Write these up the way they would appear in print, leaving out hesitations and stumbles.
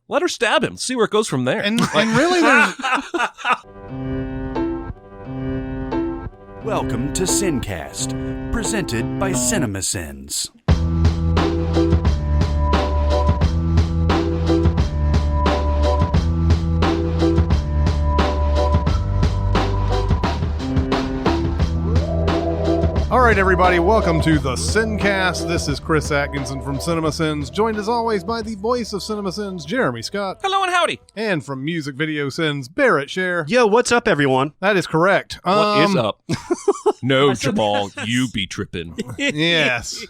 let her stab him. See where it goes from there. And really, there's... Welcome to SinCast, presented by Cinemasins. All right, everybody, welcome to the SinCast. This is Chris Atkinson from Cinemasins, joined as always by the voice of Cinemasins, Jeremy Scott. Hello and howdy. And from Music Video Sins, Barrett Share. Yo, what's up, everyone? That is correct. What is up? No, Jamal, you be tripping. Yes.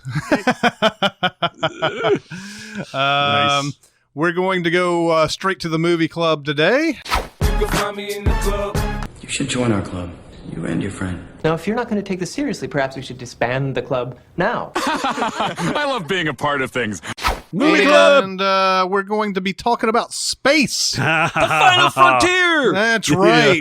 Nice. We're going to go straight to the movie club today. You can find me in the club. You should join our club. You and your friend. Now, if you're not going to take this seriously, perhaps we should disband the club now. I love being a part of things. Movie club! And we're going to be talking about space. The final frontier! That's right.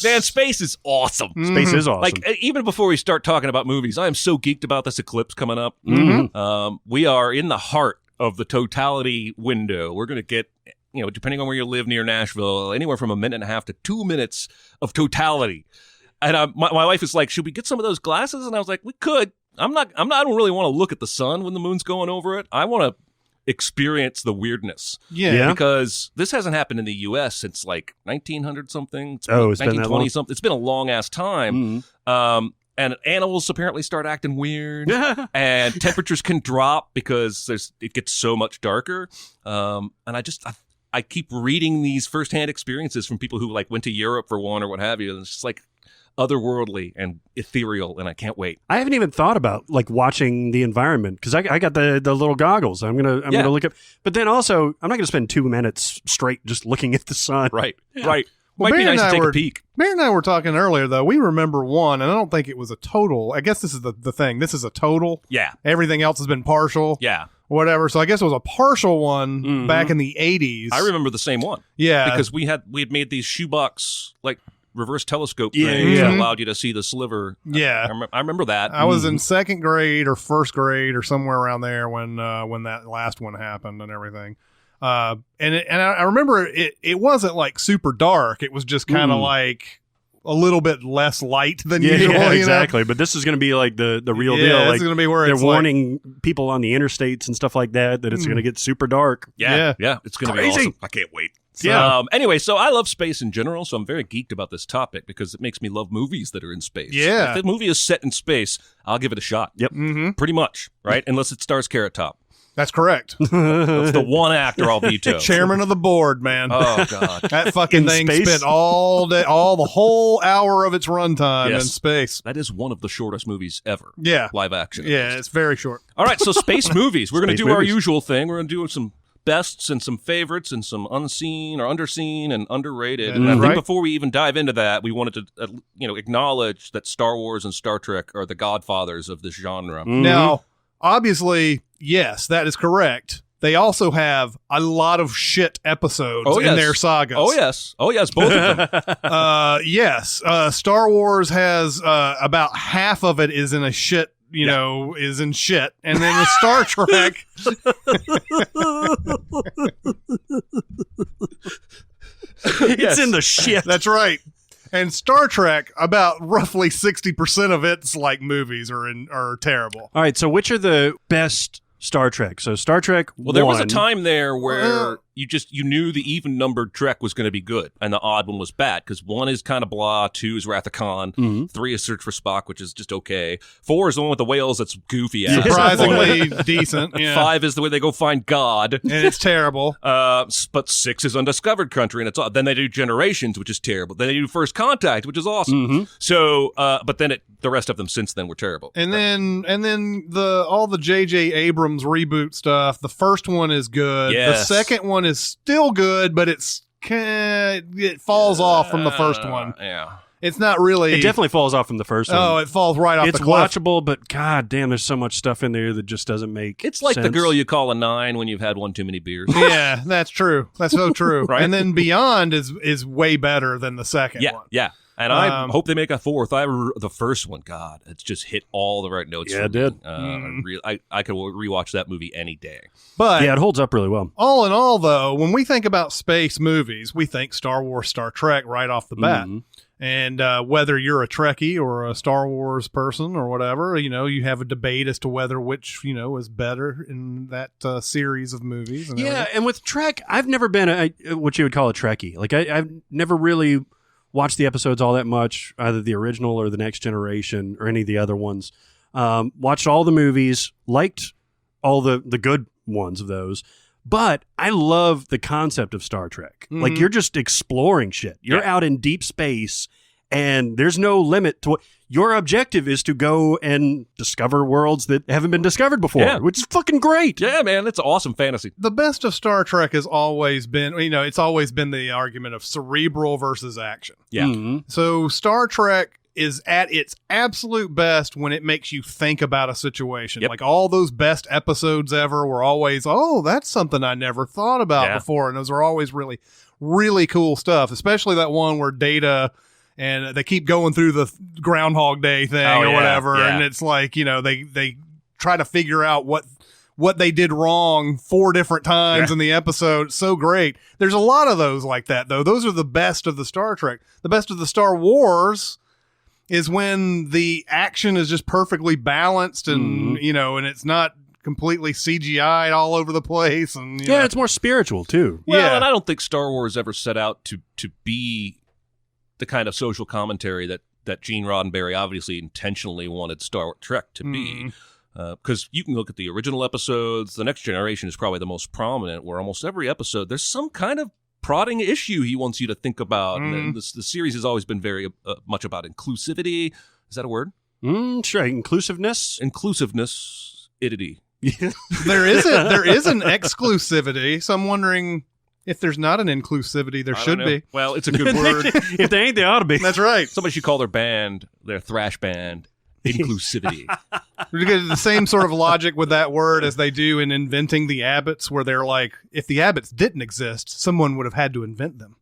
Man, space is awesome. Space is awesome. Like, even before we start talking about movies, I am so geeked about this Eclipse coming up. We are in the heart of the totality window. We're going to get, depending on where you live near Nashville, anywhere from 1.5 minutes to 2 minutes of totality. And my wife is like, should we get some of those glasses? And I was like, we could. I don't really want to look at the sun when the moon's going over it. I want to experience the weirdness. Yeah. Because this hasn't happened in the U.S. since like 1900 something. It's been that 1920 long? something. It's been a long ass time. And animals apparently start acting weird, and temperatures can drop because it gets so much darker. And I keep reading these firsthand experiences from people who like went to Europe for one or what have you. And it's just like otherworldly and ethereal, and I can't wait. I haven't even thought about like watching the environment because I got the little goggles. I'm gonna look up, but then also I'm not gonna spend 2 minutes straight just looking at the sun. Right. Well, Might be nice to take a peek. Mary and I were talking earlier, though. We remember one, and I don't think it was a total. I guess this is the thing. This is a total. Yeah. Everything else has been partial. Yeah. Whatever. So I guess it was a partial one back in the 80s. I remember the same one. Yeah. Because we had made these shoebox like reverse telescope things that allowed you to see the sliver. Yeah. I remember that. I was in second grade or first grade or somewhere around there when that last one happened and everything. And I remember it wasn't like super dark. It was just kind of like a little bit less light than usual. Yeah, exactly. But this is going to be like the real deal. This Like, is going to be where they're it's warning people on the interstates and stuff like that it's going to get super dark. Yeah. It's going to be awesome. I can't wait. Yeah. Anyway, so I love space in general, so I'm very geeked about this topic because it makes me love movies that are in space. Yeah. If the movie is set in space, I'll give it a shot. Yep. Pretty much, right? Unless it stars Carrot Top. That's correct. That's the one actor I'll veto. Chairman of the board, man. Oh, God. That fucking thing space? spent all day, the whole hour of its runtime in space. That is one of the shortest movies ever. Yeah. Live action. Yeah, it's very short. All right, so space movies. We're going to Space do our movies. usual thing. We're going to do some bests and some favorites and some unseen or underseen and underrated. And I think before we even dive into that, we wanted to acknowledge that Star Wars and Star Trek are the godfathers of this genre. Now, obviously, yes, that is correct. They also have a lot of shit episodes in their sagas. Oh, yes, both of them. Yes. Star Wars has about half of it is in a shit, is in shit. And then the Star Trek. It's in the shit. That's right. And Star Trek, about roughly 60% of its like movies are terrible. All right, so which are the best Star Trek? So Star Trek. Well, there was a time there where you knew the even numbered Trek was going to be good, and the odd one was bad because 1 is kind of blah, 2 is Wrath of Khan, 3 is Search for Spock, which is just okay. 4 is the one with the whales that's goofy ass. Surprisingly decent. Yeah. 5 is the way they go find God, and it's terrible. But 6 is Undiscovered Country, and it's all. Then they do Generations, which is terrible. Then they do First Contact, which is awesome. So, but then the rest of them since then were terrible. And then all the J.J. Abrams reboot stuff. The first one is good. Yes. The second one is still good, but it falls off from the first one. Yeah. It's not really. It definitely falls off from the first one. Oh, it falls right off It's the cliff. watchable, but god damn, there's so much stuff in there that just doesn't make It's like sense. the girl you call a 9 when you've had one too many beers. Yeah, that's true. That's so true. Right? And then Beyond is way better than the second one. Yeah. And I hope they make a fourth. The first one, God, it's just hit all the right notes. Yeah, for it me. did. I could rewatch that movie any day. But yeah, it holds up really well. all in all, though, when we think about space movies, we think Star Wars, Star Trek right off the bat. And whether you're a Trekkie or a Star Wars person or whatever, you have a debate as to whether which, is better in that series of movies. And everything. And with Trek, I've never been what you would call a Trekkie. Like, I've never really watched the episodes all that much, either the original or the Next Generation or any of the other ones. Watched all the movies, liked all the good ones of those. But I love the concept of Star Trek. Like, you're just exploring shit. You're out in deep space, and there's no limit to what your objective is, to go and discover worlds that haven't been discovered before, which is fucking great. Yeah, man, it's awesome fantasy. The best of Star Trek has always been, it's always been the argument of cerebral versus action. Yeah. So Star Trek is at its absolute best when it makes you think about a situation. Like all those best episodes ever were always, that's something I never thought about before. And those are always really, really cool stuff, especially that one where Data and they keep going through the Groundhog Day thing or whatever. Yeah. And it's like, they try to figure out what they did wrong 4 different times in the episode. So great. There's a lot of those like that, though. Those are the best of the Star Trek. The best of the Star Wars is when the action is just perfectly balanced and, and it's not completely CGI'd all over the place. And it's more spiritual, too. Well, and I don't think Star Wars ever set out to be the kind of social commentary that Gene Roddenberry obviously intentionally wanted Star Trek to be. Because you can look at the original episodes. The Next Generation is probably the most prominent, where almost every episode there's some kind of prodding issue he wants you to think about. And the series has always been very much about inclusivity. Is that a word? Sure. Inclusiveness. Idity. There is an exclusivity. So I'm wondering if there's not an inclusivity, there should be. Well, it's a good word. If they ain't, they ought to be. That's right. Somebody should call their thrash band, inclusivity. We're getting the same sort of logic with that word as they do in inventing the Abbotts, where they're like, if the Abbotts didn't exist, someone would have had to invent them.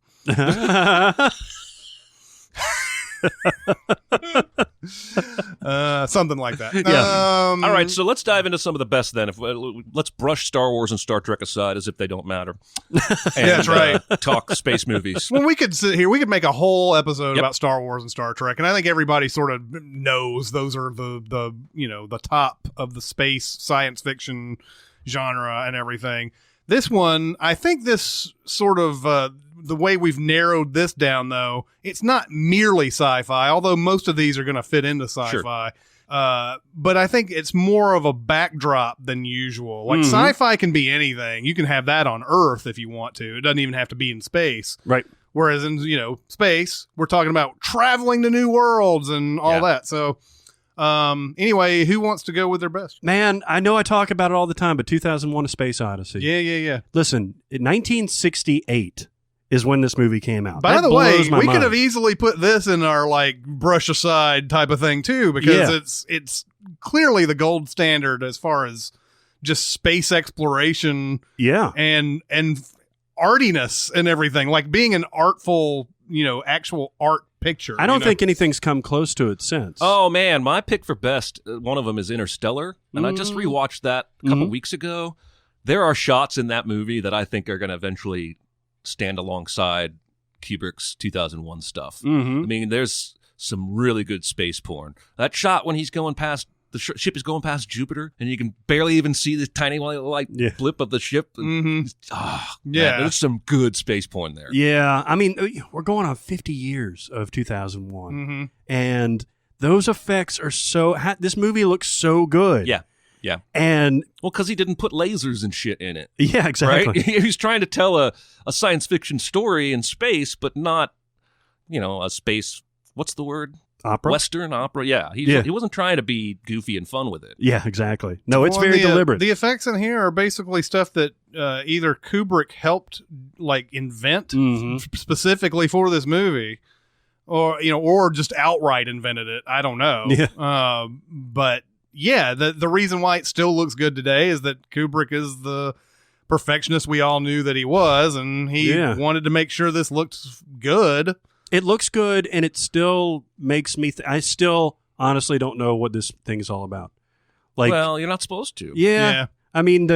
Something like that. All right, so let's dive into some of the best then. Let's brush Star Wars and Star Trek aside as if they don't matter. And, that's right. Talk space movies. Well, we could sit here. We could make a whole episode about Star Wars and Star Trek, and I think everybody sort of knows those are the top of the space science fiction genre and everything. This one, I think this sort of the way we've narrowed this down, though, it's not merely sci-fi, although most of these are going to fit into sci-fi. Sure. But I think it's more of a backdrop than usual. Like sci-fi can be anything. You can have that on Earth if you want to. It doesn't even have to be in space. Right. Whereas in, space, we're talking about traveling to new worlds and all that. So anyway, who wants to go with their best? Man, I know I talk about it all the time, but 2001: A Space Odyssey. Yeah. Listen, in 1968 is when this movie came out. By the way, we could have easily put this in our brush aside type of thing too, because it's clearly the gold standard as far as just space exploration. Yeah. And artiness and everything, like being an artful, actual art picture. I don't think anything's come close to it since. Oh man, my pick for best, one of them is Interstellar, and I just rewatched that a couple weeks ago. There are shots in that movie that I think are going to eventually stand alongside Kubrick's 2001 stuff. I mean, there's some really good space porn. That shot when he's going past the ship is going past Jupiter, and you can barely even see the tiny blip of the ship. Man, there's some good space porn there. Yeah, I mean, we're going on 50 years of 2001, and those effects are so. This movie looks so good. Yeah. And because he didn't put lasers and shit in it. Yeah, exactly. Right? He's trying to tell a science fiction story in space, but not, a space. What's the word? Opera? Western opera. Yeah. He wasn't trying to be goofy and fun with it. Yeah, exactly. No, it's very deliberate. The effects in here are basically stuff that either Kubrick helped invent specifically for this movie, or just outright invented it. I don't know. Yeah. But yeah, the reason why it still looks good today is that Kubrick is the perfectionist we all knew that he was, and he wanted to make sure this looked good. It looks good, and it still makes me. I still honestly don't know what this thing is all about. Like, well, you're not supposed to. Yeah. I mean,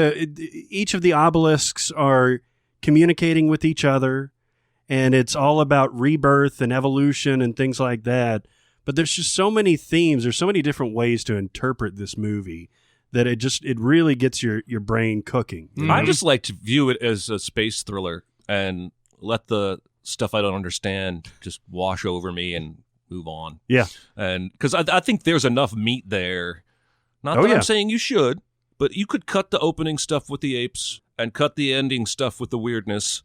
each of the obelisks are communicating with each other, and it's all about rebirth and evolution and things like that. But there's just so many themes. There's so many different ways to interpret this movie that it really gets your brain cooking. Mm-hmm. I just like to view it as a space thriller and let the stuff I don't understand just wash over me and move on. Yeah. And because I think there's enough meat there. Not that I'm saying you should, but you could cut the opening stuff with the apes and cut the ending stuff with the weirdness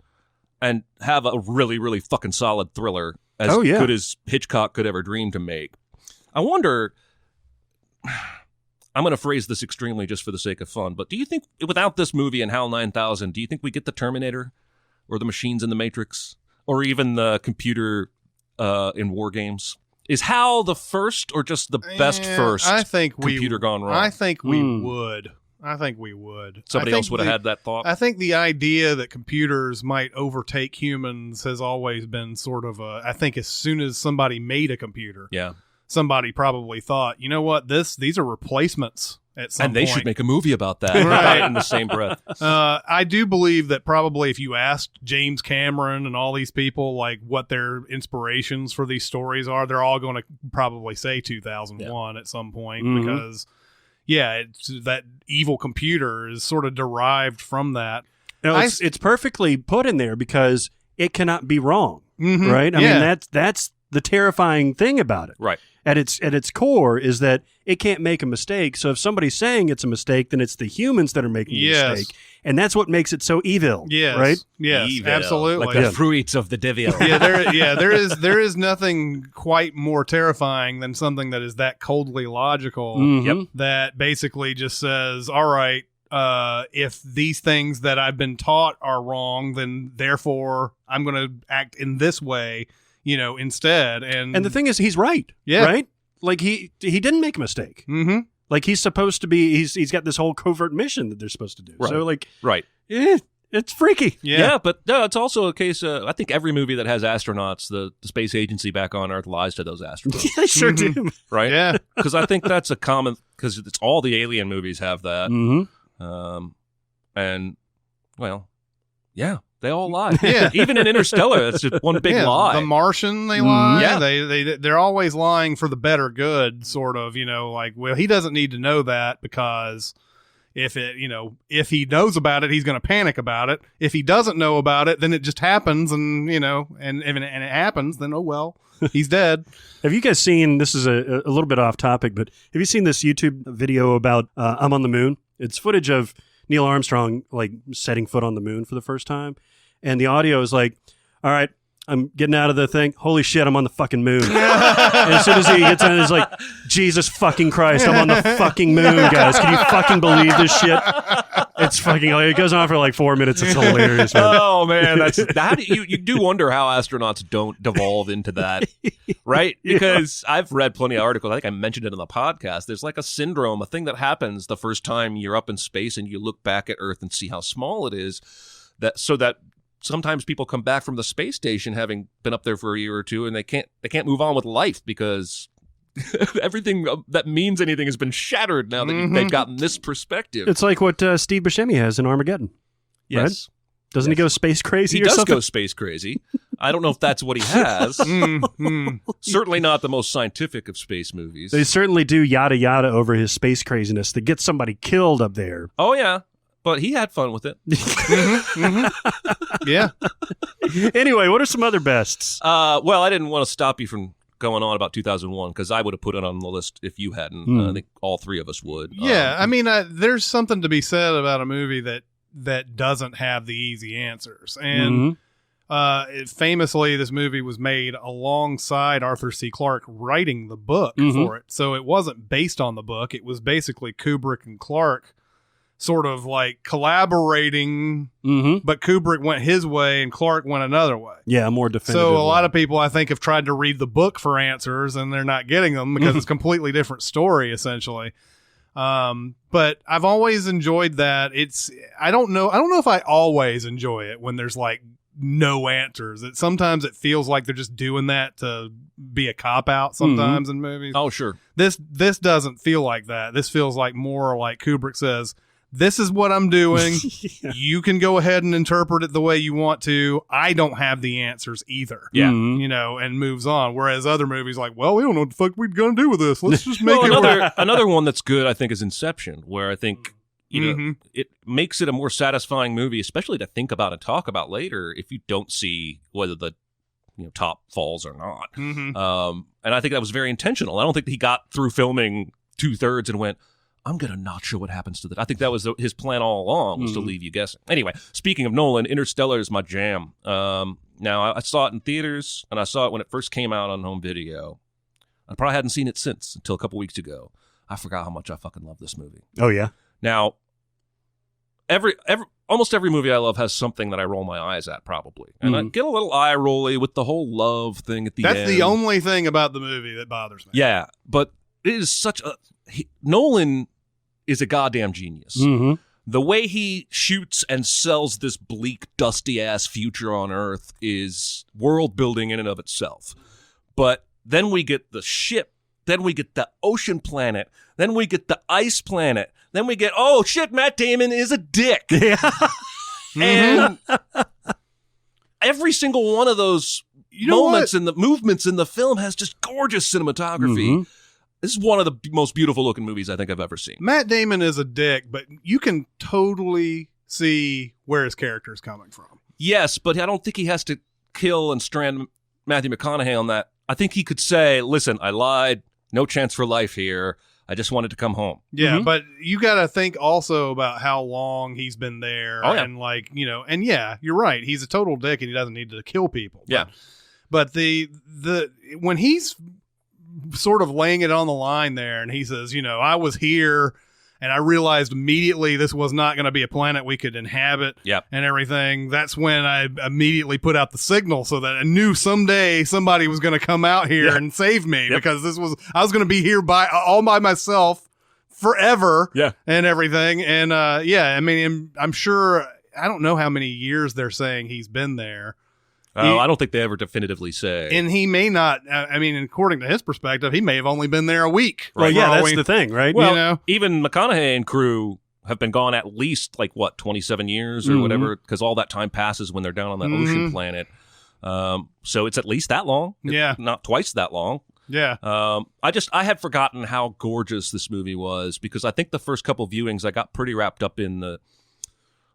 and have a really, really fucking solid thriller as good as Hitchcock could ever dream to make. I wonder, I'm going to phrase this extremely just for the sake of fun, but do you think without this movie and HAL 9000, do you think we get the Terminator or the machines in the Matrix or even the computer in War Games? Is HAL the first or just the best first computer gone wrong? I think we would. Somebody else would have had that thought. I think the idea that computers might overtake humans has always been sort of I think as soon as somebody made a computer, somebody probably thought, you know what, these are replacements at some point. And they should make a movie about that. Right. In the same breath. I do believe that probably if you asked James Cameron and all these people like what their inspirations for these stories are, they're all going to probably say 2001 at some point because it's that evil computer is sort of derived from that. No, it's perfectly put in there because it cannot be wrong, right? I mean, that's the terrifying thing about it. Right. At its core is that it can't make a mistake. So if somebody's saying it's a mistake, then it's the humans that are making the mistake, and that's what makes it so evil. Yes, right? Yes, evil. Absolutely. Like the fruits of the devil. There is nothing quite more terrifying than something that is that coldly logical. That basically just says, all right, if these things that I've been taught are wrong, then therefore I'm going to act in this way. Instead. And the thing is, he's right. Yeah. Right? Like, he didn't make a mistake. Mm-hmm. Like, he's supposed to be, he's got this whole covert mission that they're supposed to do. Right. So, like, right. It's freaky. Yeah, but no, it's also a case I think every movie that has astronauts, the space agency back on Earth lies to those astronauts. They sure do. Right? Yeah. Because I think that's a common, because it's all the alien movies have that. And, well, yeah. They all lie. Yeah. Even in Interstellar, it's just one big lie. The Martian, they lie. Yeah. They're always lying for the better good, sort of, like, well, he doesn't need to know that because if he knows about it, he's going to panic about it. If he doesn't know about it, then it just happens and it happens, then, oh, well, he's dead. Have you guys seen, this is a little bit off topic, but have you seen this YouTube video about I'm on the Moon? It's footage of Neil Armstrong, like, setting foot on the moon for the first time. And the audio is like, all right, I'm getting out of the thing. Holy shit, I'm on the fucking moon. And as soon as he gets on, he's like, Jesus fucking Christ, I'm on the fucking moon, guys. Can you fucking believe this shit? It's fucking, it goes on for like 4 minutes. It's hilarious, man. Oh, man. You do wonder how astronauts don't devolve into that, right? Because I've read plenty of articles. I think I mentioned it in the podcast. There's like a syndrome, a thing that happens the first time you're up in space and you look back at Earth and see how small it is, so that sometimes people come back from the space station having been up there for a year or two and they can't move on with life because everything that means anything has been shattered now that they've gotten this perspective. It's like what Steve Buscemi has in Armageddon. Yes. Right? Doesn't he go space crazy He or does something? go space crazy. I don't know if that's what he has. Certainly not the most scientific of space movies. They certainly do yada yada over his space craziness that gets somebody killed up there. Oh, yeah. But he had fun with it. Yeah. Anyway, what are some other bests? Well, I didn't want to stop you from going on about 2001 because I would have put it on the list if you hadn't. I think all three of us would. Yeah, I mean, there's something to be said about a movie that doesn't have the easy answers. And famously, this movie was made alongside Arthur C. Clarke writing the book for it. So it wasn't based on the book. It was basically Kubrick and Clarke sort of like collaborating, but Kubrick went his way and Clarke went another way. Yeah, more definitive. So a lot of people, I think, have tried to read the book for answers and they're not getting them because it's a completely different story, essentially. But I've always enjoyed that. I don't know if I always enjoy it when there's like no answers. Sometimes it feels like they're just doing that to be a cop out sometimes in movies. Oh, sure. This doesn't feel like that. This feels like more like Kubrick says, this is what I'm doing. Yeah. You can go ahead and interpret it the way you want to. I don't have the answers either. Yeah. You know, and moves on. Whereas other movies like, well, we don't know what the fuck we're going to do with this. Let's just make it work. Another one that's good, I think, is Inception, where I think it makes it a more satisfying movie, especially to think about and talk about later if you don't see whether the top falls or not. And I think that was very intentional. I don't think he got through filming 2/3 and went, I'm going to not show what happens to that. I think that was his plan all along, was to leave you guessing. Anyway, speaking of Nolan, Interstellar is my jam. Now, I saw it in theaters, and I saw it when it first came out on home video. I probably hadn't seen it since, until a couple weeks ago. I forgot how much I fucking love this movie. Oh, yeah? Now, almost every movie I love has something that I roll my eyes at, probably. And I get a little eye rolly with the whole love thing at the end. That's the only thing about the movie that bothers me. Yeah, but it is such a... Nolan is a goddamn genius. The way he shoots and sells this bleak, dusty-ass future on Earth is world-building in and of itself. But then we get the ship, then we get the ocean planet, then we get the ice planet, then we get, oh, shit, Matt Damon is a dick. Yeah. And every single one of those moments and the movements in the film has just gorgeous cinematography. This is one of the most beautiful looking movies I think I've ever seen. Matt Damon is a dick, but you can totally see where his character is coming from. Yes, but I don't think he has to kill and strand Matthew McConaughey on that. I think he could say, listen, I lied. No chance for life here. I just wanted to come home. Yeah, but you got to think also about how long he's been there. Oh, yeah. And and yeah, you're right. He's a total dick and he doesn't need to kill people. Yeah. But the when he's sort of laying it on the line there and he says, I was here and I realized immediately this was not going to be a planet we could inhabit and everything. That's when I immediately put out the signal so that I knew someday somebody was going to come out here and save me because I was going to be here all by myself forever and everything. And I mean, I'm sure, I don't know how many years they're saying he's been there. I don't think they ever definitively say. And he may not, I mean, according to his perspective, he may have only been there a week. Right? Well, yeah, that's the thing, right? Well, even McConaughey and crew have been gone at least, 27 years or whatever, because all that time passes when they're down on that ocean planet. So it's at least that long. Yeah. Not twice that long. Yeah. I had forgotten how gorgeous this movie was, because I think the first couple viewings I got pretty wrapped up in the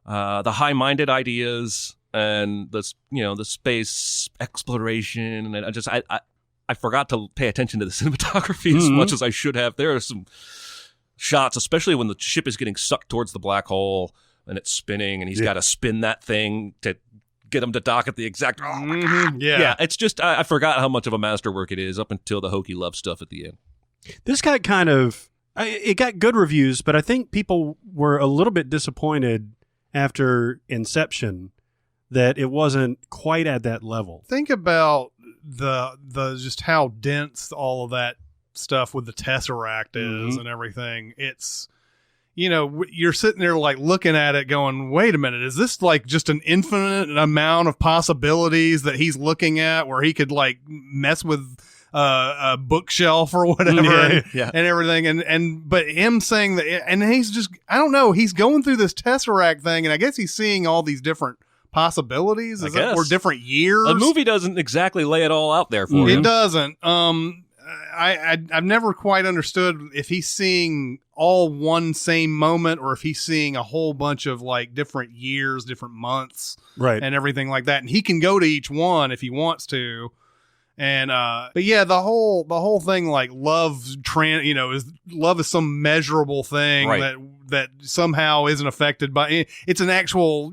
high-minded ideas and the space exploration, and I forgot to pay attention to the cinematography as much as I should have. There are some shots, especially when the ship is getting sucked towards the black hole and it's spinning, and he's got to spin that thing to get him to dock at the exact. Oh my God. Yeah. It's just I forgot how much of a masterwork it is up until the hokey love stuff at the end. This got it got good reviews, but I think people were a little bit disappointed after Inception that it wasn't quite at that level. Think about the just how dense all of that stuff with the Tesseract is and everything. It's, you're sitting there looking at it going, wait a minute, is this just an infinite amount of possibilities that he's looking at where he could mess with a bookshelf or whatever and everything. But him saying that, and he's just, I don't know, he's going through this Tesseract thing and I guess he's seeing all these different possibilities or different years. The movie doesn't exactly lay it all out there for him. It doesn't. I've never quite understood if he's seeing all one same moment or if he's seeing a whole bunch of different years, different months, right, and everything like that. And he can go to each one if he wants to. And but yeah, the whole thing love is some measurable thing that somehow isn't affected by it's an actual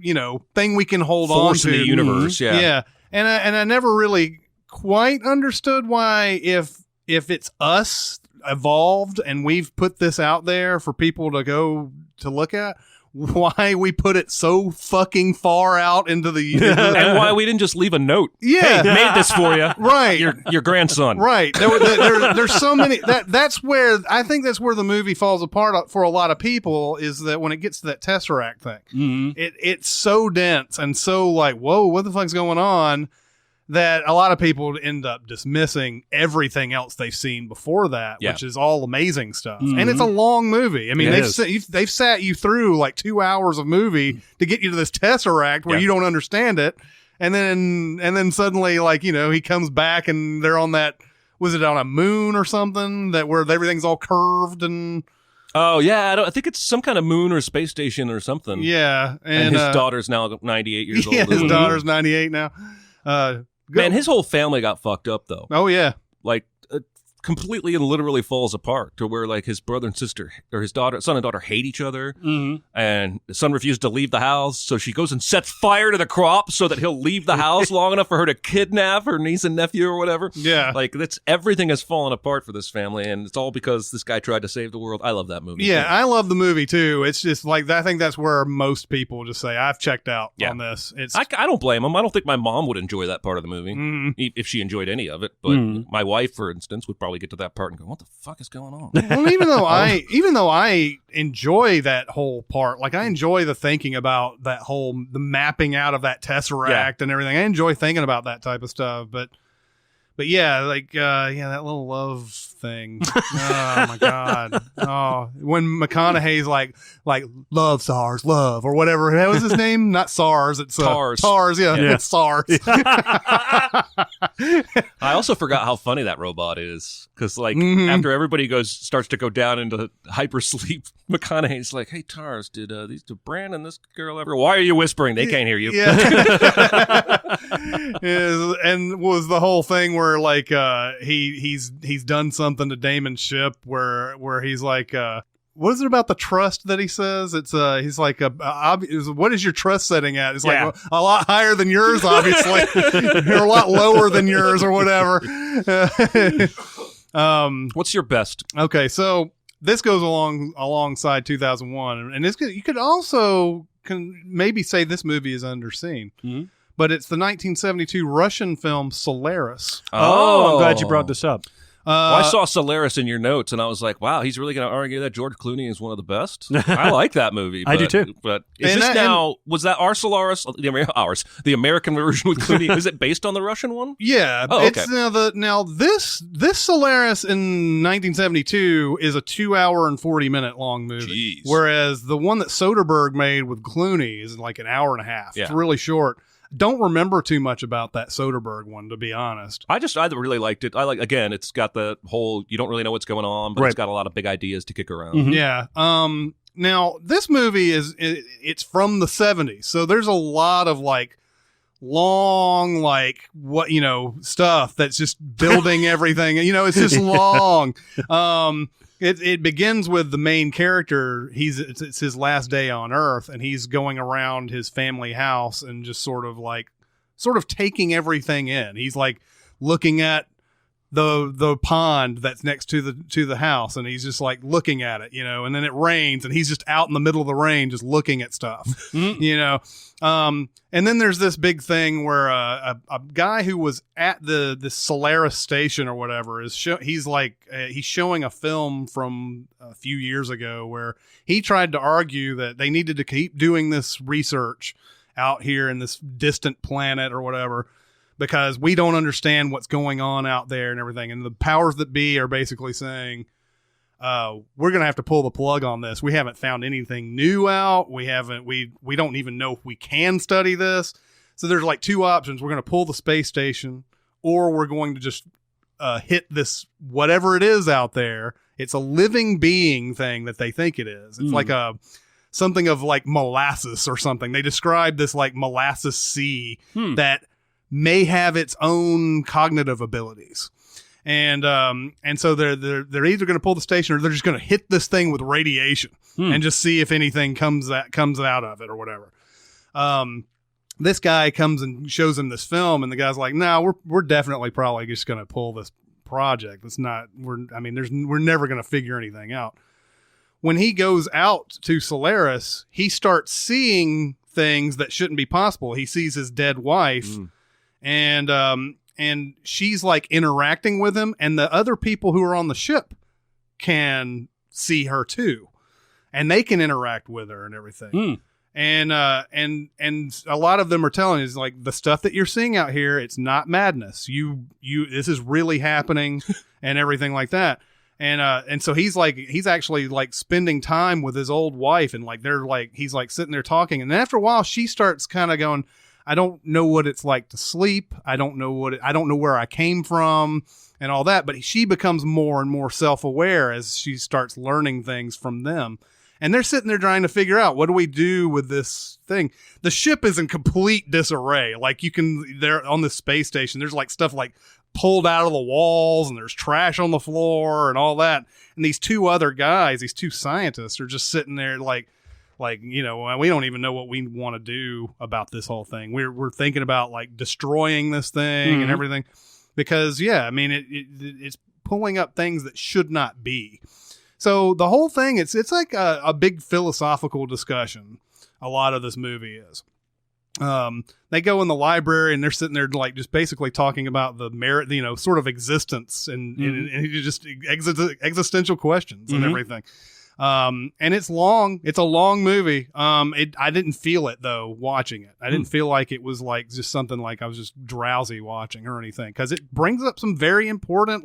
thing we can hold force on to in the universe. Yeah. And I never really quite understood why if it's us evolved and we've put this out there for people to go to look at, why we put it so fucking far out into the And why we didn't just leave a note. Yeah. Hey, made this for you. Right. Your grandson. Right. There's so many. That's where I think that's where the movie falls apart for a lot of people, is that when it gets to that Tesseract thing, it's so dense and so like, whoa, what the fuck's going on? That a lot of people end up dismissing everything else they've seen before that, which is all amazing stuff. And it's a long movie. I mean, they've sat you through like 2 hours of movie to get you to this Tesseract where you don't understand it. And then suddenly, like, you know, he comes back and they're on that, was it on a moon or something, that where everything's all curved and... Oh, yeah. I think it's some kind of moon or space station or something. Yeah. And his daughter's now 98 years old. Yeah, his daughter's 98 now. Man, his whole family got fucked up, though. Oh, yeah. Like, completely and literally falls apart to where, like, his brother and sister, or his son and daughter hate each other. And the son refused to leave the house, so she goes and sets fire to the crops so that he'll leave the house long enough for her to kidnap her niece and nephew or whatever. Yeah. Like, everything has fallen apart for this family, and it's all because this guy tried to save the world. I love that movie. Yeah, I love the movie, too. It's just, like, I think that's where most people just say, I've checked out on this. I don't blame him. I don't think my mom would enjoy that part of the movie, if she enjoyed any of it. But my wife, for instance, would probably get to that part and go, what the fuck is going on? Well, even though I enjoy that whole part, like I enjoy the thinking about the mapping out of that Tesseract and everything. I enjoy thinking about that type of stuff, but yeah, like that little love thing. Oh my god! Oh, when McConaughey's like love SARS, love or whatever. That was his name, not SARS. It's TARS. TARS. Yeah, it's SARS. I also forgot how funny that robot is, because like after everybody starts to go down into hypersleep, McConaughey's like, "Hey TARS, did Brand and this girl ever? Why are you whispering? They can't hear you." Yeah. And was the whole thing where like he's done something to Damon's ship where he's like what is it about the trust that he says? It's he's like what is your trust setting at? It's like well, a lot higher than yours, obviously. You're a lot lower than yours or whatever. What's your best? Okay, so this goes alongside 2001, and you could also maybe say this movie is underseen. But it's the 1972 Russian film Solaris. Oh, I'm glad you brought this up. Well, I saw Solaris in your notes, and I was like, wow, he's really going to argue that George Clooney is one of the best? I like that movie. I do too. But was that our Solaris? The American version with Clooney? Is it based on the Russian one? Yeah. Oh, okay. This Solaris in 1972 is a 2 hour and 40-minute long movie. Jeez. Whereas the one that Soderbergh made with Clooney is like an hour and a half. Yeah. It's really short. Don't remember too much about that Soderbergh one, to be honest. I really liked it. Again, it's got the whole, you don't really know what's going on, but it's got a lot of big ideas to kick around. Yeah. Now this movie it's from the 70s. So there's a lot of like long, like stuff that's just building everything. It's just long. It begins with the main character. It's his last day on Earth, and he's going around his family house and just sort of taking everything in. He's like looking at the pond that's next to the house, and he's just like looking at it, and then it rains, and he's just out in the middle of the rain just looking at stuff, and then there's this big thing where a guy who was at the Solaris station or whatever he's showing a film from a few years ago where he tried to argue that they needed to keep doing this research out here in this distant planet or whatever, because we don't understand what's going on out there and everything. And the powers that be are basically saying, we're going to have to pull the plug on this. We haven't found anything new out. We don't even know if we can study this. So there's like two options. We're going to pull the space station, or we're going to just hit this, whatever it is out there. It's a living being thing that they think it is. It's like something of like molasses or something. They describe this like molasses sea that may have its own cognitive abilities. And so they're either going to pull the station, or they're just going to hit this thing with radiation and just see if anything comes out of it or whatever. This guy comes and shows him this film, and the guy's like, "No, we're definitely probably just going to pull this project. It's not. We're never going to figure anything out." when he goes out to Solaris, he starts seeing things that shouldn't be possible. He sees his dead wife, and she's like interacting with him, and the other people who are on the ship can see her too, and they can interact with her and everything. And a lot of them are telling us like the stuff that you're seeing out here, it's not madness. This is really happening and everything like that. And so he's actually like spending time with his old wife, and like he's like sitting there talking. And then after a while, she starts kind of going, I don't know what it's like to sleep. I don't know where I came from and all that. But she becomes more and more self-aware as she starts learning things from them. And they're sitting there trying to figure out, what do we do with this thing? The ship is in complete disarray. Like they're on the space station. There's like stuff like pulled out of the walls, and there's trash on the floor and all that. And these two other guys, these two scientists, are just sitting there like, we don't even know what we want to do about this whole thing. We're thinking about like destroying this thing and everything, because it's pulling up things that should not be. So the whole thing, it's like a big philosophical discussion. A lot of this movie is. They go in the library, and they're sitting there like just basically talking about the merit, sort of existence and just existential questions and everything. And it's long. It's a long movie. I didn't feel it though watching it. I didn't feel like it was like just something like I was just drowsy watching or anything, because it brings up some very important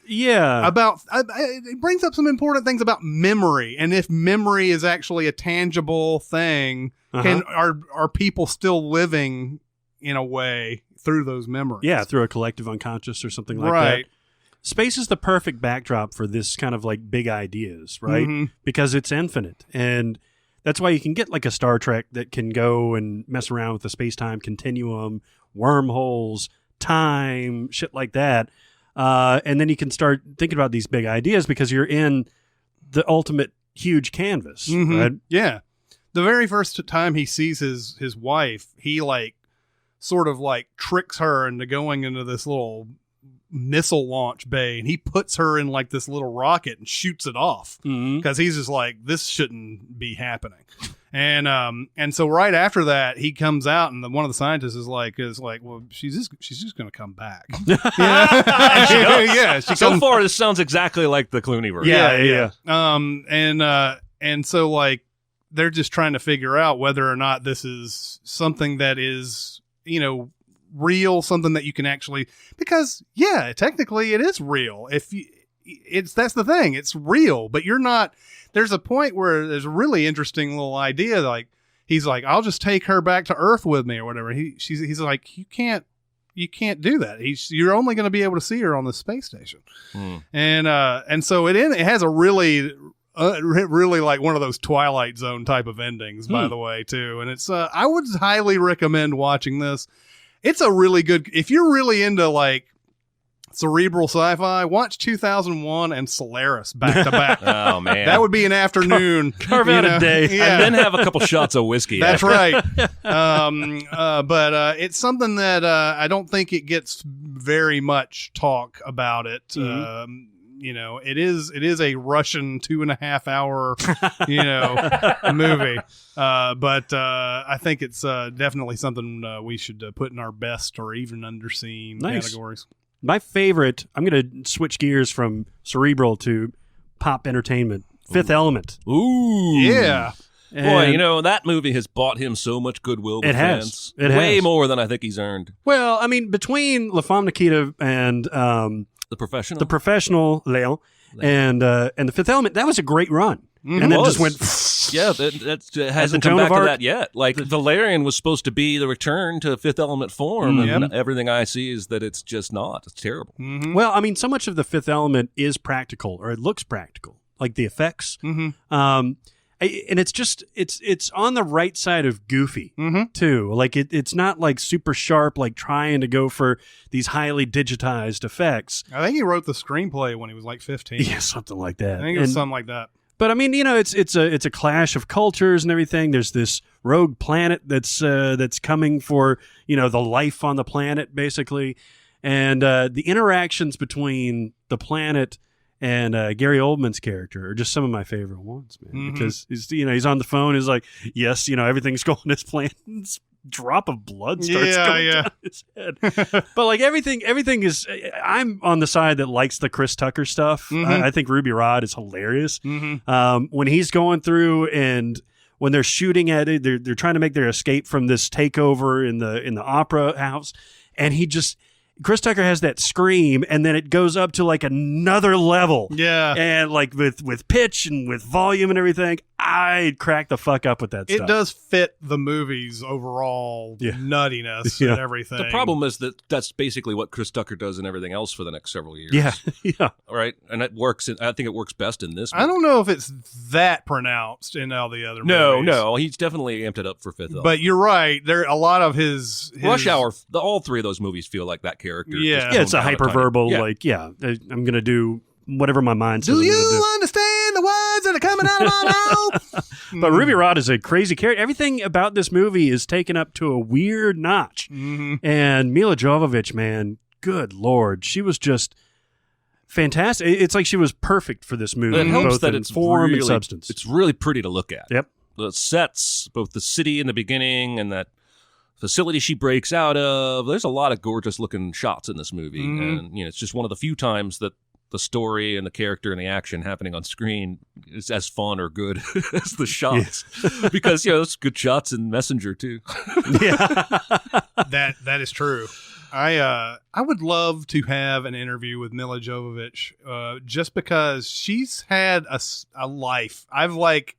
it brings up some important things about memory, and if memory is actually a tangible thing, are people still living in a way through those memories? Yeah, through a collective unconscious or something like that. Space is the perfect backdrop for this kind of like big ideas, right? Because it's infinite, and that's why you can get like a Star Trek that can go and mess around with the space-time continuum, wormholes, time, shit like that. And then you can start thinking about these big ideas because you're in the ultimate huge canvas, right? Yeah. The very first time he sees his wife, he like sort of like tricks her into going into this little missile launch bay, and he puts her in like this little rocket and shoots it off because he's just like, this shouldn't be happening. And so right after that, he comes out, and one of the scientists is like, well, she's just going to come back. So far, this sounds exactly like the Clooney version. Yeah. And so like they're just trying to figure out whether or not this is something that is, real, something that you can actually, because technically it is real. That's the thing, it's real, but you're not. There's a point where there's a really interesting little idea, like he's like, I'll just take her back to Earth with me or whatever. He's like, you can't do that. You're only going to be able to see her on the space station. And so it has a really like one of those Twilight Zone type of endings, by the way, too. And it's I would highly recommend watching this. It's a really good, if you're really into like cerebral sci-fi, watch 2001 and Solaris back to back. Oh man, that would be an afternoon. Carve out a day, and then have a couple shots of whiskey. That's right. But it's something that I don't think it gets very much talk about it. It is a Russian 2.5 hour, movie. But I think it's definitely something we should put in our best or even underseen categories. My favorite, I'm going to switch gears from cerebral to pop entertainment. Fifth Element. Ooh. Yeah. Boy, that movie has bought him so much goodwill with fans. It Way has. more than I think he's earned. Well, I mean, between La Femme Nikita and The Professional. The Professional, Léon, and The Fifth Element, that was a great run. And then just went... Yeah, that hasn't come back to that yet. Like, Valerian was supposed to be the return to Fifth Element form, and everything I see is that it's just not. It's terrible. Well, I mean, so much of The Fifth Element is practical, or it looks practical, like the effects. And it's just, it's on the right side of goofy, too. Like, it's not, like, super sharp, like, trying to go for these highly digitized effects. I think he wrote the screenplay when he was, like, 15. Yeah, something like that. I think it was something like that. But I mean, it's a clash of cultures and everything. There's this rogue planet that's coming for the life on the planet, basically, and the interactions between the planet and Gary Oldman's character are just some of my favorite ones, man. Because he's on the phone. He's like, yes, everything's going as planned. This drop of blood starts going down his head. But like everything is. I'm on the side that likes the Chris Tucker stuff. I think Ruby Rod is hilarious. When he's going through and when they're shooting at it, they're trying to make their escape from this takeover in the opera house, and Chris Tucker has that scream, and then it goes up to like another level. Yeah. And like with pitch and with volume and everything, I'd crack the fuck up with that stuff. It does fit the movie's overall nuttiness and everything. The problem is that that's basically what Chris Tucker does and everything else for the next several years. Yeah. Right? And it works. I think it works best in this movie. I don't know if it's that pronounced in all the other movies. No. He's definitely amped it up for Fifth Element. But you're right. There a lot of his Rush Hour, all three of those movies feel like that character. Yeah. It's a hyperverbal, I'm going to do whatever my mind says. Do you understand the words that are coming out of my mouth? But Ruby Rod is a crazy character. Everything about this movie is taken up to a weird notch. And Mila Jovovich, man, good Lord. She was just fantastic. It's like she was perfect for this movie. It helps both that in it's form really, and substance. It's really pretty to look at. Yep. The sets, both the city in the beginning and that facility she breaks out of. There's a lot of gorgeous looking shots in this movie. And it's just one of the few times that the story and the character and the action happening on screen is as fun or good as the shots. Because there's good shots in Messenger too. That is true. I would love to have an interview with Mila Jovovich, just because she's had a life. I've that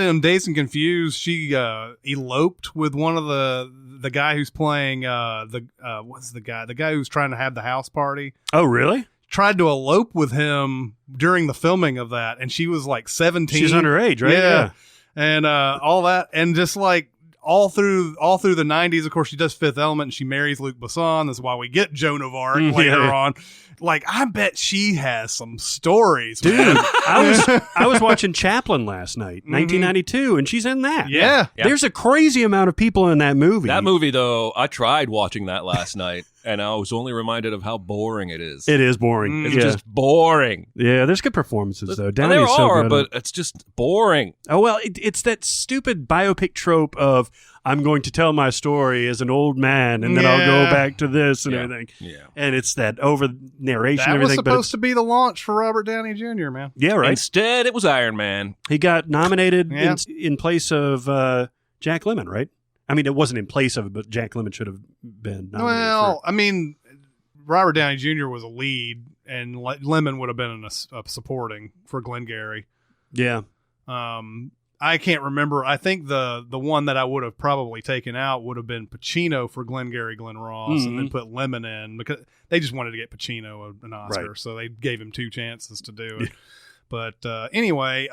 in Dazed and Confused, she eloped with one of the guy who's playing what's the guy who's trying to have the house party. Oh, really? Tried to elope with him during the filming of that, and she was like 17. She's underage, right? Yeah. And all that, and just like all through the 90s, of course, she does Fifth Element, and she marries Luc Besson. That's why we get Joan of Arc later on. Like, I bet she has some stories, dude. Man. I was watching Chaplin last night, 1992, and she's in that. Yeah. There's a crazy amount of people in that movie. That movie, though, I tried watching that last night, and I was only reminded of how boring it is. It is boring. It's just boring. Yeah, there's good performances, though. There are, but it's just boring. Oh, well, it's that stupid biopic trope of, I'm going to tell my story as an old man, and then I'll go back to this and everything. Yeah. And it's that over narration and everything. That was supposed to be the launch for Robert Downey Jr., man. Yeah, right. Instead, it was Iron Man. He got nominated in place of Jack Lemmon, right? I mean, it wasn't in place of it, but Jack Lemmon should have been nominated. Well, I mean, Robert Downey Jr. was a lead, and Lemmon would have been a supporting for Glengarry. Yeah. I can't remember. I think the one that I would have probably taken out would have been Pacino for Glengarry Glen Ross, and then put Lemmon in because they just wanted to get Pacino an Oscar, so they gave him two chances to do it. But anyway,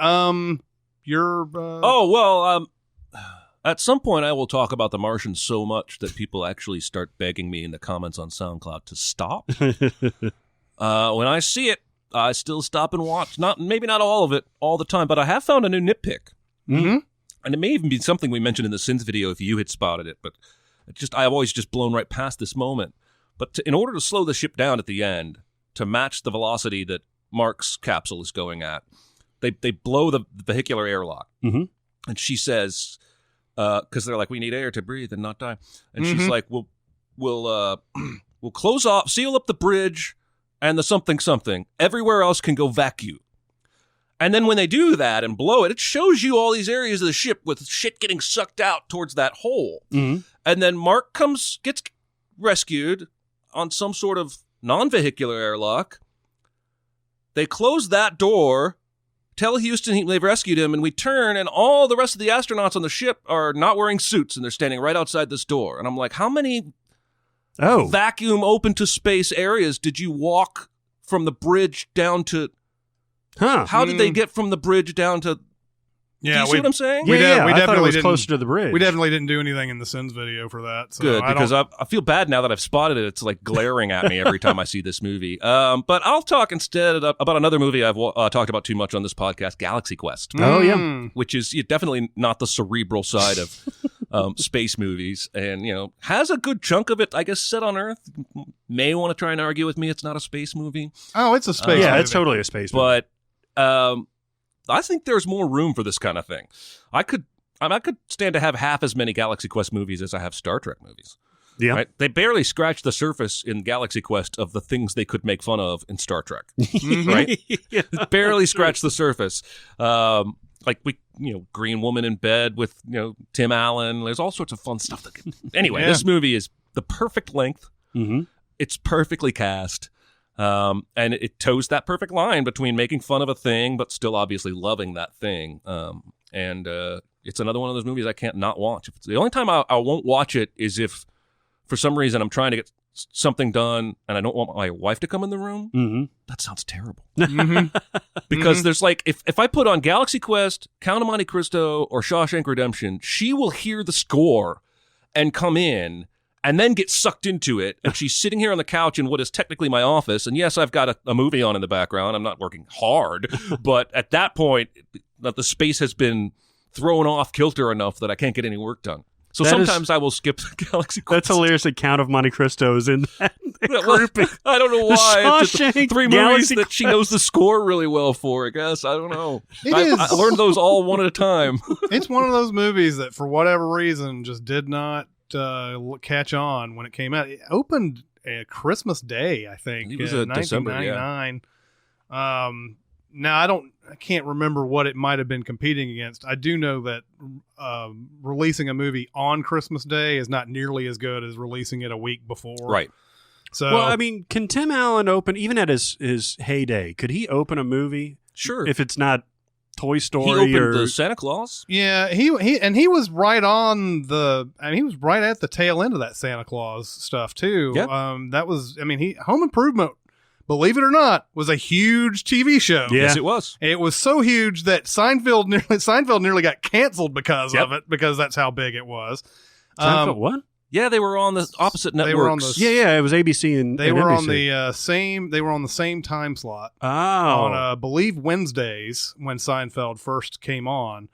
at some point I will talk about The Martian so much that people actually start begging me in the comments on SoundCloud to stop. When I see it, I still stop and watch. Maybe not all of it all the time, but I have found a new nitpick. And it may even be something we mentioned in the Sins video if you had spotted it, but I've always just blown right past this moment. But in order to slow the ship down at the end, to match the velocity that Mark's capsule is going at, they blow the vehicular airlock. And she says, because they're like, we need air to breathe and not die. And she's like, we'll close off, seal up the bridge and the something. Everywhere else can go vacuum. And then when they do that and blow it, it shows you all these areas of the ship with shit getting sucked out towards that hole. And then Mark gets rescued on some sort of non-vehicular airlock. They close that door, tell Houston they've rescued him, and we turn, and all the rest of the astronauts on the ship are not wearing suits, and they're standing right outside this door. And I'm like, how many vacuum open to space areas did you walk from the bridge down to... How did they get from the bridge down to... Yeah, do you see what I'm saying? We I thought it definitely was didn't, closer to the bridge. We definitely didn't do anything in the Sins video for that. So good, because I feel bad now that I've spotted it. It's like glaring at me every time I see this movie. But I'll talk instead about another movie I've talked about too much on this podcast, Galaxy Quest. Oh, yeah. Which is definitely not the cerebral side of space movies, and has a good chunk of it, I guess, set on Earth. May want to try and argue with me it's not a space movie. Oh, it's a space movie. Yeah, it's totally a space movie. But I think there's more room for this kind of thing. I could stand to have half as many Galaxy Quest movies as I have Star Trek movies. Yeah. Right? They barely scratched the surface in Galaxy Quest of the things they could make fun of in Star Trek. Right? Yeah, barely scratched the surface. Green Woman in Bed with, Tim Allen. There's all sorts of fun stuff. Anyway, This movie is the perfect length. Mm-hmm. It's perfectly cast. And it toes that perfect line between making fun of a thing, but still obviously loving that thing. And it's another one of those movies I can't not watch. The only time I won't watch it is if, for some reason, I'm trying to get something done and I don't want my wife to come in the room. Mm-hmm. That sounds terrible. Mm-hmm. Because there's if I put on Galaxy Quest, Count of Monte Cristo, or Shawshank Redemption, she will hear the score and come in and then get sucked into it. And she's sitting here on the couch in what is technically my office. And yes, I've got a movie on in the background. I'm not working hard. But at that point, the space has been thrown off kilter enough that I can't get any work done. So sometimes I will skip Galaxy Quest. That's hilarious that Count of Monte Cristo is in that grouping. I don't know why. It's just Shawshank, three Galaxy movies that she knows the score really well for, I guess. I don't know. I is. learned those all one at a time. It's one of those movies that, for whatever reason, just did not catch on when it came out. It opened Christmas Day, I think. It was a December, 1999. Now I can't remember what it might have been competing against. I do know that releasing a movie on Christmas Day is not nearly as good as releasing it a week before. Right. So, well, I mean, can Tim Allen open, even at his heyday, could he open a movie? Sure. If it's not Toy Story he opened or the Santa Claus. yeah, he was right on he was right at the tail end of that Santa Claus stuff too. Yeah. That was, Home Improvement, believe it or not, was a huge TV show. Yeah. Yes, it was. It was so huge that Seinfeld nearly got canceled because of it, because that's how big it was. What? Yeah, they were on the opposite networks. They were on the Yeah, it was ABC and They and were NBC. on the same. They were on the same time slot on I believe Wednesdays when Seinfeld first came on,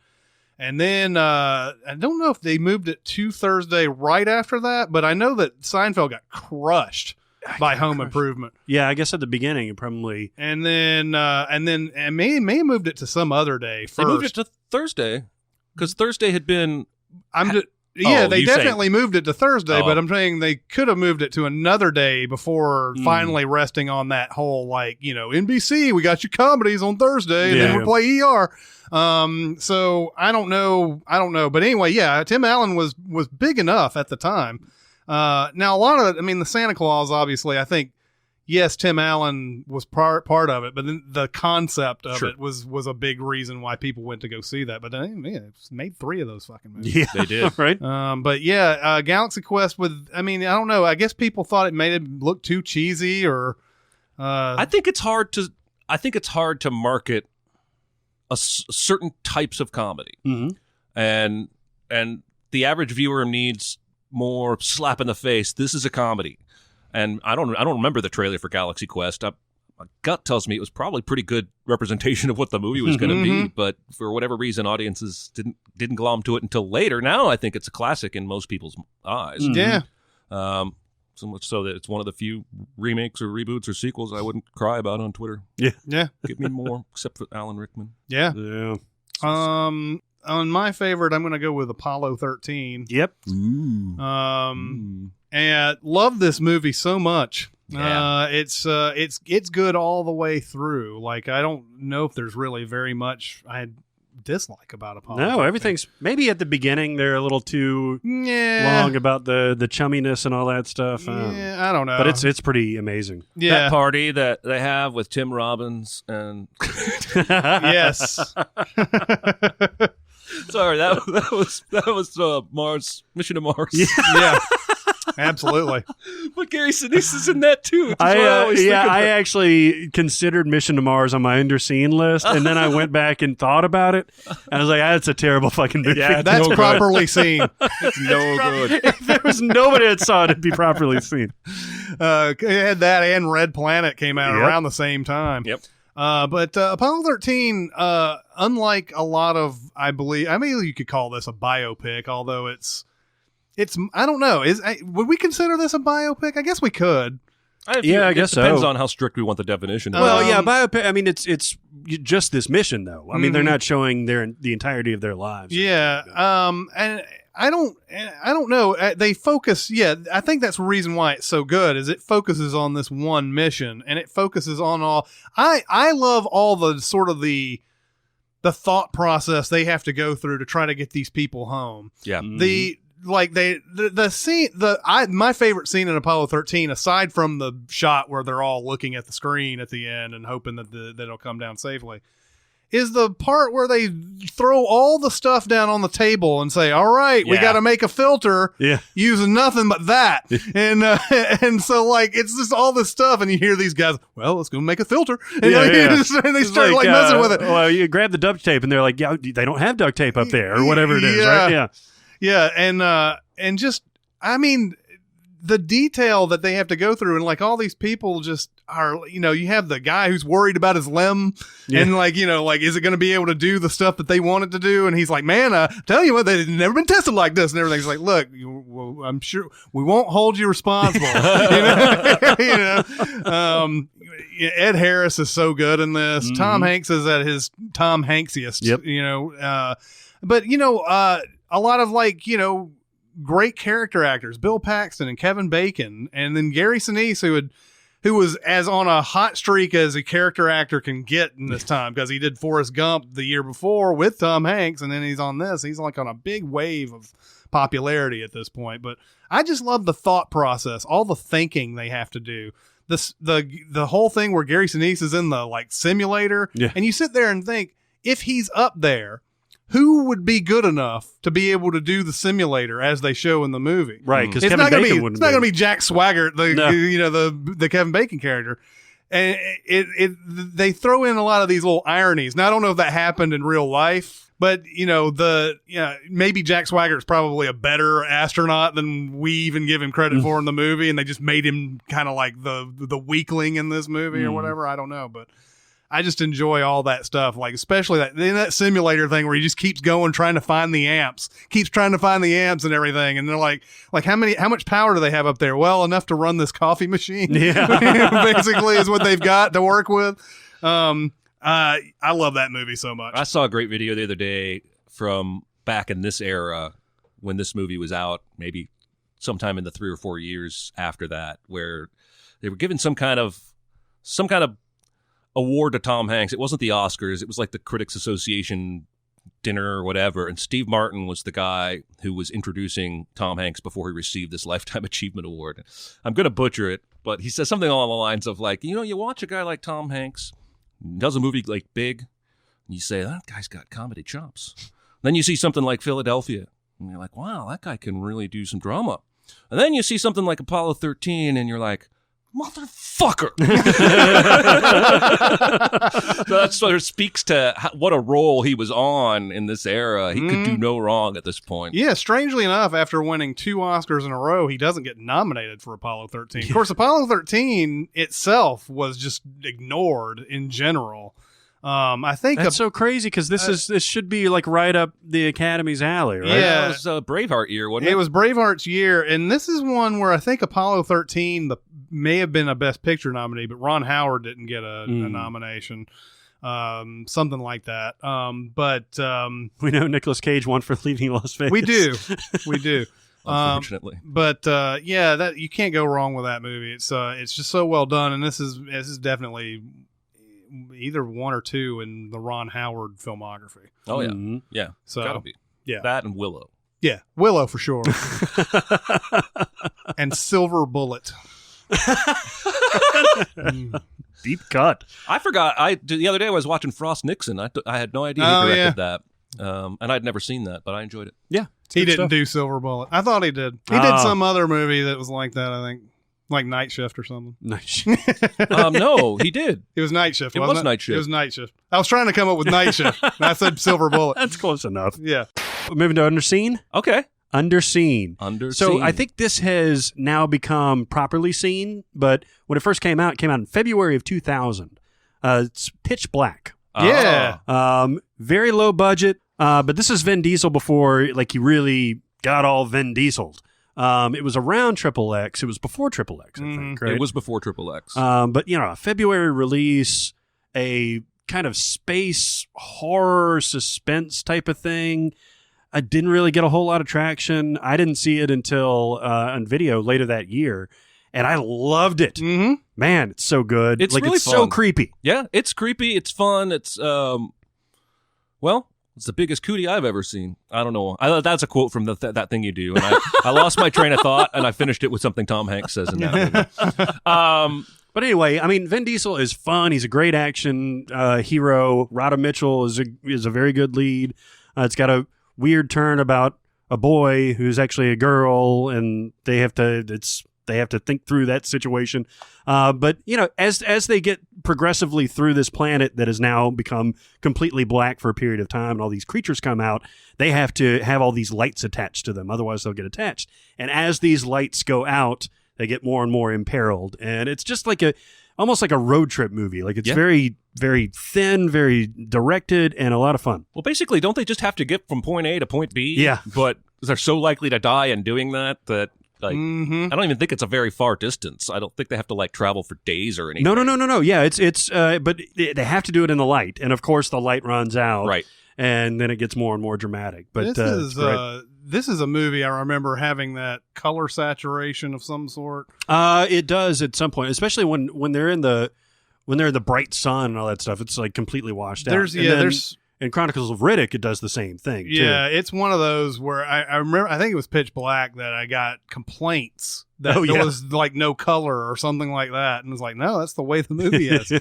and then I don't know if they moved it to Thursday right after that, but I know that Seinfeld got crushed by Home Improvement. Yeah, I guess at the beginning it probably. And may have moved it to some other day first. They moved it to Thursday because Thursday had been. They definitely moved it to Thursday, Oh. but I'm saying they could have moved it to another day before finally resting on that whole, NBC, we got your comedies on Thursday, and then Yeah. we'll play ER. So I don't know. But anyway, yeah, Tim Allen was big enough at the time. Now, a lot of it, the Santa Claus, obviously, I think, yes, Tim Allen was part of it, but then the concept of Sure. it was a big reason why people went to go see that. But it's made 3 of those fucking movies. Yeah, They did. right. But yeah, Galaxy Quest I don't know. I guess people thought it made it look too cheesy, or I think it's hard to market certain types of comedy, Mm-hmm. and the average viewer needs more slap in the face. This is a comedy, and I don't remember the trailer for Galaxy Quest. My gut tells me it was probably pretty good representation of what the movie was going to be, but for whatever reason, audiences didn't glom to it until later. Now I think it's a classic in most people's eyes. yeah. So much so that it's one of the few remakes or reboots or sequels I wouldn't cry about on Twitter. Yeah. Give me more, except for Alan Rickman. Yeah. Yeah. On my favorite, I'm going to go with Apollo 13. Yep. And love this movie so much. Yeah. It's good all the way through. Like, I don't know if there's really very much I dislike about Apollo. No, 13. everything's maybe at the beginning they're a little too yeah. long about the chumminess and all that stuff. Yeah, I don't know. But it's pretty amazing. yeah. That party that they have with Tim Robbins and Yes. sorry, that was Mars, Mission to Mars. Yeah. Absolutely. But Gary Sinise is in that too. Which is what I always think of I it. actually considered Mission to Mars on my underseen list, and then I went back and thought about it, and I was like, that's a terrible fucking movie. Yeah, That's no good. properly seen. It's no good. If there was nobody that saw it, it'd be properly seen. It had that and Red Planet came out Yep. around the same time. Yep. But Apollo 13, unlike a lot of, I mean, you could call this a biopic, although it's I don't know. Would we consider this a biopic? I guess we could. I guess so. It depends on how strict we want the definition. Well, yeah, biopic. I mean, it's just this mission, though. I mean, they're not showing the entirety of their lives. Yeah. And I don't know. They focus. Yeah, I think that's the reason why it's so good. Is it focuses on this one mission, and it focuses on all. I love all the sort of the thought process they have to go through to try to get these people home. Yeah. The scene, my favorite scene in Apollo 13, aside from the shot where they're all looking at the screen at the end and hoping that it'll come down safely, is the part where they throw all the stuff down on the table and say, all right, we got to make a filter using nothing but that. And so like, it's just all this stuff. And you hear these guys, well, let's go make a filter. And, and they start like messing with it. Well, you grab the duct tape and they're like, yeah, they don't have duct tape up there or whatever it is. Right. Yeah. Yeah, and just, I mean, the detail that they have to go through, and like all these people just are, you have the guy who's worried about his limb, and like, is it going to be able to do the stuff that they want it to do? And he's like, man, tell you what, they've never been tested like this, and everything's like, look, I'm sure we won't hold you responsible. Ed Harris is so good in this. Tom Hanks is at his Tom Hanksiest. Yep. But a lot of great character actors, Bill Paxton and Kevin Bacon, and then Gary Sinise, who was as on a hot streak as a character actor can get in this time, because he did Forrest Gump the year before with Tom Hanks, and then he's on this. He's like on a big wave of popularity at this point. But I just love the thought process, all the thinking they have to do. The whole thing where Gary Sinise is in the simulator, and you sit there and think, if he's up there, who would be good enough to be able to do the simulator as they show in the movie? Right, because it's Kevin not gonna Bacon be. wouldn't. It's not going to be Jack Swigert, the Kevin Bacon character, and they throw in a lot of these little ironies. Now I don't know if that happened in real life, but maybe Jack Swigert is probably a better astronaut than we even give him credit for in the movie, and they just made him kind of like the weakling in this movie or whatever. I don't know, but I just enjoy all that stuff, like especially that simulator thing where he just keeps going, trying to find the amps and everything. And they're like how much power do they have up there? Well, enough to run this coffee machine. Yeah, basically is what they've got to work with. I love that movie so much. I saw a great video the other day from back in this era when this movie was out, maybe sometime in the 3 or 4 years after that, where they were given some kind of award to Tom Hanks. It wasn't the Oscars. It was like the Critics Association dinner or whatever. And Steve Martin was the guy who was introducing Tom Hanks before he received this Lifetime Achievement Award. I'm going to butcher it, but he says something along the lines of like, you watch a guy like Tom Hanks, does a movie like Big, and you say, that guy's got comedy chops. Then you see something like Philadelphia, and you're like, wow, that guy can really do some drama. And then you see something like Apollo 13, and you're like, motherfucker. So that sort of speaks to what a role he was on in this era. He could do no wrong at this point. Yeah, strangely enough, after winning 2 Oscars in a row, he doesn't get nominated for Apollo 13. Of course, Apollo 13 itself was just ignored in general. I think that's so crazy because this should be like right up the Academy's alley, right? Yeah, it was Braveheart year, wasn't it? It was Braveheart's year, and this is one where I think Apollo 13 may have been a Best Picture nominee, but Ron Howard didn't get a nomination, something like that. But we know Nicolas Cage won for Leaving Las Vegas. We do. Unfortunately, but that you can't go wrong with that movie. It's just so well done, and this is definitely either 1 or 2 in the Ron Howard filmography. Oh yeah, yeah. So gotta be. Yeah, that and Willow. Yeah, Willow for sure. And Silver Bullet. Deep cut. I forgot. The other day I was watching Frost Nixon. I had no idea he directed that, and I'd never seen that, but I enjoyed it. Yeah, he didn't do Silver Bullet. I thought he did. He did some other movie that was like that. I think. Like Night Shift or something. Night Shift. No, he did. It was Night Shift. It was Night Shift. It was Night Shift. I was trying to come up with Night Shift. And I said Silver Bullet. That's close enough. Yeah. Moving to Underseen. Okay. Underseen. So I think this has now become properly seen, but when it first came out in February of 2000. It's Pitch Black. Yeah. Very low budget, but this is Vin Diesel before like he really got all Vin Dieseled. It was around XXX. It was before XXX, I think. Right? It was before XXX. But a February release, a kind of space horror suspense type of thing. I didn't really get a whole lot of traction. I didn't see it until on video later that year, and I loved it. Mm-hmm. Man, it's so good. It's really it's fun. so creepy. Yeah, it's creepy. It's fun. It's it's the biggest cootie I've ever seen. I don't know. That's a quote from that thing you do, and I lost my train of thought, and I finished it with something Tom Hanks says in that movie. But anyway, I mean, Vin Diesel is fun. He's a great action hero. Rhoda Mitchell is a very good lead. It's got a weird turn about a boy who's actually a girl, and they have to think through that situation. But as they get progressively through this planet that has now become completely black for a period of time, and all these creatures come out, they have to have all these lights attached to them, otherwise they'll get attached. And as these lights go out, they get more and more imperiled, and it's just like almost like a road trip movie. Like it's very, very thin, very directed, and a lot of fun. Well, basically, don't they just have to get from point A to point B? Yeah. But they're so likely to die in doing that like Mm-hmm. I don't even think it's a very far distance. I don't think they have to like travel for days or anything. No. Yeah, it's but they have to do it in the light, and of course the light runs out, Right. And then it gets more and more dramatic. But it's great. This is a movie I remember having that color saturation of some sort. It does at some point, especially when they're in the bright sun and all that stuff. It's like completely washed out. In Chronicles of Riddick, it does the same thing. Yeah, it's one of those where I remember. I think it was Pitch Black that I got complaints that there was like no color or something like that, and it was like, no, that's the way the movie is.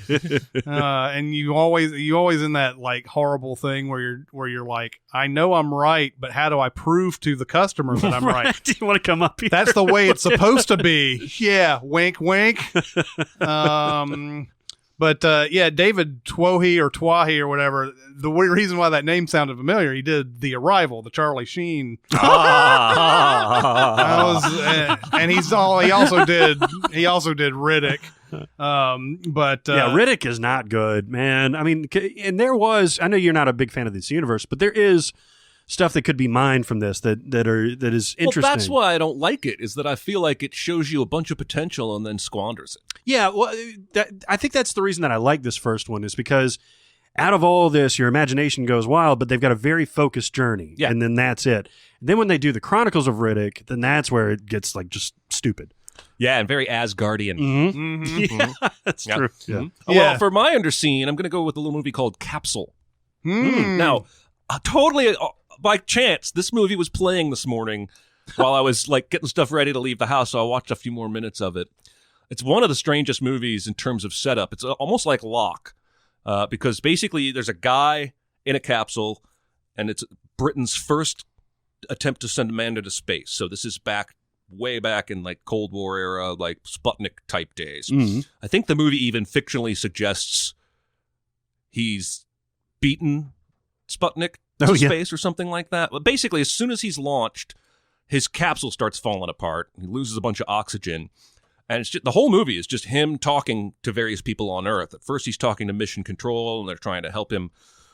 And you always in that like horrible thing where you're like, I know I'm right, but how do I prove to the customer that I'm right? Do you want to come up here? That's the way it's supposed to be. Yeah, wink, wink. But David Twohy or whatever, the reason why that name sounded familiar, he did The Arrival, the Charlie Sheen. And he also did Riddick. Riddick is not good, man. I mean, and I know you're not a big fan of this universe, but there is stuff that could be mined from this that is interesting. Well, that's why I don't like it, is that I feel like it shows you a bunch of potential and then squanders it. Yeah, well, I think that's the reason that I like this first one, is because out of all this, your imagination goes wild, but they've got a very focused journey, and then that's it. And then when they do the Chronicles of Riddick, then that's where it gets like just stupid. Yeah, and very Asgardian. Mm-hmm. Mm-hmm. Yeah, that's true. Yeah. Well, for my underscene, I'm going to go with a little movie called Capsule. Now, totally by chance, this movie was playing this morning while I was like getting stuff ready to leave the house, so I watched a few more minutes of it. It's one of the strangest movies in terms of setup. It's almost like Locke, because basically there's a guy in a capsule, and it's Britain's first attempt to send a man into space. So this is way back in like Cold War era, like Sputnik type days. Mm-hmm. I think the movie even fictionally suggests he's beaten Sputnik to space or something like that. But basically, as soon as he's launched, his capsule starts falling apart. He loses a bunch of oxygen. And it's just, the whole movie is just him talking to various people on Earth. At first, he's talking to Mission Control, and they're trying to help him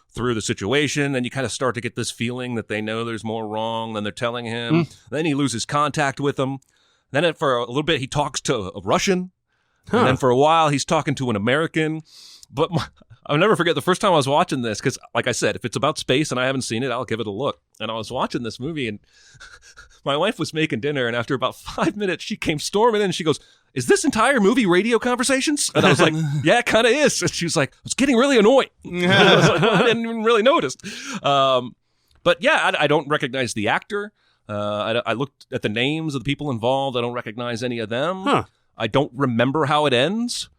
through the situation. Then you kind of start to get this feeling that they know there's more wrong than they're telling him. Then he loses contact with them. Then for a little bit, he talks to a Russian. And then for a while, he's talking to an American. But I'll never forget the first time I was watching this, because, like I said, if it's about space and I haven't seen it, I'll give it a look. And I was watching this movie, and my wife was making dinner, and after about 5 minutes, she came storming in, and she goes, "Is this entire movie radio conversations?" And I was like, "Yeah, it kind of is." And she was like, "I was getting really annoyed." I was like, well, I didn't even really notice. But yeah, I don't recognize the actor. I looked at the names of the people involved. I don't recognize any of them. I don't remember how it ends,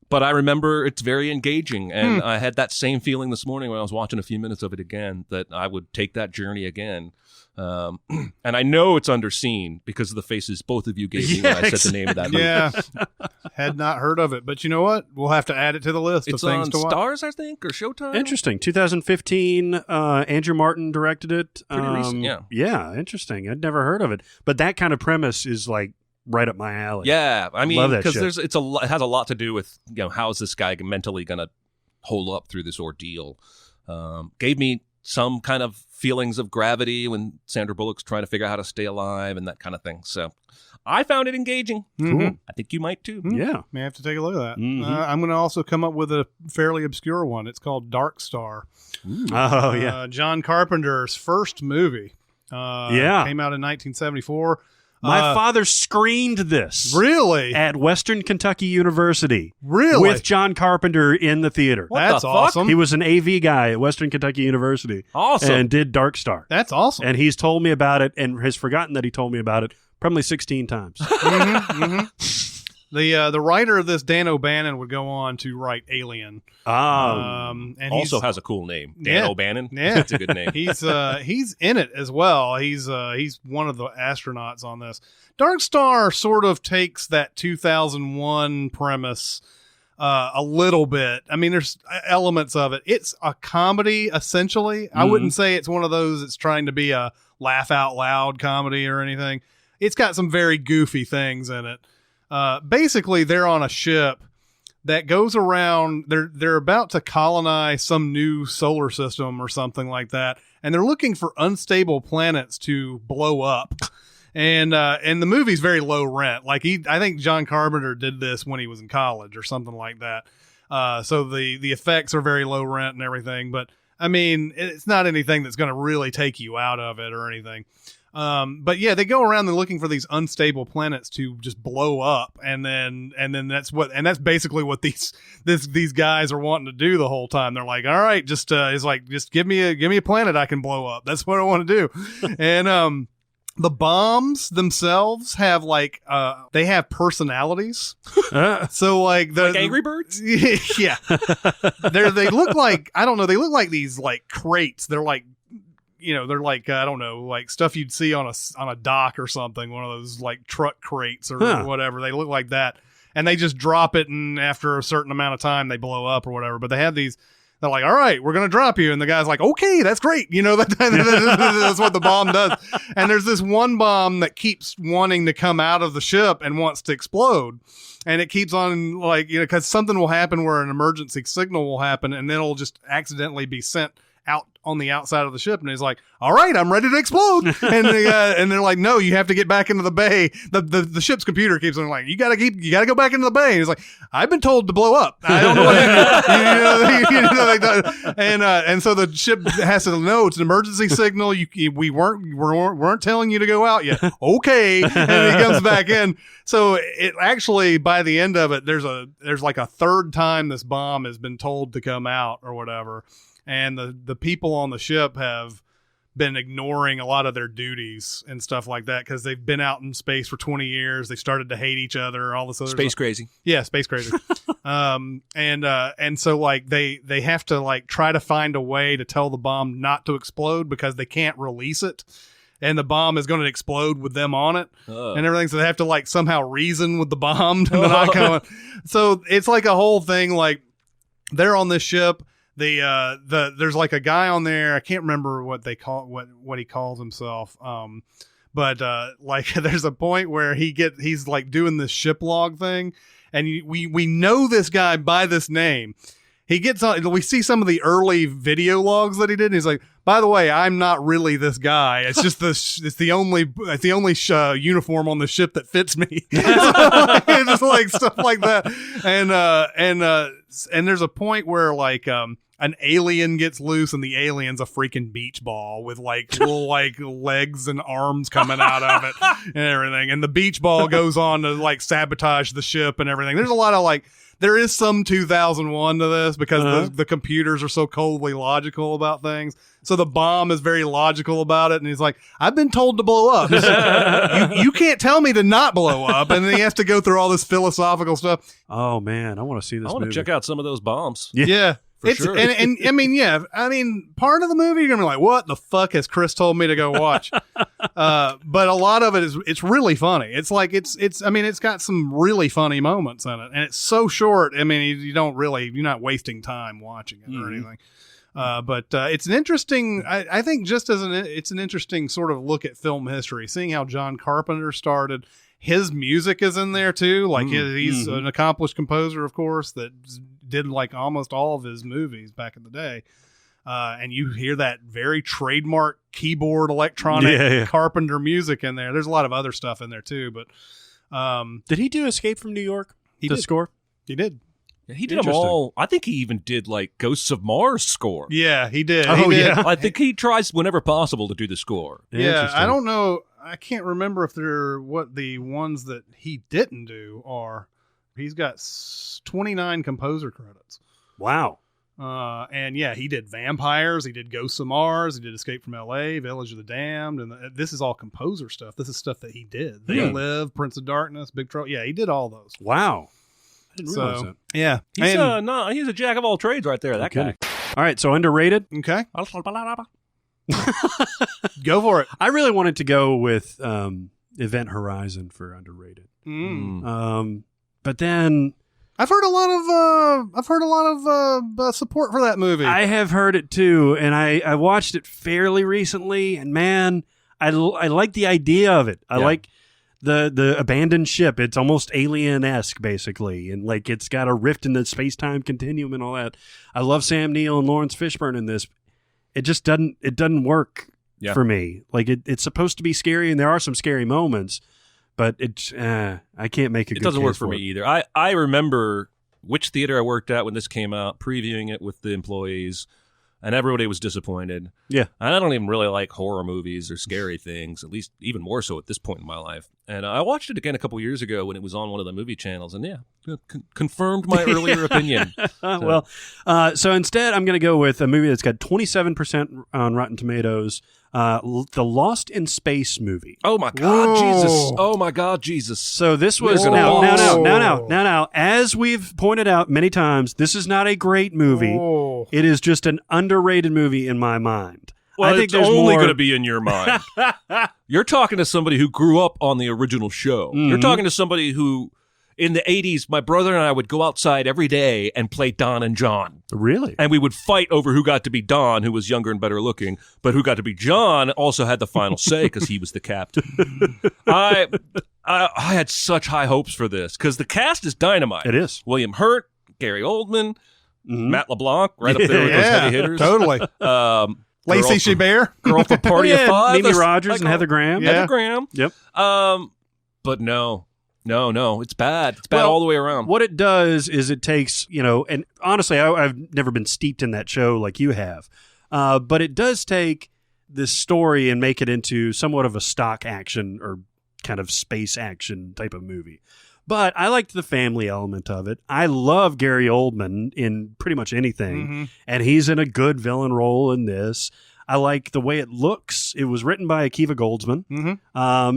but I remember it's very engaging. And I had that same feeling this morning when I was watching a few minutes of it again, that I would take that journey again. And I know it's underseen because of the faces both of you gave me when I said the name of that movie. Yeah, had not heard of it, but you know what? We'll have to add it to the list it's of things on to watch. Stars, I think, or Showtime. Interesting. 2015. Andrew Martin directed it. Pretty recent, yeah. Yeah, interesting. I'd never heard of it, but that kind of premise is like right up my alley. Yeah, I mean, Love that because shit. it has a lot to do with, you know, how is this guy mentally going to hold up through this ordeal. Gave me some kind of feelings of gravity when Sandra Bullock's trying to figure out how to stay alive and that kind of thing. So I found it engaging. Cool. I think you might too. Yeah. May have to take a look at that. Mhm. I'm going to also come up with a fairly obscure one. It's called Dark Star. Oh, yeah. John Carpenter's first movie. Yeah. Came out in 1974. My father screened this Really? at Western Kentucky University Really? with John Carpenter in the theater. That's the fuck? awesome. He was an AV guy at Western Kentucky University. Awesome. And did Dark Star. That's awesome. And he's told me about it and has forgotten that he told me about it probably 16 times. The writer of this, Dan O'Bannon, would go on to write Alien. And Also he's, has a cool name. Dan Yeah. O'Bannon. Yeah. That's a good name. he's in it as well. He's one of the astronauts on this. Dark Star sort of takes that 2001 premise a little bit. I mean, there's elements of it. It's a comedy essentially. I wouldn't say it's one of those that's trying to be a laugh out loud comedy or anything. It's got some very goofy things in it. Basically, they're on a ship that goes around. They're about to colonize some new solar system or something like that, and they're looking for unstable planets to blow up. And the movie's very low rent. Like I think John Carpenter did this when he was in college or something like that. So the effects are very low rent and everything. But I mean, it's not anything that's going to really take you out of it or anything. But yeah, they go around and looking for these unstable planets to just blow up, and then that's basically what these guys are wanting to do the whole time. They're like, all right, just give me a planet I can blow up. That's what I want to do. And the bombs themselves have they have personalities. So like Angry Birds? Yeah. They look like, I don't know, they look like these like crates. They're like, they're like, I don't know, like stuff you'd see on a dock or something, one of those like truck crates or whatever. They look like that. And they just drop it, and after a certain amount of time they blow up or whatever. But they have these, they're like, all right, we're going to drop you. And the guy's like, okay, that's great. That's what the bomb does. And there's this one bomb that keeps wanting to come out of the ship and wants to explode. And it keeps on because something will happen where an emergency signal will happen, and then it'll just accidentally be sent out on the outside of the ship. And he's like, all right, I'm ready to explode. And they're like, no, you have to get back into the bay. The ship's computer keeps on like, you gotta go back into the bay. And he's like, I've been told to blow up. I don't know what and so the ship has to know it's an emergency signal. We weren't telling you to go out yet. Okay. And he comes back in. So it actually, by the end of it, there's like a third time this bomb has been told to come out or whatever. And the people on the ship have been ignoring a lot of their duties and stuff like that because they've been out in space for 20 years. They started to hate each other, all this other Space stuff. crazy. Yeah, space crazy. And so like they have to like try to find a way to tell the bomb not to explode because they can't release it. And the bomb is going to explode with them on it and everything. So they have to like somehow reason with the bomb to not come. So it's like a whole thing. Like they're on this ship. There's like a guy on there. I can't remember what they call what he calls himself. But like there's a point where he's like doing this ship log thing, and we know this guy by this name. He gets on. We see some of the early video logs that he did. And he's like, by the way, I'm not really this guy. It's just it's the only uniform on the ship that fits me. Just like stuff like that. And there's a point where like an alien gets loose, and the alien's a freaking beach ball with like little like legs and arms coming out of it and everything. And the beach ball goes on to like sabotage the ship and everything. There's a lot of like. There is some 2001 to this because the computers are so coldly logical about things. So the bomb is very logical about it. And he's like, I've been told to blow up. you can't tell me to not blow up. And then he has to go through all this philosophical stuff. Oh, man. I want to see this I want to check out some of those bombs. Yeah. For sure. And I mean, yeah. I mean, part of the movie, you're going to be like, what the fuck has Chris told me to go watch? But a lot of it it's really funny. It's like, it's got some really funny moments in it, and it's so short. I mean, you're not wasting time watching it or anything. But it's an interesting, I think it's an interesting sort of look at film history, seeing how John Carpenter started. His music is in there too. Like he's an accomplished composer, of course, that did like almost all of his movies back in the day. And you hear that very trademark keyboard electronic Carpenter music in there. There's a lot of other stuff in there too, but did he do Escape from New York? He did. Score? He did. Yeah, he did them all. I think he even did like Ghosts of Mars score. Yeah, he did. Oh, he did. yeah. I think he tries whenever possible to do the score. Yeah, I don't know. I can't remember if they're what the ones that he didn't do are. He's got 29 composer credits. Wow. And yeah, he did Vampires, he did Ghosts of Mars, he did Escape from L.A., Village of the Damned, and this is all composer stuff. This is stuff that he did. They Live, Prince of Darkness, Big Trouble. Yeah, he did all those. Wow. I didn't realize that. Yeah. He's a jack of all trades right there, that guy. All right, so underrated. Okay. Go for it. I really wanted to go with Event Horizon for underrated. But then I've heard a lot of support for that movie. I have heard it too, and I watched it fairly recently, and man, I like the idea of it. I like the abandoned ship. It's almost Alien-esque, basically, and like it's got a rift in the space-time continuum and all that. I love Sam Neill and Lawrence Fishburne in this. It just doesn't work for me. Like it's supposed to be scary, and there are some scary moments. But I can't make a good It doesn't work for it. me either. I remember which theater I worked at when this came out, previewing it with the employees, and everybody was disappointed. Yeah. And I don't even really like horror movies or scary things, at least even more so at this point in my life. And I watched it again a couple years ago when it was on one of the movie channels, and confirmed my earlier opinion. So instead, I'm going to go with a movie that's got 27% on Rotten Tomatoes. The Lost in Space movie. Oh my God, Jesus! Oh my God, Jesus! So this was now. As we've pointed out many times, this is not a great movie. Oh. It is just an underrated movie in my mind. Well, I think it's there's only more going to be in your mind. You're talking to somebody who grew up on the original show. You're talking to somebody who, in the 80s, my brother and I would go outside every day and play Don and John. Really? And we would fight over who got to be Don, who was younger and better looking, but who got to be John also had the final say because he was the captain. I had such high hopes for this because the cast is dynamite. It is. William Hurt, Gary Oldman, Matt LeBlanc, right up there with those heavy hitters. Totally. Lacey Chabert. Girl from Party of Five. Mimi Rogers and Heather Graham. Heather Graham. Yep. But no, it's bad. It's bad all the way around. What it does is it takes, and honestly, I've never been steeped in that show like you have, but it does take this story and make it into somewhat of a stock action or kind of space action type of movie. But I liked the family element of it. I love Gary Oldman in pretty much anything, and he's in a good villain role in this. I like the way it looks. It was written by Akiva Goldsman,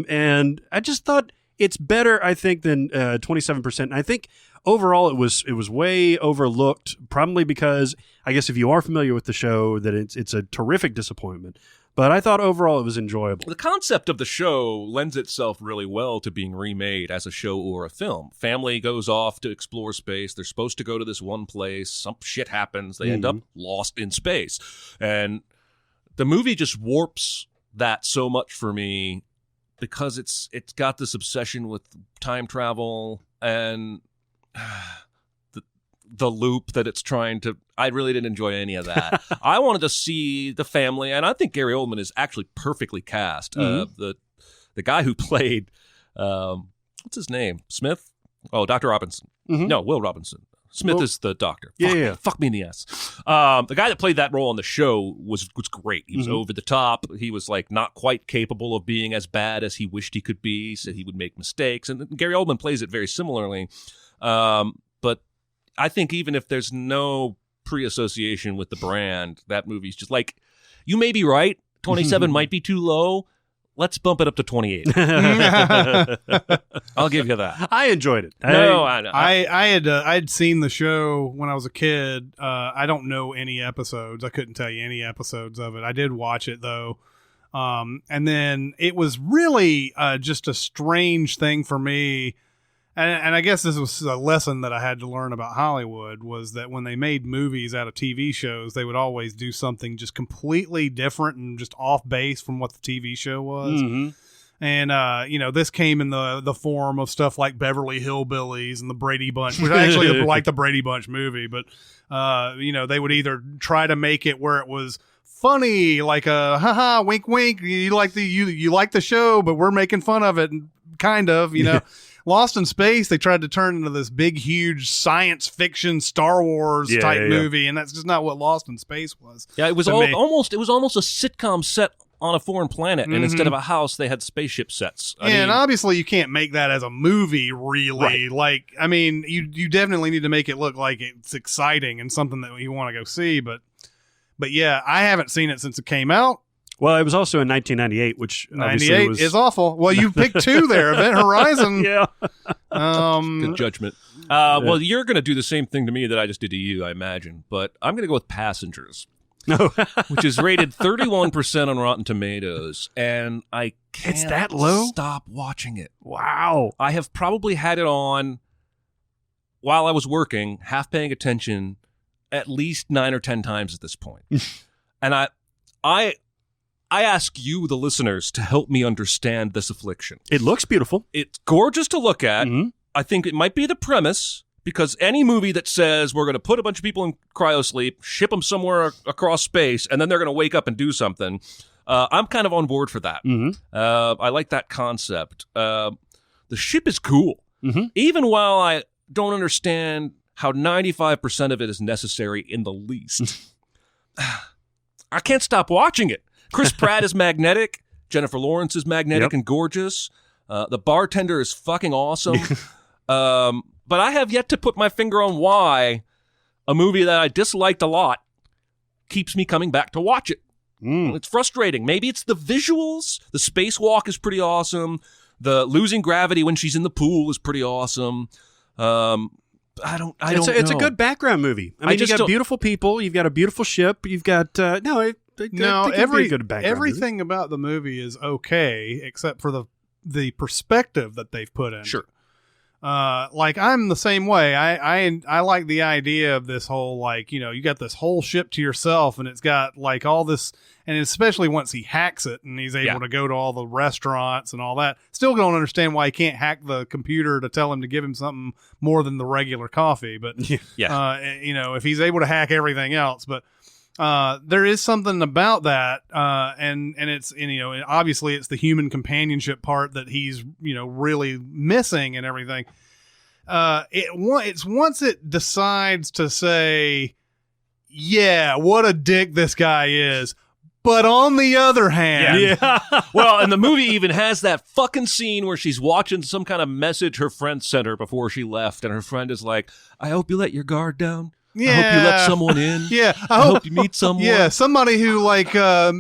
and I just thought it's better, I think, than 27%. And I think overall it was way overlooked, probably because I guess if you are familiar with the show, that it's a terrific disappointment. But I thought overall it was enjoyable. The concept of the show lends itself really well to being remade as a show or a film. Family goes off to explore space. They're supposed to go to this one place. Some shit happens. They end up lost in space. And the movie just warps that so much for me because it's got this obsession with time travel and the loop that it's trying to. I really didn't enjoy any of that. I wanted to see the family, and I think Gary Oldman is actually perfectly cast. The guy who played what's his name? Smith? Oh, Dr. Robinson. No, Will Robinson. Smith is the doctor. Fuck me in the ass. The guy that played that role on the show was great. He was over the top. He was like not quite capable of being as bad as he wished he could be. So he would make mistakes. And Gary Oldman plays it very similarly. But I think even if there's no pre-association with the brand, that movie's just like, you may be right. 27 might be too low. Let's bump it up to 28. I'll give you that. I enjoyed it. I'd seen the show when I was a kid. I don't know any episodes. I couldn't tell you any episodes of it. I did watch it though. And then it was really just a strange thing for me. And I guess this was a lesson that I had to learn about Hollywood, was that when they made movies out of TV shows, they would always do something just completely different and just off base from what the TV show was. And, this came in the form of stuff like Beverly Hillbillies and the Brady Bunch, which I actually like the Brady Bunch movie. But, they would either try to make it where it was funny, like a haha, wink, wink. You like the show, but we're making fun of it, kind of, Lost in Space, they tried to turn into this big, huge science fiction Star Wars type movie, and that's just not what Lost in Space was. Yeah, it was almost a sitcom set on a foreign planet, and instead of a house, they had spaceship sets. And obviously, you can't make that as a movie, really. Right. You definitely need to make it look like it's exciting and something that you want to go see. But yeah, I haven't seen it since it came out. Well, it was also in 1998, which 98 was... is awful. Well, you picked two there, Event Horizon. Yeah. Good judgment. Well, you're going to do the same thing to me that I just did to you, I imagine. But I'm going to go with Passengers. No. Which is rated 31% on Rotten Tomatoes, and I can't It's that low? stop watching it. Wow. I have probably had it on while I was working, half paying attention, at least 9 or 10 times at this point. And I ask you, the listeners, to help me understand this affliction. It looks beautiful. It's gorgeous to look at. Mhm. I think it might be the premise, because any movie that says we're going to put a bunch of people in cryosleep, ship them somewhere across space, and then they're going to wake up and do something, I'm kind of on board for that. Mhm. I like that concept. The ship is cool. Mhm. Even while I don't understand how 95% of it is necessary in the least. I can't stop watching it. Chris Pratt is magnetic. Jennifer Lawrence is magnetic and gorgeous. The bartender is fucking awesome. But I have yet to put my finger on why a movie that I disliked a lot keeps me coming back to watch it. It's frustrating. Maybe it's the visuals. The spacewalk is pretty awesome. The losing gravity when she's in the pool is pretty awesome. I don't know. It's a good background movie. I mean, you got beautiful people. You've got a beautiful ship. You've got I think it'd be a good background everything about the movie is okay, except for the perspective that they've put in. Sure. I'm the same way. I like the idea of this whole, you got this whole ship to yourself, and it's got like all this, and especially once he hacks it and he's able to go to all the restaurants and all that. Still don't understand why he can't hack the computer to tell him to give him something more than the regular coffee. But if he's able to hack everything else, but there is something about that, and it's obviously it's the human companionship part that he's really missing and everything. It's once it decides to say, yeah, what a dick this guy is. But on the other hand, well, and the movie even has that fucking scene where she's watching some kind of message her friend sent her before she left, and her friend is like, "I hope you let your guard down. Yeah. I hope you let someone in. Yeah, I hope you meet someone. Yeah, somebody who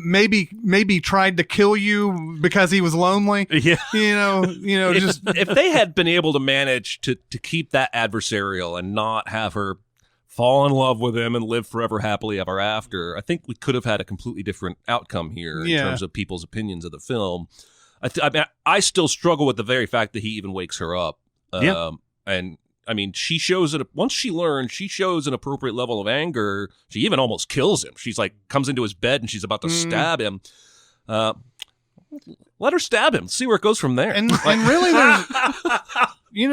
maybe tried to kill you because he was lonely. Yeah, if they had been able to manage to keep that adversarial and not have her fall in love with him and live forever happily ever after, I think we could have had a completely different outcome here in terms of people's opinions of the film. I still struggle with the very fact that he even wakes her up. And I mean, she shows it once she learns. She shows an appropriate level of anger. She even almost kills him. She's like comes into his bed and she's about to stab him. Let her stab him. See where it goes from there. And really,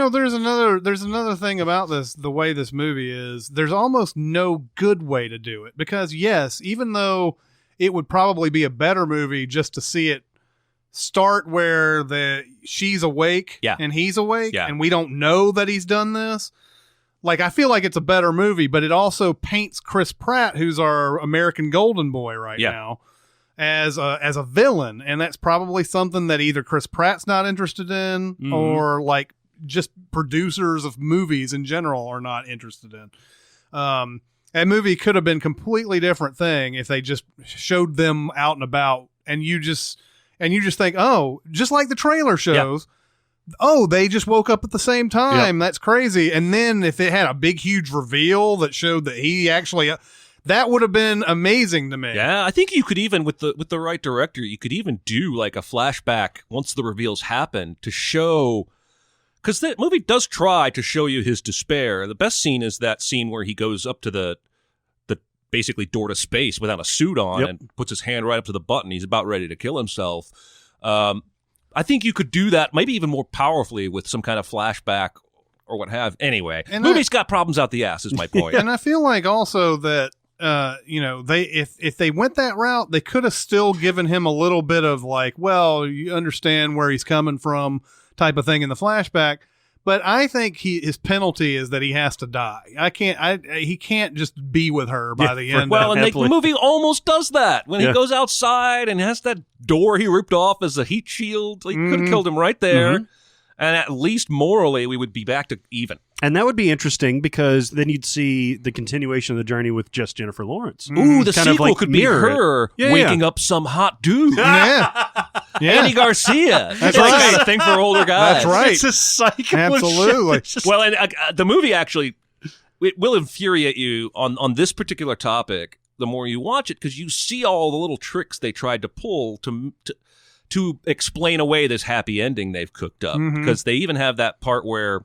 there's another thing about this. The way this movie is, there's almost no good way to do it, because yes, even though it would probably be a better movie just to see it start where she's awake and he's awake and we don't know that he's done this. Like, I feel like it's a better movie, but it also paints Chris Pratt, who's our American Golden Boy right now, as a villain, and that's probably something that either Chris Pratt's not interested in or like just producers of movies in general are not interested in. That movie could have been a completely different thing if they just showed them out and about, and you just think, oh, just like the trailer shows, oh, they just woke up at the same time. That's crazy. And then if it had a big, huge reveal that showed that he actually, that would have been amazing to me. Yeah, I think you could even, with the right director, you could even do like a flashback once the reveals happen to show, because the movie does try to show you his despair. The best scene is that scene where he goes up to the basically door to space without a suit on and puts his hand right up to the button. He's about ready to kill himself. I think you could do that maybe even more powerfully with some kind of flashback or what have. Anyway, And movies got problems out the ass is my point. And I feel like also that they if they went that route, they could have still given him a little bit of like, well, you understand where he's coming from type of thing in the flashback. But I think his penalty is that he has to die. He can't just be with her by the end. Well, and the movie almost does that when he goes outside and has that door he ripped off as a heat shield. He could have killed him right there. Mm-hmm. And at least morally, we would be back to even. And that would be interesting because then you'd see the continuation of the journey with just Jennifer Lawrence. Ooh, the sequel could be her waking up some hot dude. Andy Garcia. That's right. right. Kind of thing for older guys. That's right. It's a cycle. Absolutely. Well, and the movie actually, it will infuriate you on this particular topic the more you watch it because you see all the little tricks they tried to pull to explain away this happy ending they've cooked up. Because they even have that part where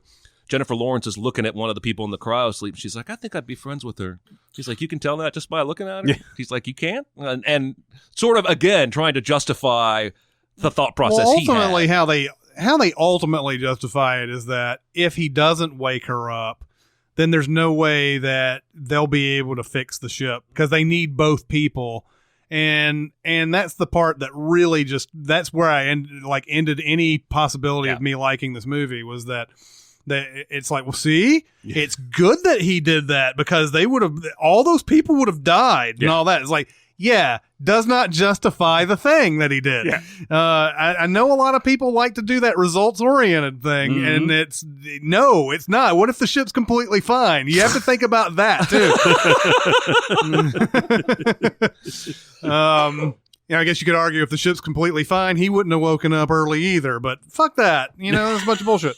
Jennifer Lawrence is looking at one of the people in the cryo sleep. And she's like, I think I'd be friends with her. She's like, you can tell that just by looking at her? Yeah. He's like, you can't? And sort of, again, trying to justify the thought process ultimately, he had. how they ultimately justify it is that if he doesn't wake her up, then there's no way that they'll be able to fix the ship because they need both people. And that's the part that really that's where I ended any possibility of me liking this movie was that it's like, well, see, it's good that he did that because all those people would have died and all that. It's like, does not justify the thing that he did. Yeah. I know a lot of people like to do that results-oriented thing, and it's not. What if the ship's completely fine? You have to think about that, too. I guess you could argue if the ship's completely fine, he wouldn't have woken up early either, but fuck that. It's a bunch of bullshit.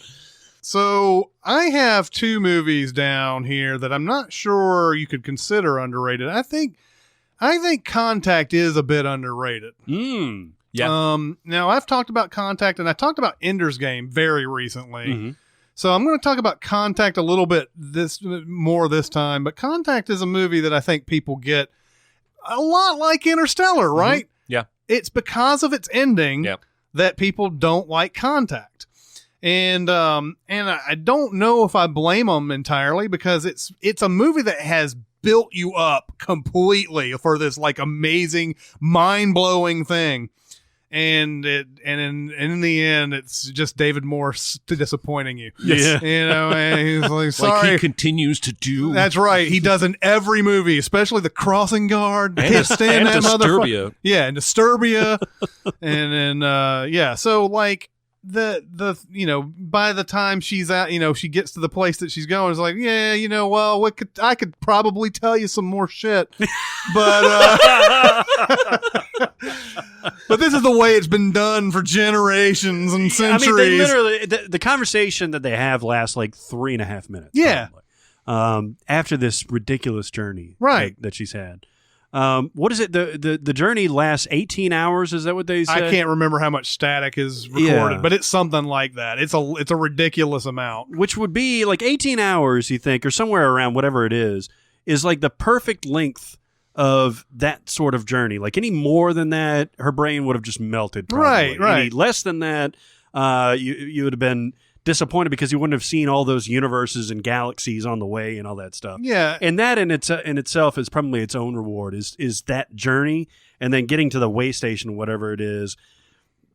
So I have two movies down here that I'm not sure you could consider underrated. I think Contact is a bit underrated. Yeah. Now I've talked about Contact and I talked about Ender's Game very recently. So I'm going to talk about Contact a little bit more this time, but Contact is a movie that I think people get a lot like Interstellar, right? Yeah. It's because of its ending that people don't like Contact. And I don't know if I blame them entirely because it's a movie that has built you up completely for this like amazing, mind-blowing thing. And in the end, it's just David Morse disappointing you. Yes. And he's like, sorry. Like he continues to do. That's right. He does in every movie, especially The Crossing Guard. Can't stand that motherfucker. Yeah, and Disturbia. And then, so like, by the time she's out, she gets to the place that she's going, it's like, I could probably tell you some more shit, but but this is the way it's been done for generations and centuries. I mean, they literally the conversation that they have lasts like 3.5 minutes. Yeah. Probably, after this ridiculous journey, right, that she's had. What is it? The journey lasts 18 hours. Is that what they said? I can't remember how much static is recorded, but it's something like that. It's a ridiculous amount. Which would be like 18 hours, you think, or somewhere around whatever it is like the perfect length of that sort of journey. Like any more than that, her brain would have just melted. Probably. Right. Any less than that, you would have been disappointed because you wouldn't have seen all those universes and galaxies on the way and all that stuff. Yeah. And that in itself is probably its own reward is that journey, and then getting to the way station, whatever it is.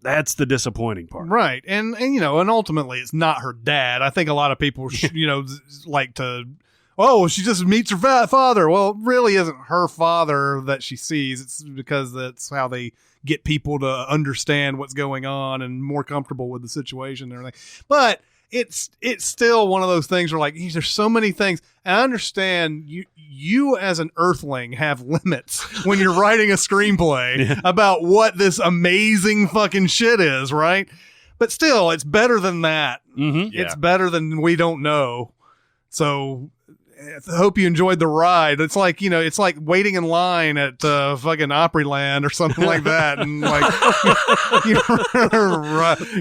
That's the disappointing part. Right. And ultimately it's not her dad. I think a lot of people, like to, she just meets her father. Well, it really isn't her father that she sees. It's because that's how they get people to understand what's going on and more comfortable with the situation and everything. But it's still one of those things where like, there's so many things. And I understand you as an earthling have limits when you're writing a screenplay about what this amazing fucking shit is, right? But still, it's better than that. Mm-hmm. It's better than we don't know. So hope you enjoyed the ride. It's like, it's like waiting in line at fucking Opryland or something like that. And like,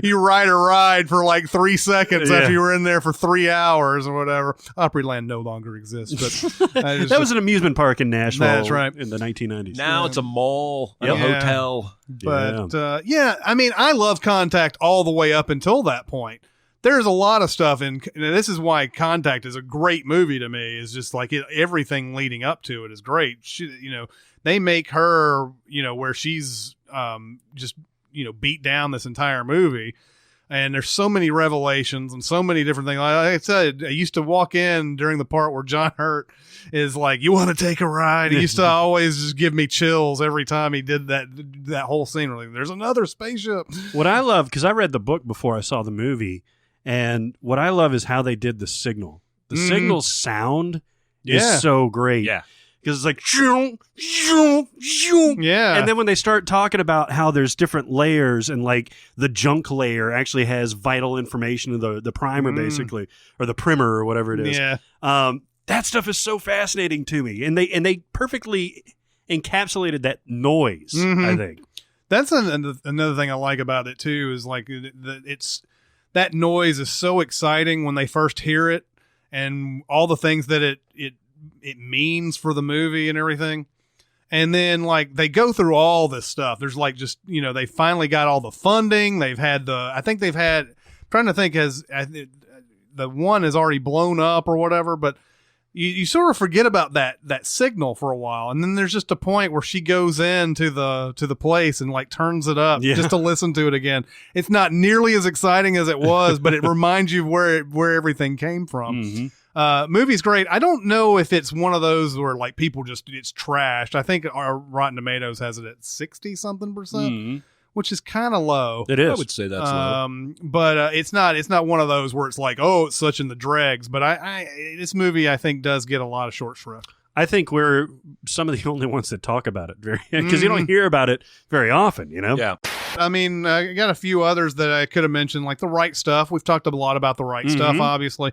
you ride a ride for like 3 seconds after you were in there for 3 hours or whatever. Opryland no longer exists. But that was an amusement park in Nashville. That's right. In the 1990s. Now it's a mall and a hotel. But I mean, I love Contact all the way up until that point. There's a lot of stuff this is why Contact is a great movie to me, is just like everything leading up to it is great. They make her, where she's just, beat down this entire movie. And there's so many revelations and so many different things. Like I said, I used to walk in during the part where John Hurt is like, "You want to take a ride?" He used to always just give me chills every time he did that whole scene. Like, there's another spaceship. What I love, because I read the book before I saw the movie, and what I love is how they did the signal. The signal sound is so great. Yeah. Because it's like, shoo, shoo, shoo. Yeah. And then when they start talking about how there's different layers, and like the junk layer actually has vital information of the primer, basically, or the primer or whatever it is. Yeah. That stuff is so fascinating to me. And they perfectly encapsulated that noise, I think. That's another thing I like about it too, is like that noise is so exciting when they first hear it, and all the things that it means for the movie and everything. And then like they go through all this stuff. There's like, just, they finally got all the funding. They've had trying to think, the one has already blown up or whatever, but you sort of forget about that signal for a while. And then there's just a point where she goes into the place and like turns it up just to listen to it again. It's not nearly as exciting as it was, but it reminds you where everything came from. Movie's great. I don't know if it's one of those where like people it's trashed. I think our Rotten Tomatoes has it at 60 something %, which is kind of low. It is. I would say that's low. But it's not one of those where it's like, oh, it's such in the dregs. But this movie, I think, does get a lot of short shrift. I think we're some of the only ones that talk about it, because you don't hear about it very often, Yeah. I mean, I got a few others that I could have mentioned, like The Right Stuff. We've talked a lot about The Right Stuff, obviously.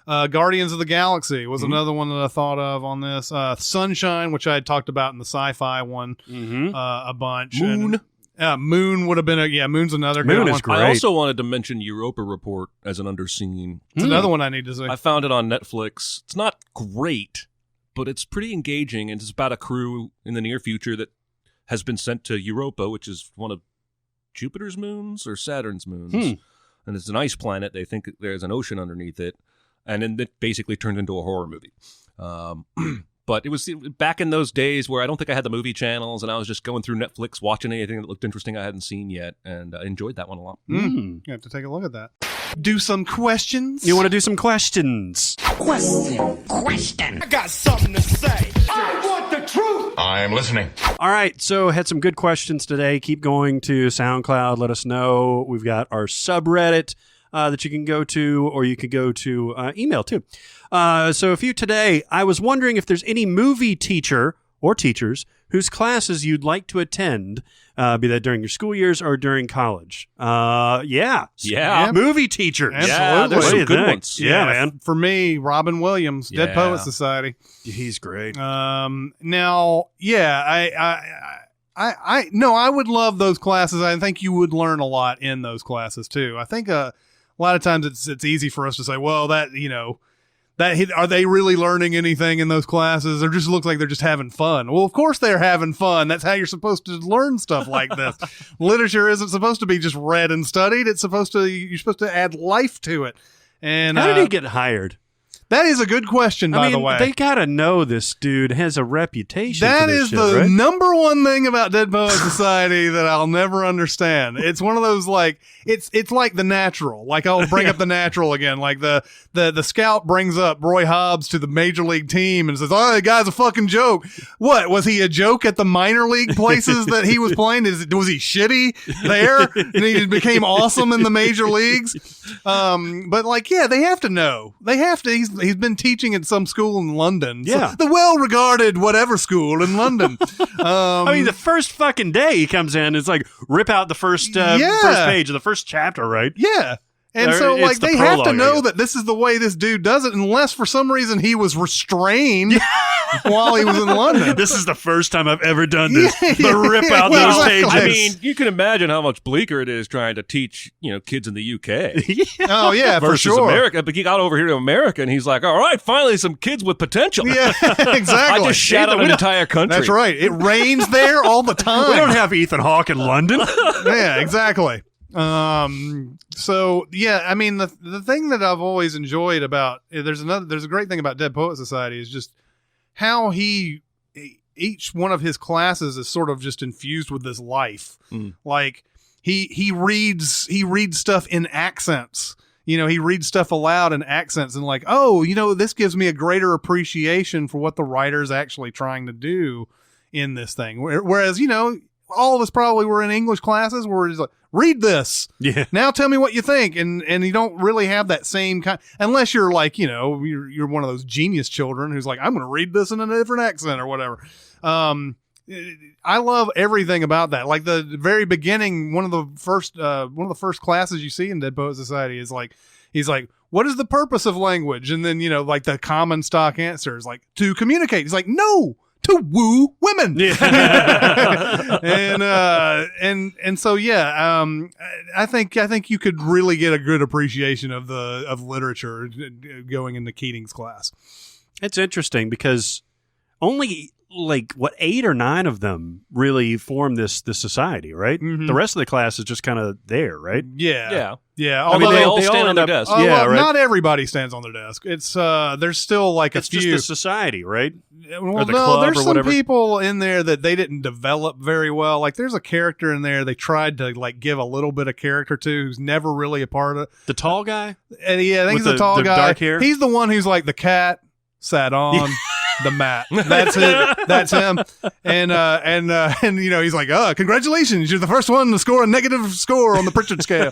Guardians of the Galaxy was another one that I thought of on this. Sunshine, which I had talked about in the sci-fi one a bunch. Moon. Moon would have been Moon's another good Moon one. is great. I also wanted to mention Europa Report as an underseen. It's another one I need to see. I found it on Netflix. It's not great, but it's pretty engaging, and it's about a crew in the near future that has been sent to Europa, which is one of Jupiter's moons or Saturn's moons. And it's an ice planet. They think there's an ocean underneath it. And then it basically turned into a horror movie. But it was back in those days where I don't think I had the movie channels, and I was just going through Netflix, watching anything that looked interesting I hadn't seen yet, and I enjoyed that one a lot. You have to take a look at that. Do some questions? You want to do some questions? Question. I got something to say. I want the truth. I am listening. All right, so had some good questions today. Keep going to SoundCloud. Let us know. We've got our subreddit that you can go to, or you could go to email too. So a few today. I was wondering if there's any movie teacher or teachers whose classes you'd like to attend, be that during your school years or during college. Yeah. Movie teachers. Absolutely. Yeah, there's some good ones. Yeah, man. For me, Robin Williams, Dead Poets Society. He's great. Now, I would love those classes. I think you would learn a lot in those classes too. I think a lot of times it's easy for us to say, well, are they really learning anything in those classes? It just looks like they're just having fun. Well, of course they're having fun. That's how you're supposed to learn stuff like this. Literature isn't supposed to be just read and studied. You're supposed to add life to it. And how did he get hired? That is a good question, by the way. They gotta know this dude has a reputation. That is the right? number one thing about Dead Poets Society that I'll never understand. It's one of those like it's like The Natural. Like I'll bring up The Natural again. Like the scout brings up Roy Hobbs to the major league team and says, "Oh, the guy's a fucking joke." What was he a joke at the minor league places that he was playing? Was he shitty there and he became awesome in the major leagues? But like, yeah, they have to know. They have to. He's been teaching at some school in London. Yeah. So the well-regarded whatever school in London. I mean, the first fucking day he comes in, it's like rip out the first page of the first chapter, right? Yeah. And Or so, it's like, the they have to prologue, I know guess. that this is the way this dude does it, unless for some reason he was restrained while he was in London. This is the first time I've ever done this. Yeah, But rip out well, those exactly. pages. I mean, you can imagine how much bleaker it is trying to teach, kids in the UK Oh, yeah, for versus sure. America. But he got over here to America, and he's like, all right, finally some kids with potential. Yeah, exactly. I just shat on an entire country. That's right. It rains there all the time. we don't have Ethan Hawke in London. Yeah, exactly. So yeah, I mean the thing that I've always enjoyed about there's a great thing about Dead Poet Society is just how each one of his classes is sort of just infused with this life. Like he reads stuff in accents. He reads stuff aloud in accents and like, oh, this gives me a greater appreciation for what the writer's actually trying to do in this thing. Whereas, all of us probably were in English classes where it's like, read this. Yeah. Now tell me what you think. And you don't really have that same kind, unless you're like, you're one of those genius children who's like, I'm going to read this in a different accent or whatever. I love everything about that. Like the very beginning, one of the first classes you see in Dead Poet Society is like, he's like, what is the purpose of language? And then, like the common stock answer is like, to communicate. He's like, no, to woo women. Yeah. and so, yeah, I think you could really get a good appreciation of literature going into Keating's class. It's interesting because only 8 or 9 of them really form this society, right? Mhm. The rest of the class is just kind of there, right? Yeah. I mean, they all stand on their end up- desk. Oh, Yeah, well, right. not everybody stands on their desk. It's there's still like It's a few. just the society, right? Well, the no, club there's or some whatever. people in there that they didn't develop very well. Like there's a character in there they tried to like give a little bit of character to who's never really a part of it. The tall guy? And yeah, I think With he's the tall the guy. dark hair? He's the one who's like the cat sat on the mat. That's it. That's him. And he's like, oh, congratulations, you're the first one to score a negative score on the Pritchard scale.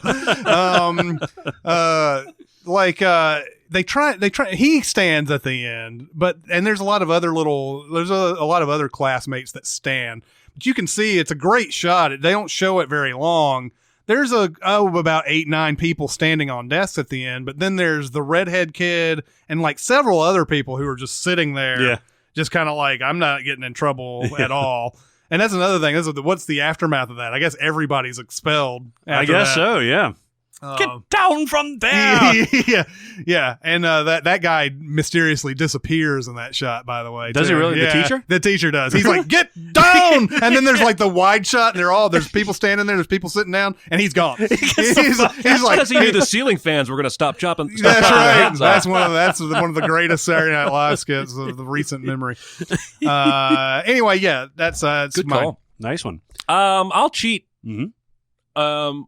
They try he stands at the end, and there's a lot of other a lot of other classmates that stand, but you can see it's a great shot. They don't show it very long. There's about 8-9 people standing on desks at the end, but then there's the redhead kid and like several other people who are just sitting there, Yeah. just kind of like, I'm not getting in trouble at all. And that's another thing. What's the aftermath of that? I guess everybody's expelled. I after guess that. so, yeah. Get down from there! yeah. And that guy mysteriously disappears in that shot, by the way. Does he too. really? The Yeah, teacher? The teacher does. He's like, get down! And then there's like the wide shot, and there's people standing there, there's people sitting down, and he's gone. He's like, Because he knew the ceiling fans were going to stop chopping. that's their right. heads off. That's one of the greatest Saturday Night Live skits of the recent memory. Anyway, yeah, that's Good mine. call. Nice one. I'll cheat. Mm-hmm.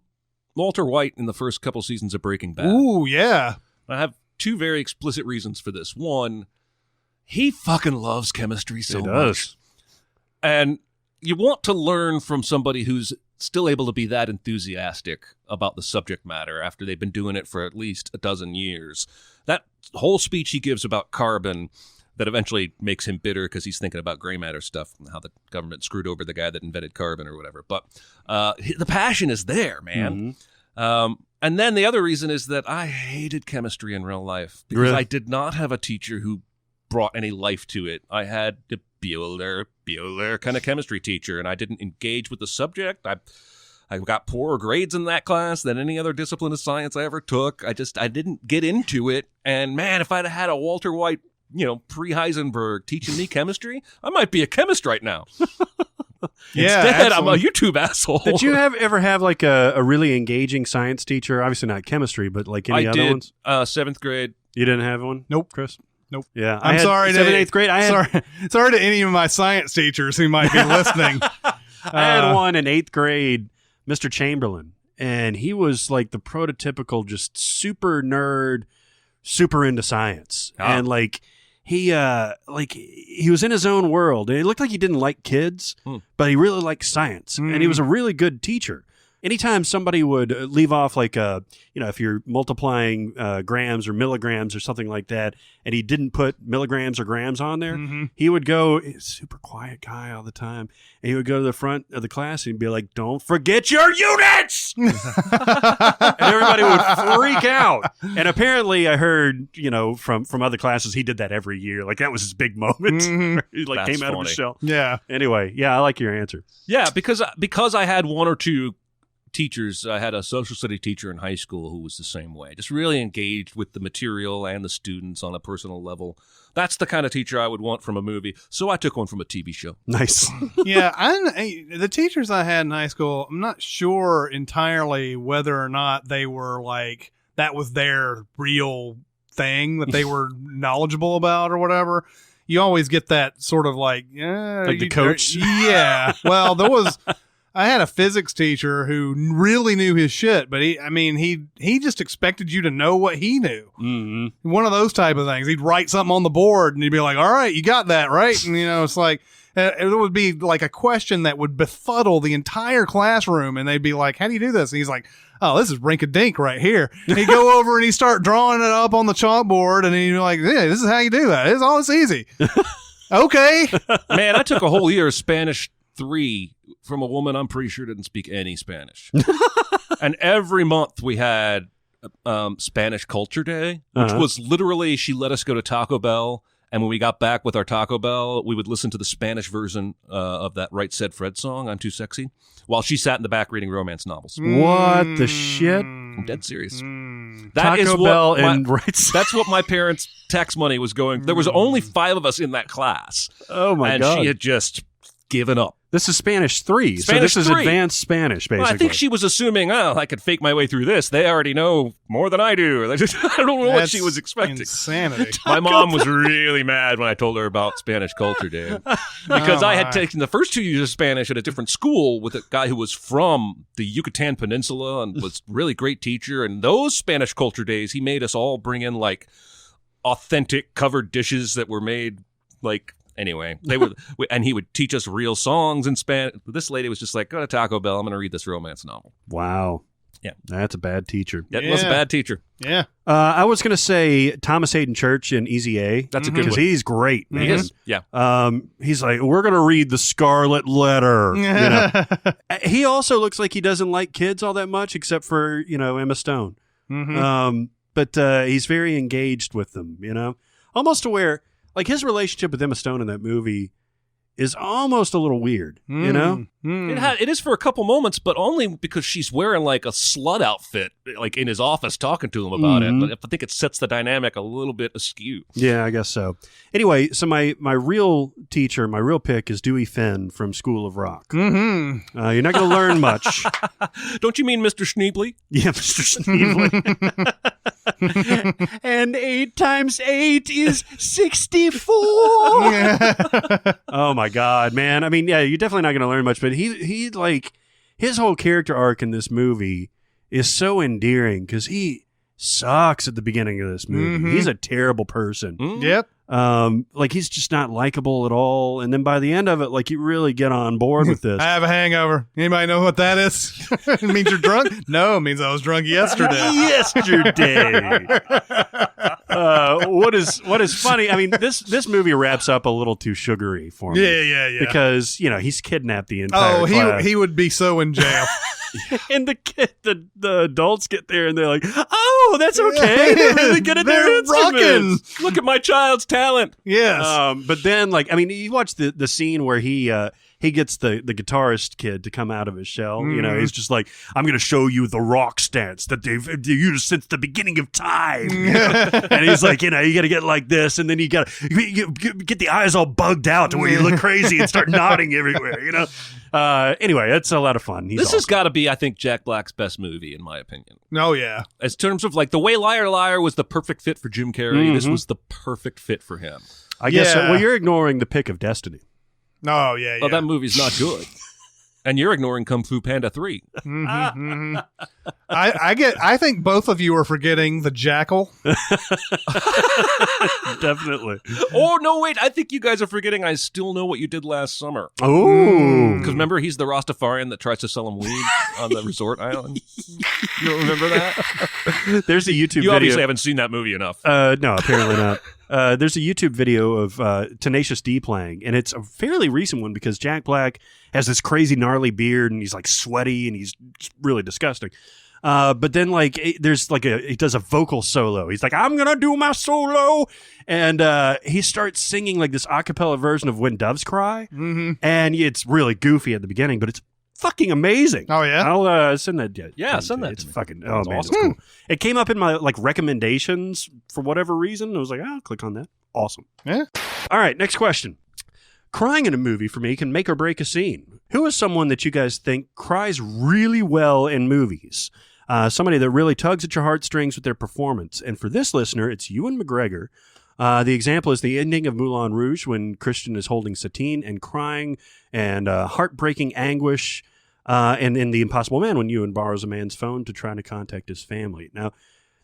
Walter White in the first couple seasons of Breaking Bad. Ooh, yeah. I have 2 very explicit reasons for this. One, he fucking loves chemistry so He much. does. And you want to learn from somebody who's still able to be that enthusiastic about the subject matter after they've been doing it for at least a dozen years. That whole speech he gives about carbon that eventually makes him bitter because he's thinking about gray matter stuff and how the government screwed over the guy that invented carbon or whatever. But the passion is there, man. Mm-hmm. And then the other reason is that I hated chemistry in real life because Really? I did not have a teacher who brought any life to it. I had a Bueller kind of chemistry teacher, and I didn't engage with the subject. I got poorer grades in that class than any other discipline of science I ever took. I didn't get into it. And man, if I'd had a Walter White, pre-Heisenberg teaching me chemistry, I might be a chemist right now. Yeah, Instead, I'm a absolutely. YouTube asshole. Did you ever have like a really engaging science teacher? Obviously not chemistry, but like any I other did. ones? 7th grade. You didn't have one? Nope. Chris? Nope. Yeah. I'm sorry. 7th, 8th grade. Sorry to any of my science teachers who might be listening. I had one in 8th grade, Mr. Chamberlain, and he was like the prototypical just super nerd, super into science. Ah. And like he was in his own world, and it looked like he didn't like kids, but he really liked science. And he was a really good teacher. anytime somebody would leave off like if you're multiplying grams or milligrams or something like that, and he didn't put milligrams or grams on there, he would go, super quiet guy all the time, and he would go to the front of the class and be like, "Don't forget your units!" And everybody would freak out. And apparently I heard, from other classes, he did that every year. Like that was his big moment. He came out of his shell. Yeah. Anyway, I like your answer. Yeah, because I had one or two teachers. I had a social study teacher in high school who was the same way, just really engaged with the material and the students on a personal level. That's the kind of teacher I would want from a movie. So I took one from a TV show. Nice. Yeah, the teachers I had in high school, I'm not sure entirely whether or not they were like, that was their real thing that they were knowledgeable about or whatever. You always get that sort of like the coach. Yeah. Well, I had a physics teacher who really knew his shit, but he just expected you to know what he knew. Mm-hmm. One of those type of things. He'd write something on the board and he'd be like, "All right, you got that, right?" And it's like, it would be like a question that would befuddle the entire classroom, and they'd be like, "How do you do this?" And he's like, "Oh, this is rink-a-dink right here." And he'd go over and he'd start drawing it up on the chalkboard, and he'd be like, "Yeah, this is how you do that. It's easy." Okay. Man, I took a whole year of Spanish 3 from a woman I'm pretty sure didn't speak any Spanish. And every month we had Spanish Culture Day, which was literally, she let us go to Taco Bell, and when we got back with our Taco Bell, we would listen to the Spanish version of that Right Said Fred song, "I'm Too Sexy," while she sat in the back reading romance novels. What the shit? I'm dead serious. Taco Bell and that's what my parents' tax money was going. There was only 5 of us in that class. Oh my God. And she had just given up. This is Spanish 3. So Spanish this is 3. advanced Spanish, basically. Well, I think she was assuming, I could fake my way through this. They already know more than I do. I don't know what she was expecting. Insanity. My mom was really mad when I told her about Spanish Culture Day. Because I had taken the first 2 years of Spanish at a different school with a guy who was from the Yucatan Peninsula and was a really great teacher. And those Spanish Culture Days, he made us all bring in like authentic covered dishes that were made like... Anyway, and he would teach us real songs in Spanish. This lady was just like, "Go to Taco Bell. I'm going to read this romance novel." Wow. Yeah. That's a bad teacher. That was a bad teacher. Yeah. I was going to say Thomas Hayden Church in Easy A. That's a good one. Because he's great, man. He is. Yeah. He's like, "We're going to read the Scarlet Letter." He also looks like he doesn't like kids all that much, except for, Emma Stone. Mm-hmm. But he's very engaged with them, almost to where... Like, his relationship with Emma Stone in that movie is almost a little weird, It is for a couple moments, but only because she's wearing, like, a slut outfit, like, in his office talking to him about it. But I think it sets the dynamic a little bit askew. Yeah, I guess so. Anyway, so my real teacher, my real pick is Dewey Finn from School of Rock. Mm-hmm. You're not going to learn much. Don't you mean Mr. Schneebly? Yeah, Mr. Schneebly. And 8 times 8 is 64. Oh my God, man. I mean, yeah, you're definitely not going to learn much, but he like, his whole character arc in this movie is so endearing because he sucks at the beginning of this movie. Mm-hmm. He's a terrible person. Yep. Like, he's just not likable at all. And then by the end of it, like, you really get on board with this. I have a hangover. Anybody know what that is? It means you're drunk? No, it means I was drunk yesterday. What is funny? I mean, this movie wraps up a little too sugary for me. Yeah. Because he's kidnapped the entire class. he would be so in jail. And the adults get there and they're like, "Oh, that's okay. They're really good at their instruments. Rocking. Look at my child's talent." Yes. But then, like, I mean, you watch the scene where he gets the guitarist kid to come out of his shell. He's just like, "I'm going to show you the rock stance that they've used since the beginning of time." And he's like, you got to get like this, and then you got to get the eyes all bugged out to where you look crazy and start nodding everywhere. Anyway, it's a lot of fun. This has got to be, I think, Jack Black's best movie, in my opinion. Oh, yeah. As terms of, like, the way Liar Liar was the perfect fit for Jim Carrey, this was the perfect fit for him. I guess so. Well, you're ignoring the pick of Destiny. Oh, yeah. Well, that movie's not good. And you're ignoring Kung Fu Panda 3. I think both of you are forgetting the Jackal. Definitely. Oh, no, wait. I think you guys are forgetting I Still Know What You Did Last Summer. Oh. Because remember, he's the Rastafarian that tries to sell him weed on the resort island. You don't remember that? There's a YouTube video. You obviously haven't seen that movie enough. No, apparently not. There's a YouTube video of Tenacious D playing, and it's a fairly recent one because Jack Black has this crazy gnarly beard, and he's like sweaty, and he's really disgusting. But then there's he does a vocal solo. He's like, I'm gonna do my solo, and he starts singing like this a cappella version of When Doves Cry, and it's really goofy at the beginning, but it's fucking amazing. Oh yeah, I'll send that. Yeah, send that. It's to me. fucking. That's Oh man, awesome. it's cool. It came up in my recommendations for whatever reason. I was like, I'll click on that. Awesome. Yeah. All right, next question. Crying in a movie for me can make or break a scene. Who is someone that you guys think cries really well in movies? Somebody that really tugs at your heartstrings with their performance. And for this listener, it's Ewan McGregor. The example is the ending of Moulin Rouge when Christian is holding Satine and crying and heartbreaking anguish. And in The Impossible Man when Ewan borrows a man's phone to try to contact his family. Now,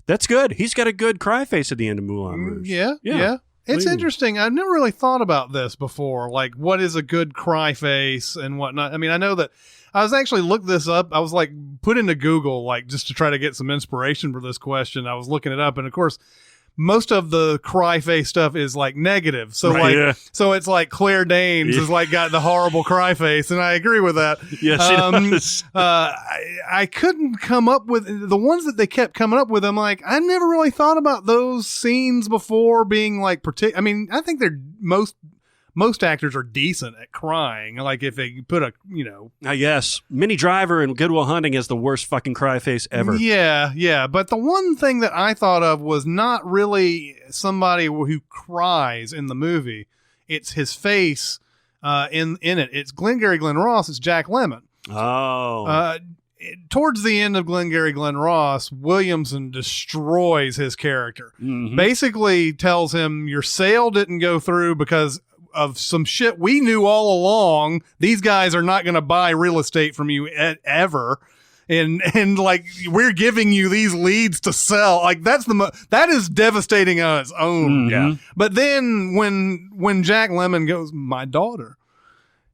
that's good. He's got a good cry face at the end of Moulin Rouge. Yeah. It's interesting. I've never really thought about this before. Like, what is a good cry face and whatnot? I mean, I know that I was actually looked this up. I was like put into Google, like just to try to get some inspiration for this question. I was looking it up, and of course, most of the cry face stuff is like negative. So so it's like Claire Danes is like got the horrible cry face, and I agree with that. Yes, she does. I couldn't come up with the ones that they kept coming up with. I'm like, I never really thought about those scenes before being like I mean, I think they're most actors are decent at crying. Like if they put I guess Minnie Driver in Good Will Hunting has the worst fucking cry face ever. Yeah. But the one thing that I thought of was not really somebody who cries in the movie. It's his face in it. It's Glengarry Glen Ross. It's Jack Lemmon. Oh. Towards the end of Glengarry Glen Ross, Williamson destroys his character. Mm-hmm. Basically tells him your sale didn't go through because of some shit we knew all along. These guys are not going to buy real estate from you ever. And like, we're giving you these leads to sell. Like that is devastating on its own. Mm-hmm. Yeah. But then when Jack Lemmon goes, my daughter,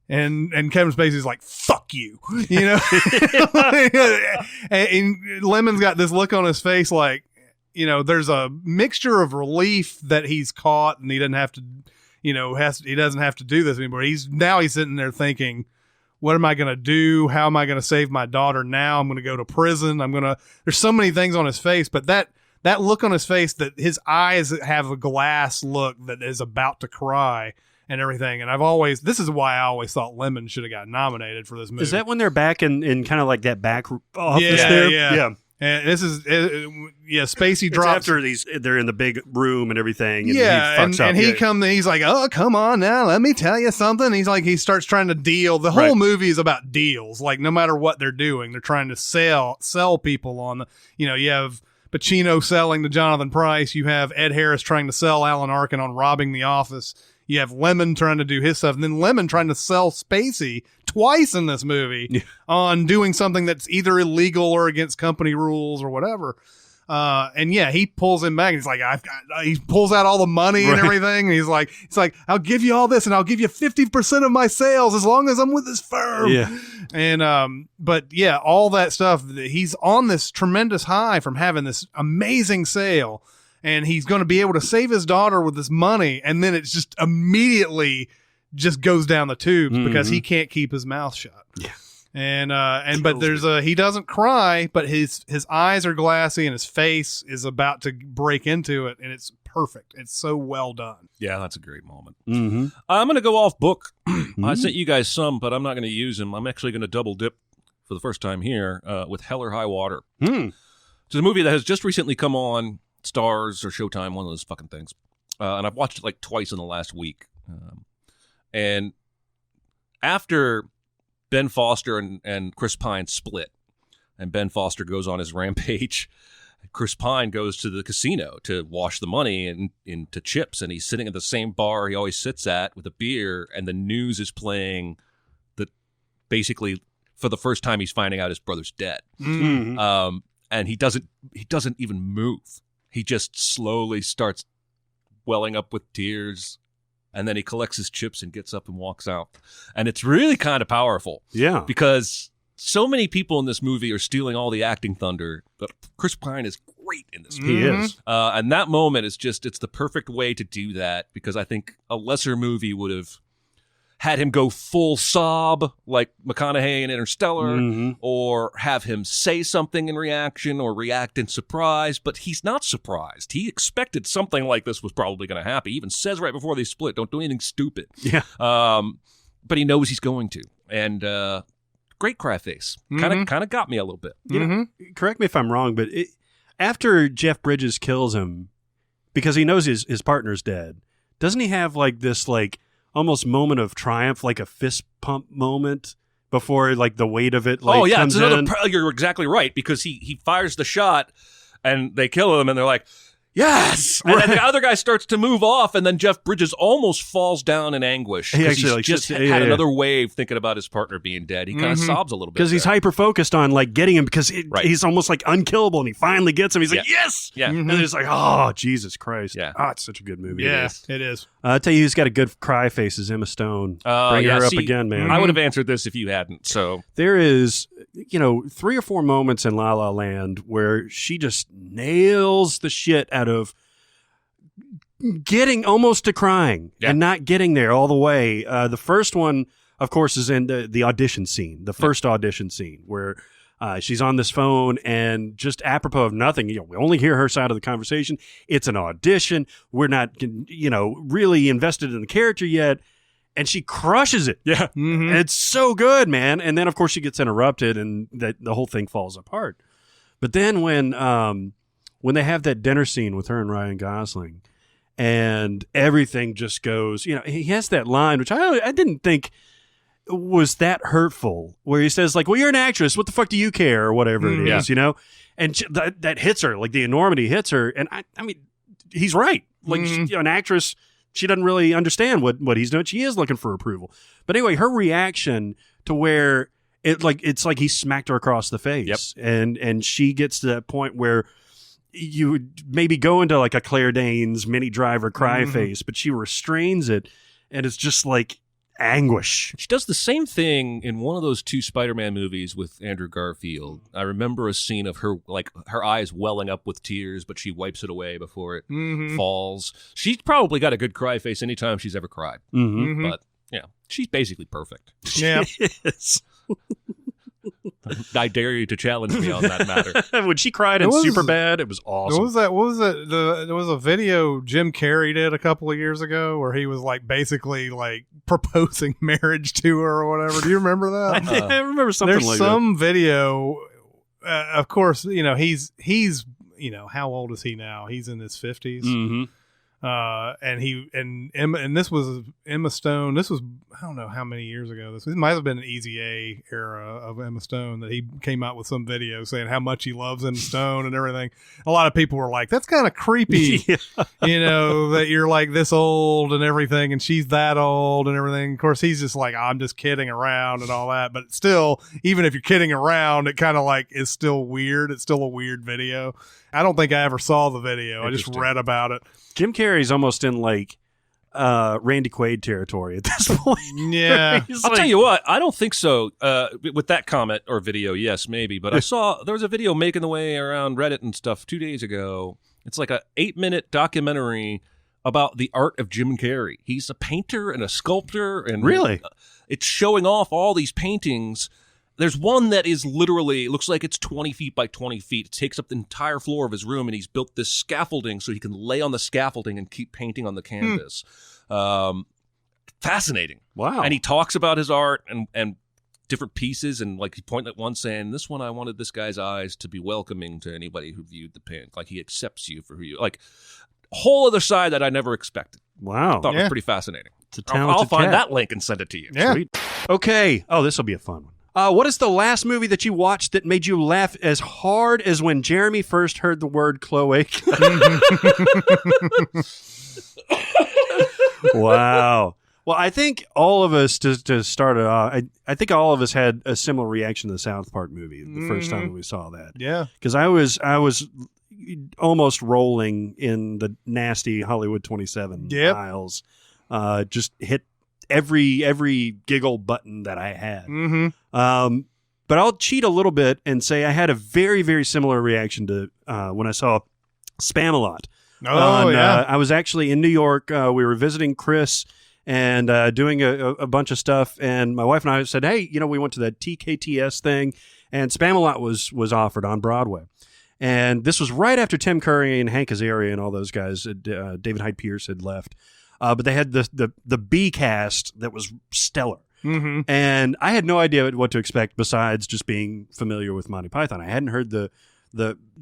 and Kevin Spacey's like, fuck you, and Lemon's got this look on his face like, there's a mixture of relief that he's caught and he doesn't have to, he doesn't have to do this anymore. He's sitting there thinking, what am I going to do? How am I going to save my daughter now? I'm going to go to prison. There's so many things on his face, but that look on his face, that his eyes have a glass look that is about to cry and everything. And this is why I always thought Lemon should have got nominated for this movie. Is that when they're back in kind of like that back office there? Yeah. And this is, Spacey It's drops. after they're in the big room and everything. And Yeah, he fucks up. and he's like, oh, come on now, let me tell you something. He's like, he starts trying to deal. The whole movie is about deals. Like, no matter what they're doing, they're trying to sell people on the, you have Pacino selling to Jonathan Pryce. You have Ed Harris trying to sell Alan Arkin on robbing the office. You have Lemon trying to do his stuff, and then Lemon trying to sell Spacey twice in this movie on doing something that's either illegal or against company rules or whatever. He pulls him back. And he's like, he pulls out all the money and everything. And he's like, I'll give you all this, and I'll give you 50% of my sales as long as I'm with this firm. Yeah. And all that stuff. He's on this tremendous high from having this amazing sale. And he's going to be able to save his daughter with this money, and then it's just immediately just goes down the tubes because he can't keep his mouth shut. Yeah, but he doesn't cry, but his eyes are glassy and his face is about to break into it, and it's perfect. It's so well done. Yeah, that's a great moment. Mm-hmm. I'm going to go off book. I sent you guys some, but I'm not going to use them. I'm actually going to double dip for the first time here with Hell or High Water. It's a movie that has just recently come on Stars or Showtime, one of those fucking things. And I've watched it like twice in the last week. And after Ben Foster and Chris Pine split, and Ben Foster goes on his rampage, Chris Pine goes to the casino to wash the money into chips, and he's sitting at the same bar he always sits at with a beer, and the news is playing that basically for the first time he's finding out his brother's dead. And he doesn't even move. He just slowly starts welling up with tears, and then he collects his chips and gets up and walks out. And it's really kind of powerful. Yeah. Because so many people in this movie are stealing all the acting thunder, but Chris Pine is great in this movie. He is. And that moment is just, it's the perfect way to do that, because I think a lesser movie would have had him go full sob like McConaughey in Interstellar, or have him say something in reaction or react in surprise, but he's not surprised. He expected something like this was probably going to happen. He even says right before they split, don't do anything stupid. Yeah. But he knows he's going to. And great cry face. Kind of got me a little bit. You know, correct me if I'm wrong, but after Jeff Bridges kills him, because he knows his partner's dead, doesn't he have like this like almost moment of triumph, like a fist pump moment before like the weight of it like comes in? You're exactly right, because he fires the shot and they kill him and they're like, yes! And then the other guy starts to move off, and then Jeff Bridges almost falls down in anguish. He actually he's like, just had another wave thinking about his partner being dead. He kind of sobs a little bit. Because he's hyper-focused on like getting him, because he's almost like unkillable, and he finally gets him. He's like, yes! Yeah. And it's like, oh, Jesus Christ. Yeah. Oh, it's such a good movie. Yeah, it is. I'll tell you who's got a good cry face is Emma Stone. Bring her up again, man. I would have answered this if you hadn't. So there is, 3 or 4 moments in La La Land where she just nails the shit out of getting almost to crying and not getting there all the way. The first one, of course, is in the audition scene, the first audition scene where she's on this phone and just apropos of nothing, we only hear her side of the conversation. It's an audition. We're not, really invested in the character yet. And she crushes it. Yeah. And it's so good, man. And then, of course, she gets interrupted and the whole thing falls apart. But then when they have that dinner scene with her and Ryan Gosling, and everything just goes, he has that line, which I didn't think was that hurtful, where he says, like, well, you're an actress. What the fuck do you care? Or whatever it is, And that hits her, like the enormity hits her. And I mean, he's right. Like, an actress, she doesn't really understand what he's doing. She is looking for approval. But anyway, her reaction to where it's like he smacked her across the face. Yep. And she gets to that point where you would maybe go into like a Claire Danes Mini Driver cry face, but she restrains it, and it's just like anguish. She does the same thing in one of those 2 Spider-Man movies with Andrew Garfield. I remember a scene of her, like, her eyes welling up with tears, but she wipes it away before it falls. She's probably got a good cry face anytime she's ever cried. But, she's basically perfect. Yeah. Yes. I dare you to challenge me on that matter. When she cried in Superbad, it was awesome. What was it? There was a video Jim Carrey did a couple of years ago where he was like basically like proposing marriage to her or whatever. Do you remember that? I remember something There's like some video. Of course, he's how old is he now? He's in his 50s. And this was Emma Stone. This was, I don't know how many years ago. This might have been an Easy A era of Emma Stone that he came out with some video saying how much he loves Emma Stone and everything. A lot of people were like, that's kind of creepy, that you're like this old and everything, and she's that old and everything. Of course, he's just like, I'm just kidding around and all that. But still, even if you're kidding around, it kind of like is still weird. It's still a weird video. I don't think I ever saw the video. I just read about it. Jim Carrey's almost in like Randy Quaid territory at this point. Yeah. I'll tell you what, I don't think so. With that comment or video, yes, maybe. But I saw there was a video making the way around Reddit and stuff 2 days ago. It's like a 8-minute documentary about the art of Jim Carrey. He's a painter and a sculptor. And really? It's showing off all these paintings. There's one that is literally, it looks like it's 20 feet by 20 feet. It takes up the entire floor of his room, and he's built this scaffolding so he can lay on the scaffolding and keep painting on the canvas. Fascinating. Wow. And he talks about his art and different pieces, and like he pointed at one saying, this one I wanted this guy's eyes to be welcoming to anybody who viewed the paint. Like he accepts you for who you like. A whole other side that I never expected. Wow. I thought it was pretty fascinating. It's a talented I'll find cat. that link and send it to you. Yeah. Sweet. Okay. Oh, this will be a fun one. What is the last movie that you watched that made you laugh as hard as when Jeremy first heard the word cloaca? Wow. Well, I think all of us, to start it off, I think all of us had a similar reaction to the South Park movie the first time that we saw that. Yeah. Because I was almost rolling in the nasty Hollywood 27 aisles. Just hit every giggle button that I had. But I'll cheat a little bit and say I had a very, very similar reaction to when I saw Spamalot. I was actually in New York. We were visiting Chris and doing a bunch of stuff. And my wife and I said, hey, we went to that TKTS thing, and Spamalot was offered on Broadway. And this was right after Tim Curry and Hank Azaria and all those guys, David Hyde Pierce had left. But they had the B cast that was stellar. And I had no idea what to expect besides just being familiar with Monty Python. I hadn't heard the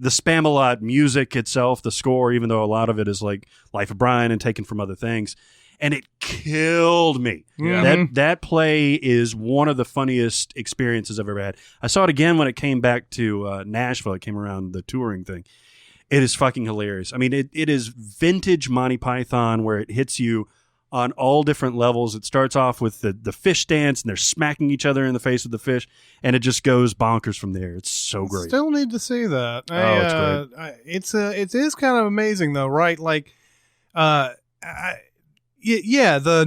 Spamalot music itself, the score, even though a lot of it is like Life of Brian and taken from other things. And it killed me. That play is one of the funniest experiences I've ever had. I saw it again when it came back to Nashville. It came around the touring thing. It is fucking hilarious. I mean, it is vintage Monty Python where it hits you on all different levels. It starts off with the fish dance, and they're smacking each other in the face with the fish, and it just goes bonkers from there. It's so great. Still need to see that. It's great. It is kind of amazing though, right? Like, the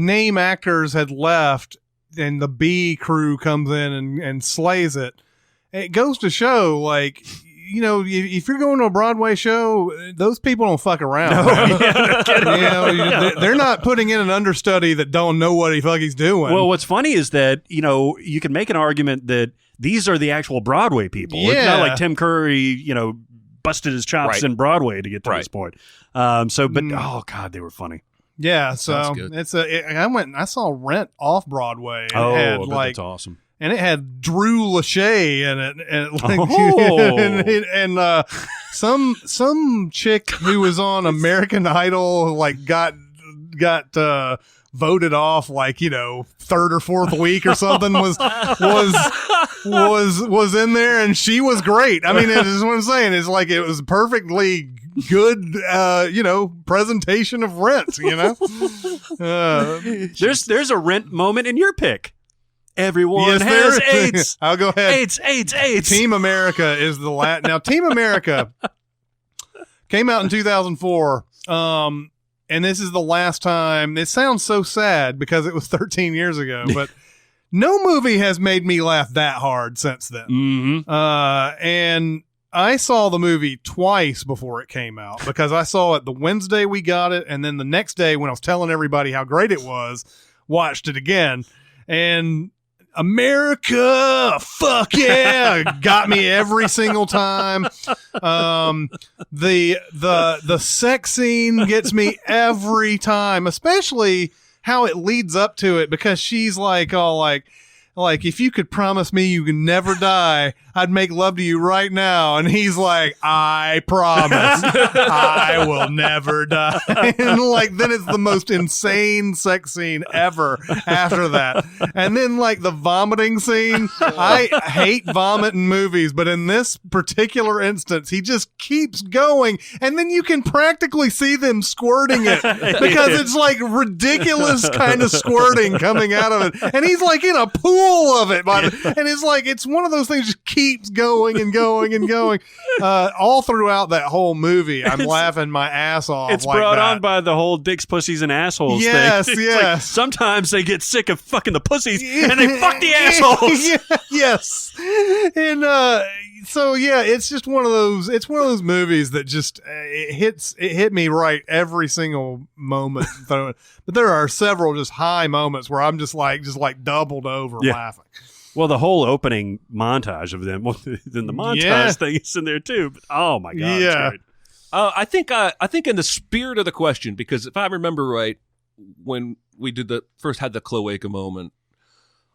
name actors had left, and the B crew comes in and slays it. It goes to show, like, if you're going to a Broadway show, those people don't fuck around. They're not putting in an understudy that don't know what he's doing. Well, what's funny is that, you can make an argument that these are the actual Broadway people. Yeah. It's not like Tim Curry, busted his chops in Broadway to get to this point. Oh God, they were funny. Yeah, so I saw Rent off Broadway. And that's awesome. And it had Drew Lachey in it, and some chick who was on American Idol got voted off third or fourth week or something was in there, and she was great. I mean, it is what I'm saying. It's like it was perfectly good, presentation of Rent. There's a Rent moment in your pick. Everyone has AIDS. I'll go ahead. AIDS. Team America is the last. Now, Team America came out in 2004. And this is the last time. It sounds so sad because it was 13 years ago, but no movie has made me laugh that hard since then. And I saw the movie twice before it came out because I saw it the Wednesday we got it, and then the next day when I was telling everybody how great it was, watched it again. And America, fuck yeah, got me every single time. The sex scene gets me every time, especially how it leads up to it, because she's like all like if you could promise me you can never die, I'd make love to you right now. And he's like, I promise I will never die. And then it's the most insane sex scene ever after that. And then the vomiting scene, I hate vomit in movies, but in this particular instance, he just keeps going. And then you can practically see them squirting it because it's ridiculous kind of squirting coming out of it. And he's in a pool of it. And it's one of those things that keeps going and going and going. All throughout that whole movie, I'm laughing my ass off. It's brought on by the whole dicks, pussies, and assholes thing. Yes. Sometimes they get sick of fucking the pussies and they fuck the assholes. Yes. And it's just one of those movies that just it hit me right every single moment. But there are several just high moments where I'm just doubled over laughing. Well, the whole opening montage of them, then the montage thing is in there too. But, oh my God, it's great. I think in the spirit of the question, because if I remember right, when we first had the cloaca moment,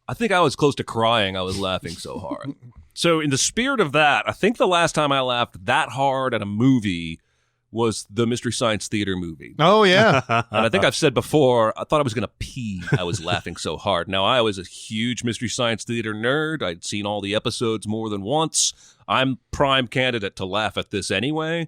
I think I was close to crying. I was laughing so hard. So in the spirit of that, I think the last time I laughed that hard at a movie was the Mystery Science Theater movie. Oh, yeah. And I think I've said before, I thought I was going to pee. I was laughing so hard. Now, I was a huge Mystery Science Theater nerd. I'd seen all the episodes more than once. I'm prime candidate to laugh at this anyway.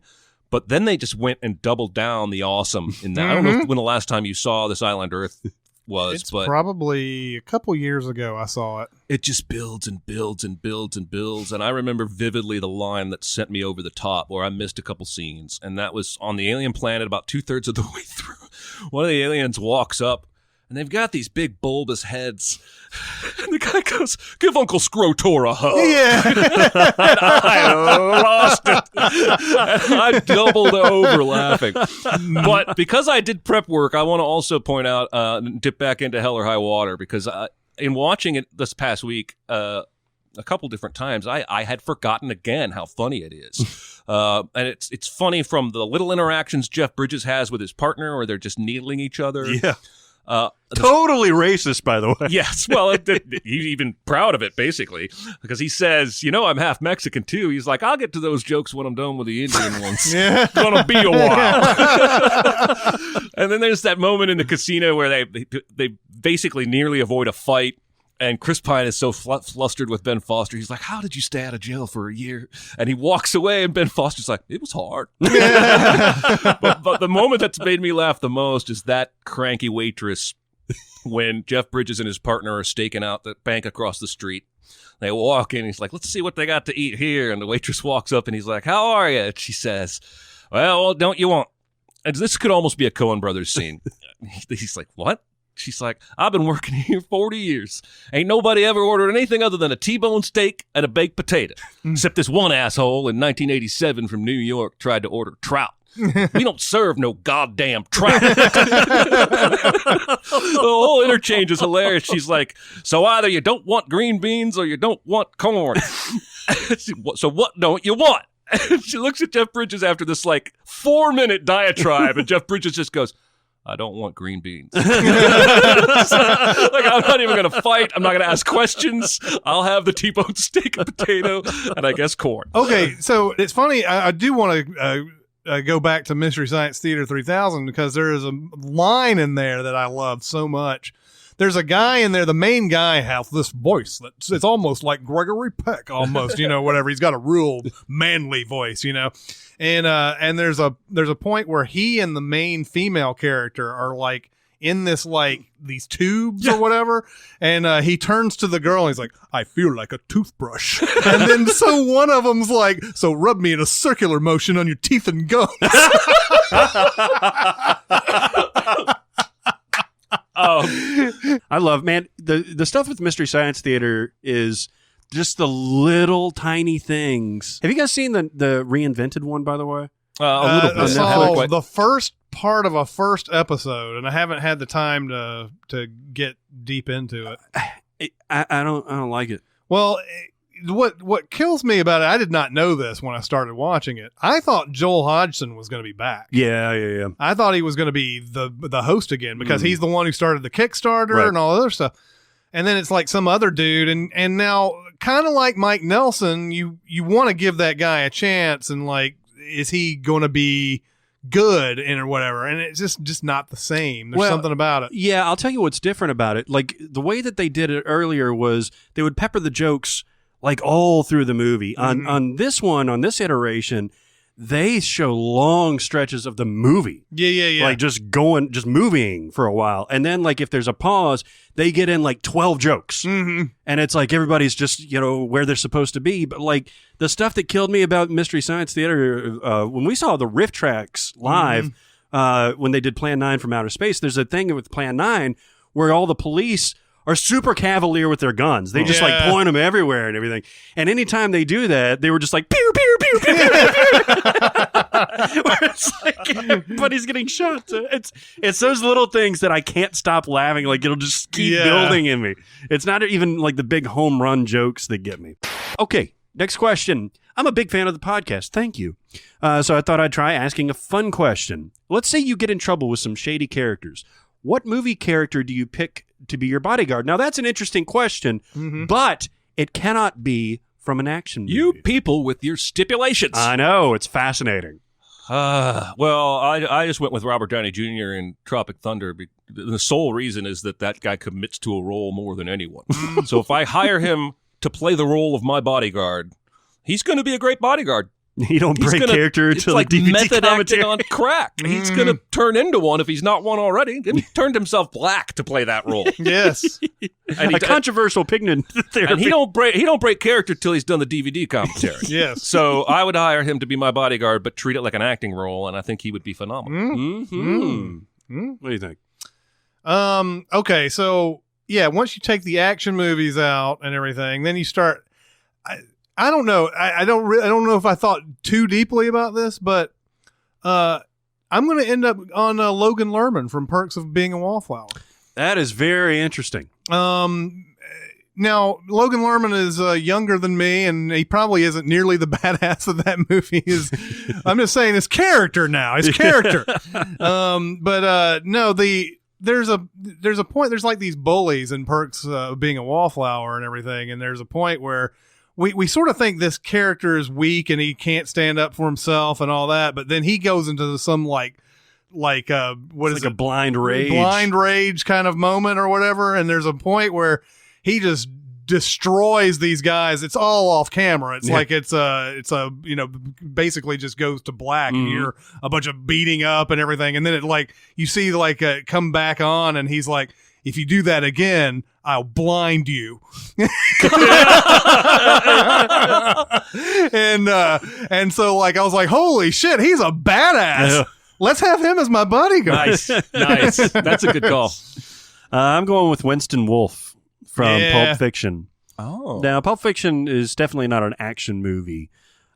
But then they just went and doubled down the awesome in that. I don't know when the last time you saw This Island Earth was. It's but probably a couple years ago I saw it. it just builds and builds and builds and builds. And I remember vividly the line that sent me over the top where I missed a couple scenes. And that was on the alien planet about 2/3 of the way through. One of the aliens walks up, and they've got these big bulbous heads. And the guy goes, "Give Uncle Scrotor a hug." Yeah. And I lost it. And I doubled over laughing. But because I did prep work, I want to also point out, dip back into Hell or High Water, because in watching it this past week, a couple different times, I had forgotten again how funny it is. And it's funny from the little interactions Jeff Bridges has with his partner, where they're just needling each other. Yeah. Totally racist, by the way. Yes, well, he's even proud of it, basically, because he says, I'm half Mexican, too. He's like, I'll get to those jokes when I'm done with the Indian ones. Yeah. It's going to be a while. And then there's that moment in the casino where they basically nearly avoid a fight, and Chris Pine is so flustered with Ben Foster. He's like, "How did you stay out of jail for a year?" And he walks away, and Ben Foster's like, "It was hard." but the moment that's made me laugh the most is that cranky waitress when Jeff Bridges and his partner are staking out the bank across the street. They walk in, he's like, "Let's see what they got to eat here." And the waitress walks up, and he's like, "How are you?" And she says, well, don't you want... And this could almost be a Coen Brothers scene. He's like, "What?" She's like, "I've been working here 40 years. Ain't nobody ever ordered anything other than a T-bone steak and a baked potato. Except this one asshole in 1987 from New York tried to order trout. We don't serve no goddamn trout." The whole interchange is hilarious. She's like, "So either you don't want green beans or you don't want corn. So what don't you want?" And she looks at Jeff Bridges after this 4-minute diatribe, and Jeff Bridges just goes, "I don't want green beans." I'm not even going to fight. I'm not going to ask questions. I'll have the T-bone steak and potato, and I guess corn. Okay, so it's funny. I do want to go back to Mystery Science Theater 3000 because there is a line in there that I love so much. There's a guy in there, the main guy has this voice that's it's almost like Gregory Peck, almost, whatever. He's got a real manly voice, and there's a point where he and the main female character are in this these tubes or whatever, and he turns to the girl and he's like, "I feel like a toothbrush." And then so one of them's like, "So rub me in a circular motion on your teeth and gums." I love, man, the stuff with Mystery Science Theater is just the little tiny things. Have you guys seen the reinvented one, by the way? A little bit. I saw the first part of a first episode, and I haven't had the time to get deep into it. I don't like it. Well, what kills me about it, I did not know this when I started watching it. I thought Joel Hodgson was going to be back. Yeah. I thought he was going to be the host again because he's the one who started the Kickstarter and all other stuff. And then it's like some other dude, and now kind of like Mike Nelson, you want to give that guy a chance, and is he going to be good or whatever? And it's just not the same. There's something about it. Yeah, I'll tell you what's different about it. The way that they did it earlier was they would pepper the jokes all through the movie. On this one, on this iteration, they show long stretches of the movie. Yeah. Just moving for a while. And then if there's a pause, they get in 12 jokes. Mm-hmm. And it's everybody's just, where they're supposed to be. But the stuff that killed me about Mystery Science Theater, when we saw the riff tracks live, when they did Plan 9 from Outer Space, there's a thing with Plan 9 where all the police are super cavalier with their guns. They just point them everywhere and everything. And anytime they do that, they were just pew, pew, pew, pew, pew, pew. Where it's everybody's getting shot. It's those little things that I can't stop laughing. It'll just keep building in me. It's not even the big home run jokes that get me. Okay, next question. I'm a big fan of the podcast. Thank you. So I thought I'd try asking a fun question. Let's say you get in trouble with some shady characters. What movie character do you pick to be your bodyguard? Now, that's an interesting question, but it cannot be from an action movie. You people with your stipulations. I know. It's fascinating. Well, I just went with Robert Downey Jr. in Tropic Thunder. The sole reason is that guy commits to a role more than anyone. So if I hire him to play the role of my bodyguard, he's going to be a great bodyguard. You don't break character it's until like the DVD method commentary. acting on crack. He's going to turn into one if he's not one already. He turned himself black to play that role. Yes. And A controversial pigment therapy. and he don't break character till he's done the DVD commentary. Yes. So I would hire him to be my bodyguard, but treat it like an acting role, and I think he would be phenomenal. What do you think? Okay, so yeah, once you take the action movies out and everything, then you start. I don't know. I don't know if I thought too deeply about this, but I'm going to end up on Logan Lerman from Perks of Being a Wallflower. That is very interesting. Now, Logan Lerman is younger than me, and he probably isn't nearly the badass that that movie is. I'm just saying his character now. His character. No, there's a point. There's like these bullies in Perks of Being a Wallflower and everything, and there's a point where we sort of think this character is weak and he can't stand up for himself and all that, but then he goes into some like what is Like it? a blind rage kind of moment or whatever, and there's a point where he just destroys these guys. It's all off camera. It's like it's a basically just goes to black and you're a bunch of beating up and everything, and then it like you see like come back on and he's like, if you do that again, I'll blind you. and so like I was like, holy shit, he's a badass. Yeah. Let's have him as my bodyguard. Nice. That's a good call. I'm going with Winston Wolfe from Pulp Fiction. Oh. Now, Pulp Fiction is definitely not an action movie,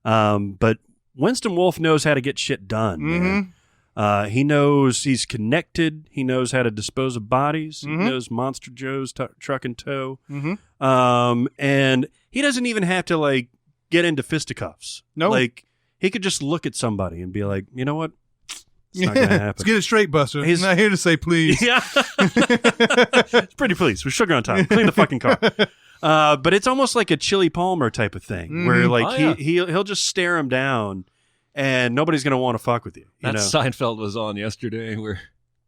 but Winston Wolfe knows how to get shit done. Man. He knows he's connected. He knows how to dispose of bodies. He knows Monster Joe's truck and tow. And he doesn't even have to like get into fisticuffs. No. Like he could just look at somebody and be like, you know what? It's not going to happen. Let's get it straight, Buster. He's not here to say please. Yeah. Pretty please. With sugar on top. Clean the fucking car. But it's almost like a Chili Palmer type of thing where like he'll just stare him down and nobody's going to want to fuck with you. That Seinfeld was on yesterday where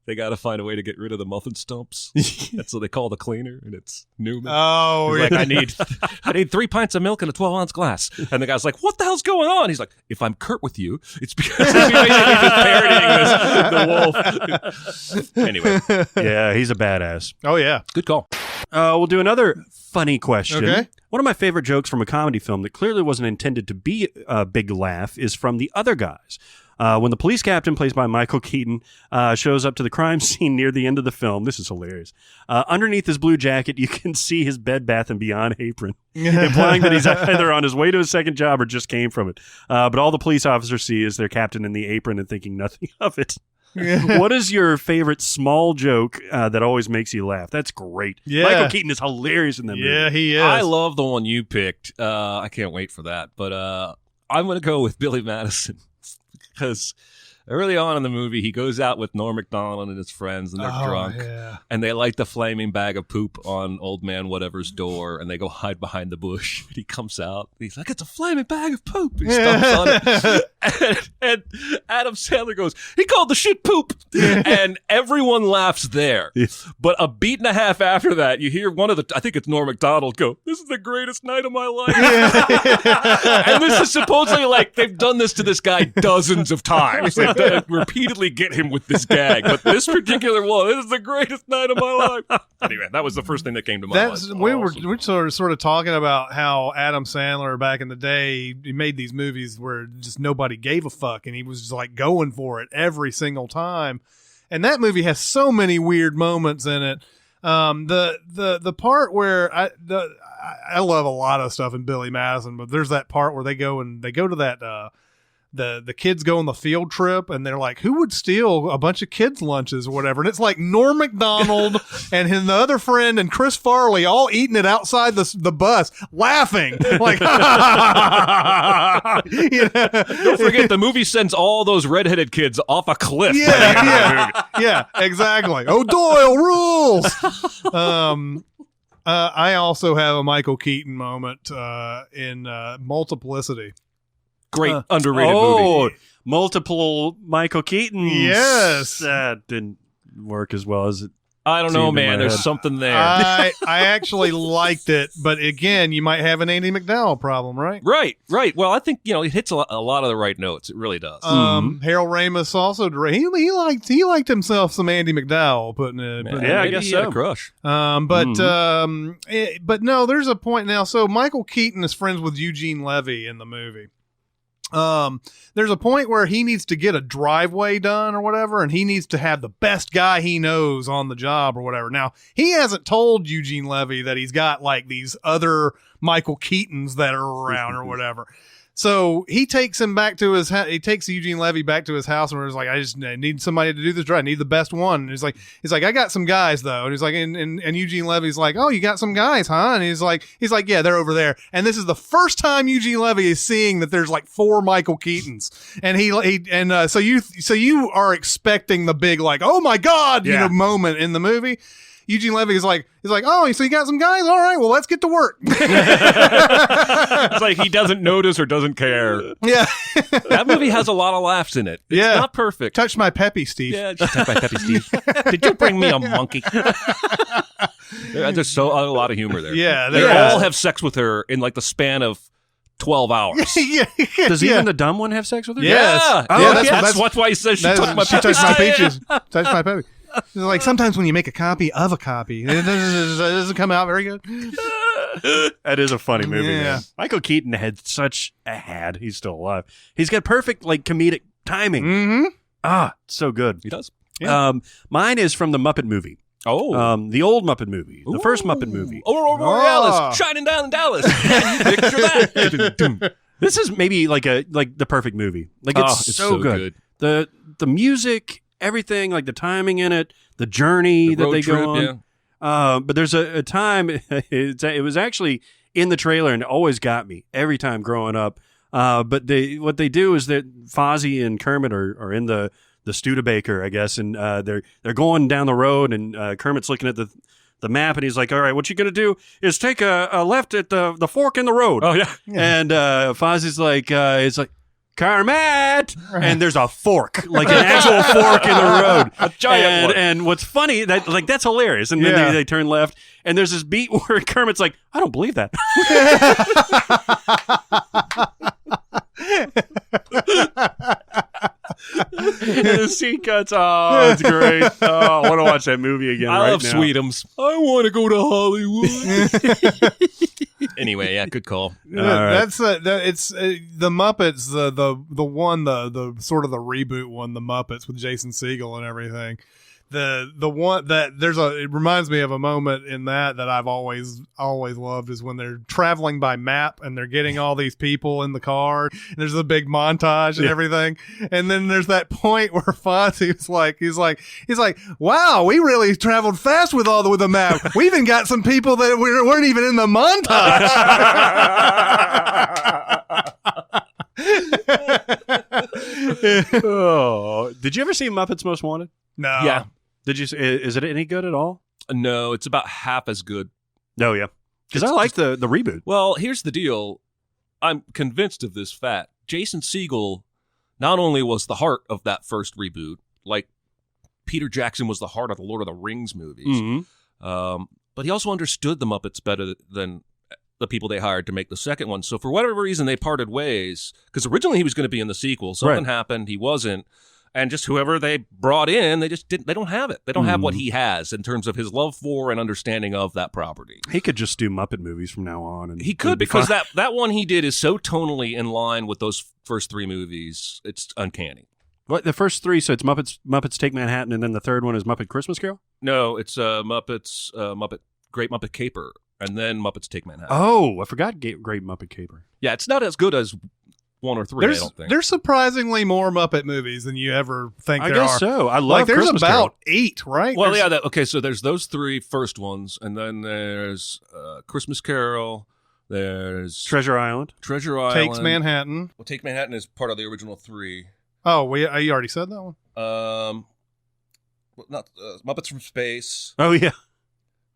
they got to find a way to get rid of the muffin stumps. That's what they call the cleaner, and it's Newman. Oh, He's like, I need 3 pints of milk in a 12-ounce glass. And the guy's like, what the hell's going on? He's like, if I'm curt with you, it's because he's basically just parodying the wolf. Anyway. Yeah, he's a badass. Oh, yeah. Good call. We'll do another funny question. Okay. One of my favorite jokes from a comedy film that clearly wasn't intended to be a big laugh is from The Other Guys. When the police captain, played by Michael Keaton, shows up to the crime scene near the end of the film, this is hilarious. Underneath his blue jacket, you can see his Bed Bath & Beyond apron, implying that he's either on his way to his second job or just came from it. But all the police officers see is their captain in the apron and thinking nothing of it. What is your favorite small joke that always makes you laugh? That's great. Yeah. Michael Keaton is hilarious in that movie. Yeah, he is. I love the one you picked. I can't wait for that. But I'm going to go with Billy Madison. Because early on in the movie, he goes out with Norm Macdonald and his friends, and they're drunk. Yeah. And they light the flaming bag of poop on old man whatever's door, and they go hide behind the bush. And he comes out. And he's like, it's a flaming bag of poop. He stomps on it. And Adam Sandler goes, he called the shit poop. And everyone laughs there. But a beat and a half after that, you hear one of the, I think it's Norm Macdonald, go, this is the greatest night of my life. And this is supposedly like, they've done this to this guy dozens of times. They repeatedly get him with this gag. But this particular one, this is the greatest night of my life. Anyway, that was the first thing that came to mind. We were sort of talking about how Adam Sandler back in the day, he made these movies where just nobody gave a fuck, and he was just like going for it every single time. And that movie has so many weird moments in it. The part where I love a lot of stuff in Billy Madison, but there's that part where they go to that the kids go on the field trip, and they're like, who would steal a bunch of kids' lunches or whatever? And it's like Norm Macdonald and the other friend and Chris Farley all eating it outside the bus, laughing. Like, Don't forget, the movie sends all those redheaded kids off a cliff. Yeah, exactly. O'Doyle rules. I also have a Michael Keaton moment in Multiplicity. Great underrated movie. Multiple Michael Keaton. Yes. That didn't work as well as it I don't know, seemed in man. my There's head. something there. I actually liked it, but again, you might have an Andy McDowell problem, right? Right. Well, I think it hits a lot of the right notes. It really does. Harold Ramis also he liked himself some Andy McDowell putting it. Yeah, I Maybe guess he had so. a crush. But no, there's a point now. So Michael Keaton is friends with Eugene Levy in the movie. There's a point where he needs to get a driveway done or whatever, and he needs to have the best guy he knows on the job or whatever. Now, he hasn't told Eugene Levy that he's got like these other Michael Keatons that are around or whatever. So he takes him back to his he takes Eugene Levy back to his house, and he's like, I need somebody to do this drive. I need the best one. And he's like, I got some guys though. And he's like, and Eugene Levy's like, oh, you got some guys, huh? And he's like, yeah, they're over there. And this is the first time Eugene Levy is seeing that there's like 4 Michael Keatons. And so you are expecting the big like, oh my God, moment in the movie. Eugene Levy is like, oh, so you got some guys? All right, well, let's get to work. It's like he doesn't notice or doesn't care. Yeah. That movie has a lot of laughs in it. It's not perfect. Touch my peppy, Steve. Yeah, just touch my peppy, Steve. Did you bring me a monkey? There's a lot of humor there. Yeah, they there is. all have sex with her in like the span of 12 hours. Yeah. Does even the dumb one have sex with her? Yes. Yeah. Oh, That's why he says she touched my she peppy. touched my peaches. Touched my peppy. It's like sometimes when you make a copy of a copy, it doesn't come out very good. That is a funny movie. Yeah. Man. Michael Keaton he's still alive. He's got perfect like comedic timing. Mm-hmm. So good. He does. Yeah. Mine is from the Muppet movie. Oh. The old Muppet movie. The first Muppet movie. Aurora Borealis, shining down in Dallas. Can you picture that? This is maybe like the perfect movie. Like it's so good. The music, everything, like the timing in it, the journey that they go on. Yeah. But there's a time it was actually in the trailer and it always got me every time growing up. But what they do is that Fozzie and Kermit are in the Studebaker, I guess, and they're going down the road, and Kermit's looking at the map, and he's like, all right, what you gonna do is take a left at the fork in the road. Oh yeah. And Fozzie's like, it's like, Kermit, and there's a fork, like an actual fork in the road, A giant one. And what's funny that's hilarious. And then they turn left, and there's this beat where Kermit's like, I don't believe that. And the scene cuts. Oh, it's great. Oh, I want to watch that movie again. I right love now. Sweetums. I want to go to Hollywood. Anyway, yeah, good call. That's it's the Muppets, the one, the sort of the reboot one, the Muppets with Jason Segel and everything. The one that it reminds me of a moment in that I've always loved is when they're traveling by map and they're getting all these people in the car and there's a big montage and everything, and then there's that point where Fozzie's like he's like wow, we really traveled fast with the map. We even got some people that weren't even in the montage. Oh, did you ever see Muppets Most Wanted? No. Yeah. Did you? Is it any good at all? No, it's about half as good. No, yeah. Because I like the reboot. Well, here's the deal. I'm convinced of this fact. Jason Segel not only was the heart of that first reboot, like Peter Jackson was the heart of the Lord of the Rings movies, but he also understood the Muppets better than the people they hired to make the second one. So for whatever reason, they parted ways, because originally he was going to be in the sequel. Something happened. He wasn't. And just whoever they brought in, they don't have it. They don't have what he has in terms of his love for and understanding of that property. He could just do Muppet movies from now on. And He could, because that one he did is so tonally in line with those first 3 movies. It's uncanny. What, the first 3, so it's Muppets Take Manhattan, and then the third one is Muppet Christmas Carol? No, it's Muppets, Great Muppet Caper, and then Muppets Take Manhattan. Oh, I forgot Great Muppet Caper. Yeah, it's not as good as 1 or 3, I don't think. There's surprisingly more Muppet movies than you ever think there are. I guess so. I love there's Christmas about Carol. 8, right? Well, yeah, okay, so there's those 3 first ones, and then there's Christmas Carol, there's Treasure Island. Takes Manhattan. Well, Take Manhattan is part of the original 3. Oh, you already said that one? Not Muppets from Space. Oh, yeah.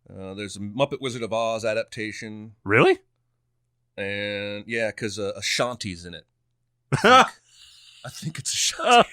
There's a Muppet Wizard of Oz adaptation. Really? And, yeah, because Ashanti's in it. I think it's a shot.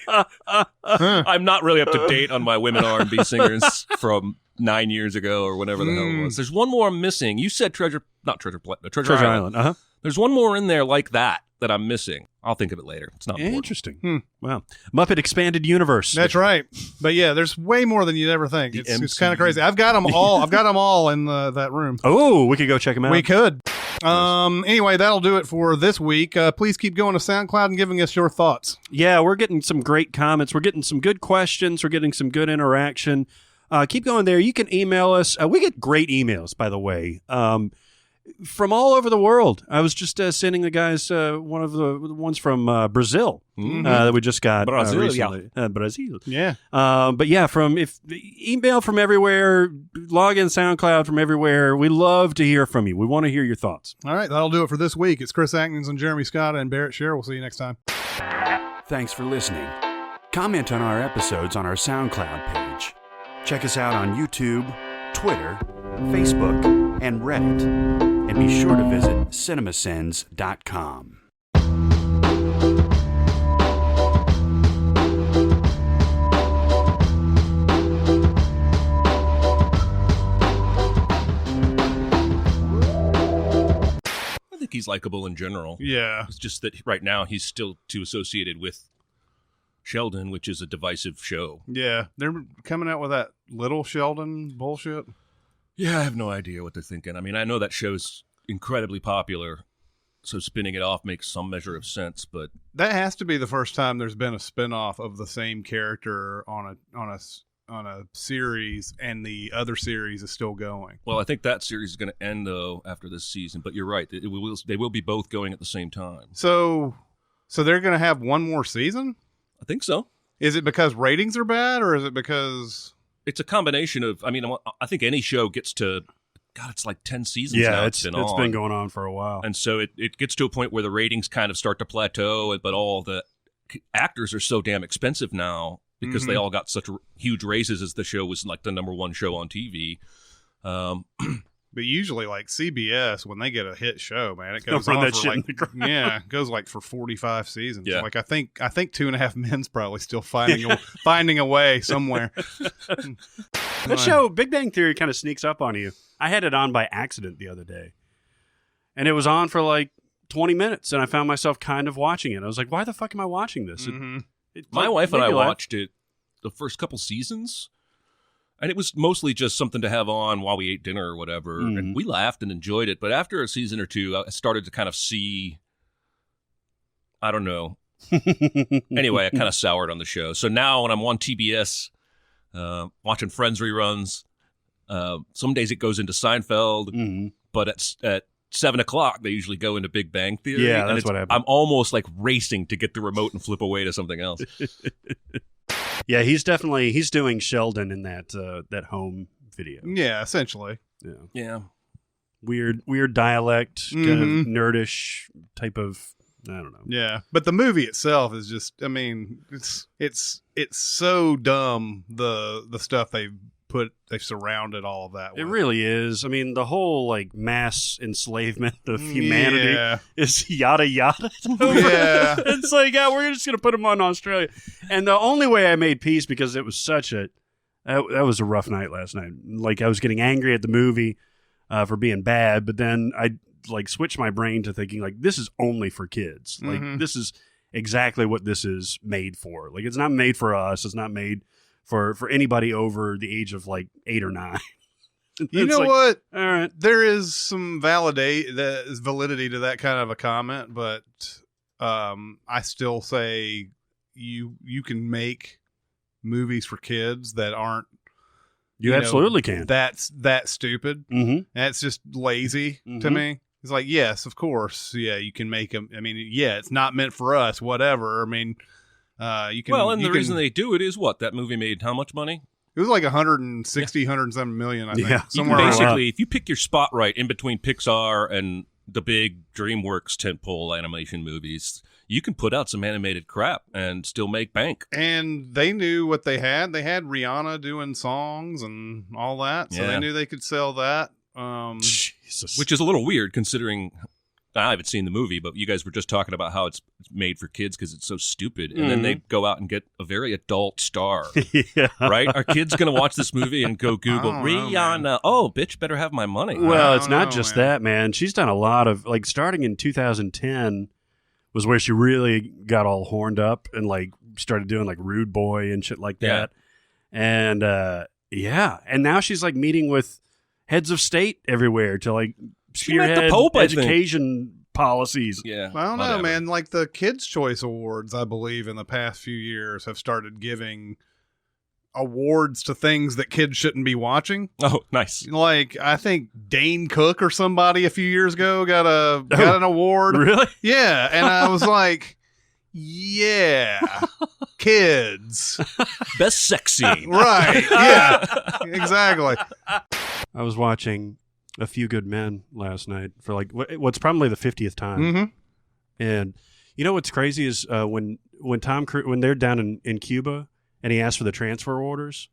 I'm not really up to date on my women R&B singers from 9 years ago or whatever the hell it was. There's one more I'm missing. You said Treasure Island. Uh-huh. There's one more in there like that I'm missing. I'll think of it later. It's not important. Interesting. Wow. Muppet Expanded Universe. That's right. But yeah, there's way more than you'd ever think. It's kind of crazy. I've got them all in that room. Oh, we could go check them out. We could. Anyway, that'll do it for this week. Please keep going to SoundCloud and giving us your thoughts. Yeah, we're getting some great comments. We're getting some good questions. We're getting some good interaction. Keep going there. You can email us. We get great emails, by the way, from all over the world. I was just sending the guys one of the ones from Brazil that we just got recently. Brazil. Yeah. But yeah, email from everywhere, log in SoundCloud from everywhere. We love to hear from you. We want to hear your thoughts. All right, that'll do it for this week. It's Chris Atkins and Jeremy Scott and Barrett Sher. We'll see you next time. Thanks for listening. Comment on our episodes on our SoundCloud page. Check us out on YouTube, Twitter, Facebook, and Reddit. And be sure to visit Cinemasins.com. I think he's likable in general. Yeah. It's just that right now he's still too associated with Sheldon, which is a divisive show. Yeah. They're coming out with that Little Sheldon bullshit. Yeah, I have no idea what they're thinking. I mean, I know that show's incredibly popular, so spinning it off makes some measure of sense, but that has to be the first time there's been a spinoff of the same character on a series, and the other series is still going. Well, I think that series is going to end though after this season. But you're right; they will be both going at the same time. So they're going to have one more season? I think so. Is it because ratings are bad, or is it because it's a combination of? I mean, I think any show gets to. God, it's like 10 seasons now. It's been going on for a while. And so it gets to a point where the ratings kind of start to plateau, but all the actors are so damn expensive now because they all got such huge raises as the show was like the number one show on TV. But usually, like CBS, when they get a hit show, man, it goes run on that for shit like in the ground. it goes like for 45 seasons. Yeah. Like I think 2.5 Men's probably still finding a way somewhere. That show, Big Bang Theory, kind of sneaks up on you. I had it on by accident the other day, and it was on for like 20 minutes, and I found myself kind of watching it. I was like, why the fuck am I watching this? My wife and I watched it the first couple seasons, and it was mostly just something to have on while we ate dinner or whatever, and we laughed and enjoyed it. But after a season or two, I started to kind of see, I don't know. Anyway, I kind of soured on the show. So now when I'm on TBS watching Friends reruns, some days it goes into Seinfeld, but at 7 o'clock they usually go into Big Bang Theory. Yeah, that's what happened. I'm almost like racing to get the remote and flip away to something else. Yeah, he's doing Sheldon in that home video. Yeah, essentially. Yeah. Weird dialect, kind of nerdish type of, I don't know. Yeah, but the movie itself is just, I mean, it's so dumb, the stuff they've surrounded all of that with. It really is. I mean, the whole like mass enslavement of humanity is yada yada. Yeah. It's like, we're just gonna put them on Australia. And the only way I made peace, because it was that was a rough night last night. Like, I was getting angry at the movie for being bad, but then I like switched my brain to thinking like, this is only for kids. Like, this is exactly what this is made for. Like, it's not made for us. It's not made for anybody over the age of like 8 or 9. You know what? All right. There is some validity to that kind of a comment, but I still say you can make movies for kids that aren't. You absolutely can. That's that stupid. That's just lazy to me. It's like, yes, of course. Yeah, you can make them. I mean, yeah, it's not meant for us, whatever. I mean, you can. Well, and the reason they do it is what? That movie made how much money? It was like 107 million, I think. Yeah. Somewhere basically, if you pick your spot right in between Pixar and the big DreamWorks tentpole animation movies, you can put out some animated crap and still make bank. And they knew what they had. They had Rihanna doing songs and all that, so they knew they could sell that. Jesus. Which is a little weird considering I haven't seen the movie, but you guys were just talking about how it's made for kids because it's so stupid. And then they go out and get a very adult star. Yeah. Right? Are kids going to watch this movie and go Google Rihanna? Oh, bitch, better have my money. Well, it's not just that, man. She's done a lot of, like, starting in 2010 was where she really got all horned up and, like, started doing, like, Rude Boy and shit like that. And, and now she's, like, meeting with heads of state everywhere to, like, spearhead the Pope, education policies. Yeah. I don't know, man. Like the Kids' Choice Awards, I believe, in the past few years have started giving awards to things that kids shouldn't be watching. Oh, nice. Like, I think Dane Cook or somebody a few years ago got an award. Really? Yeah. And I was like, yeah, kids. Best sex scene. Right. Yeah, exactly. I was watching A Few Good Men last night for like what's probably the 50th time. Mm-hmm. And you know what's crazy is when Tom Cruise, when they're down in Cuba and he asks for the transfer orders,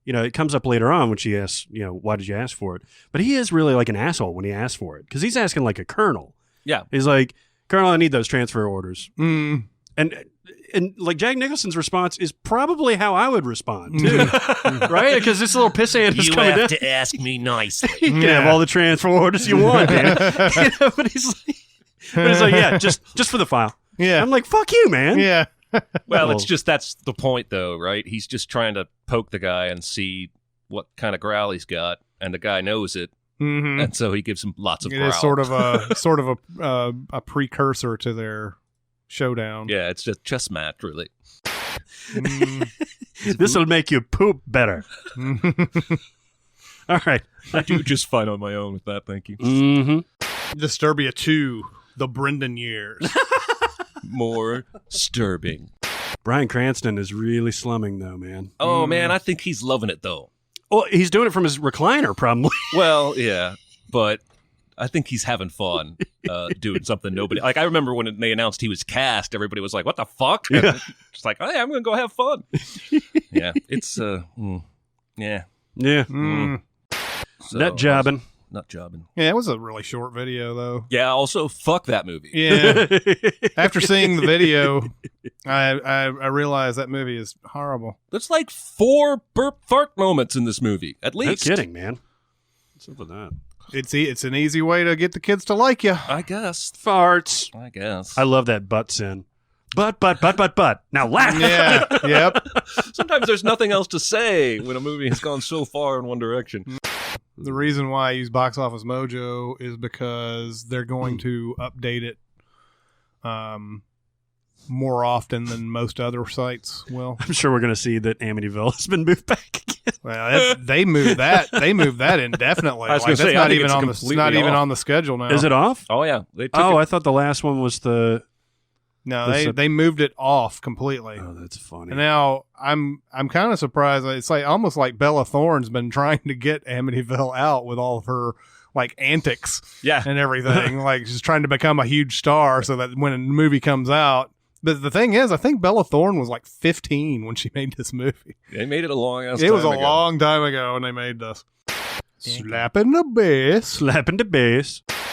you know, it comes up later on when she asks, you know, why did you ask for it? But he is really like an asshole when he asks for it because he's asking like a colonel. Yeah. He's like, Colonel, I need those transfer orders. Mm. And like Jack Nicholson's response is probably how I would respond too, right? Because this little pissant is coming down. to ask me nicely. You can have all the transfer orders you want, man. You know, but he's like, yeah, just for the file. Yeah. I'm like, fuck you, man. Yeah. Well, that's the point, though, right? He's just trying to poke the guy and see what kind of growl he's got, and the guy knows it, and so he gives him lots of growl. It is sort of a precursor to their showdown. Yeah, it's just chess match, really. This will make you poop better. All right. I do just fine on my own with that, thank you. Mm-hmm. Disturbia 2, The Brendan Years. More disturbing. Bryan Cranston is really slumming, though, man. Oh, man, I think he's loving it, though. Well, he's doing it from his recliner, probably. Well, yeah, but I think he's having fun doing something nobody... Like, I remember when they announced he was cast, everybody was like, what the fuck? Yeah. It's like, oh, yeah, I'm going to go have fun. Yeah, it's... yeah. Yeah. So, Nut jobbing. Nut jobbing. Yeah, it was a really short video, though. Yeah, also, fuck that movie. Yeah. After seeing the video, I realized that movie is horrible. There's like 4 burp fart moments in this movie, at least. No kidding, man. What's up with that? It's an easy way to get the kids to like you. I guess. Farts. I guess. I love that butt sin. But. Now laugh. Yeah. Yep. Sometimes there's nothing else to say when a movie has gone so far in one direction. The reason why I use Box Office Mojo is because they're going to update it more often than most other sites will. I'm sure we're going to see that Amityville has been moved back again. Well, they moved that indefinitely. I was gonna say, that's I think it's not even off. on the schedule now. Is it off? Oh, yeah. They took Oh, it. I thought the last one was the... No, they moved it off completely. Oh, that's funny. And now I'm kind of surprised. It's like almost like Bella Thorne's been trying to get Amityville out with all of her like antics and everything, like just trying to become a huge star so that when a movie comes out. But the thing is, I think Bella Thorne was like 15 when she made this movie. They made it a long ass time It was a ago. long time ago when they made this. Slapping the bass. Slapping the bass.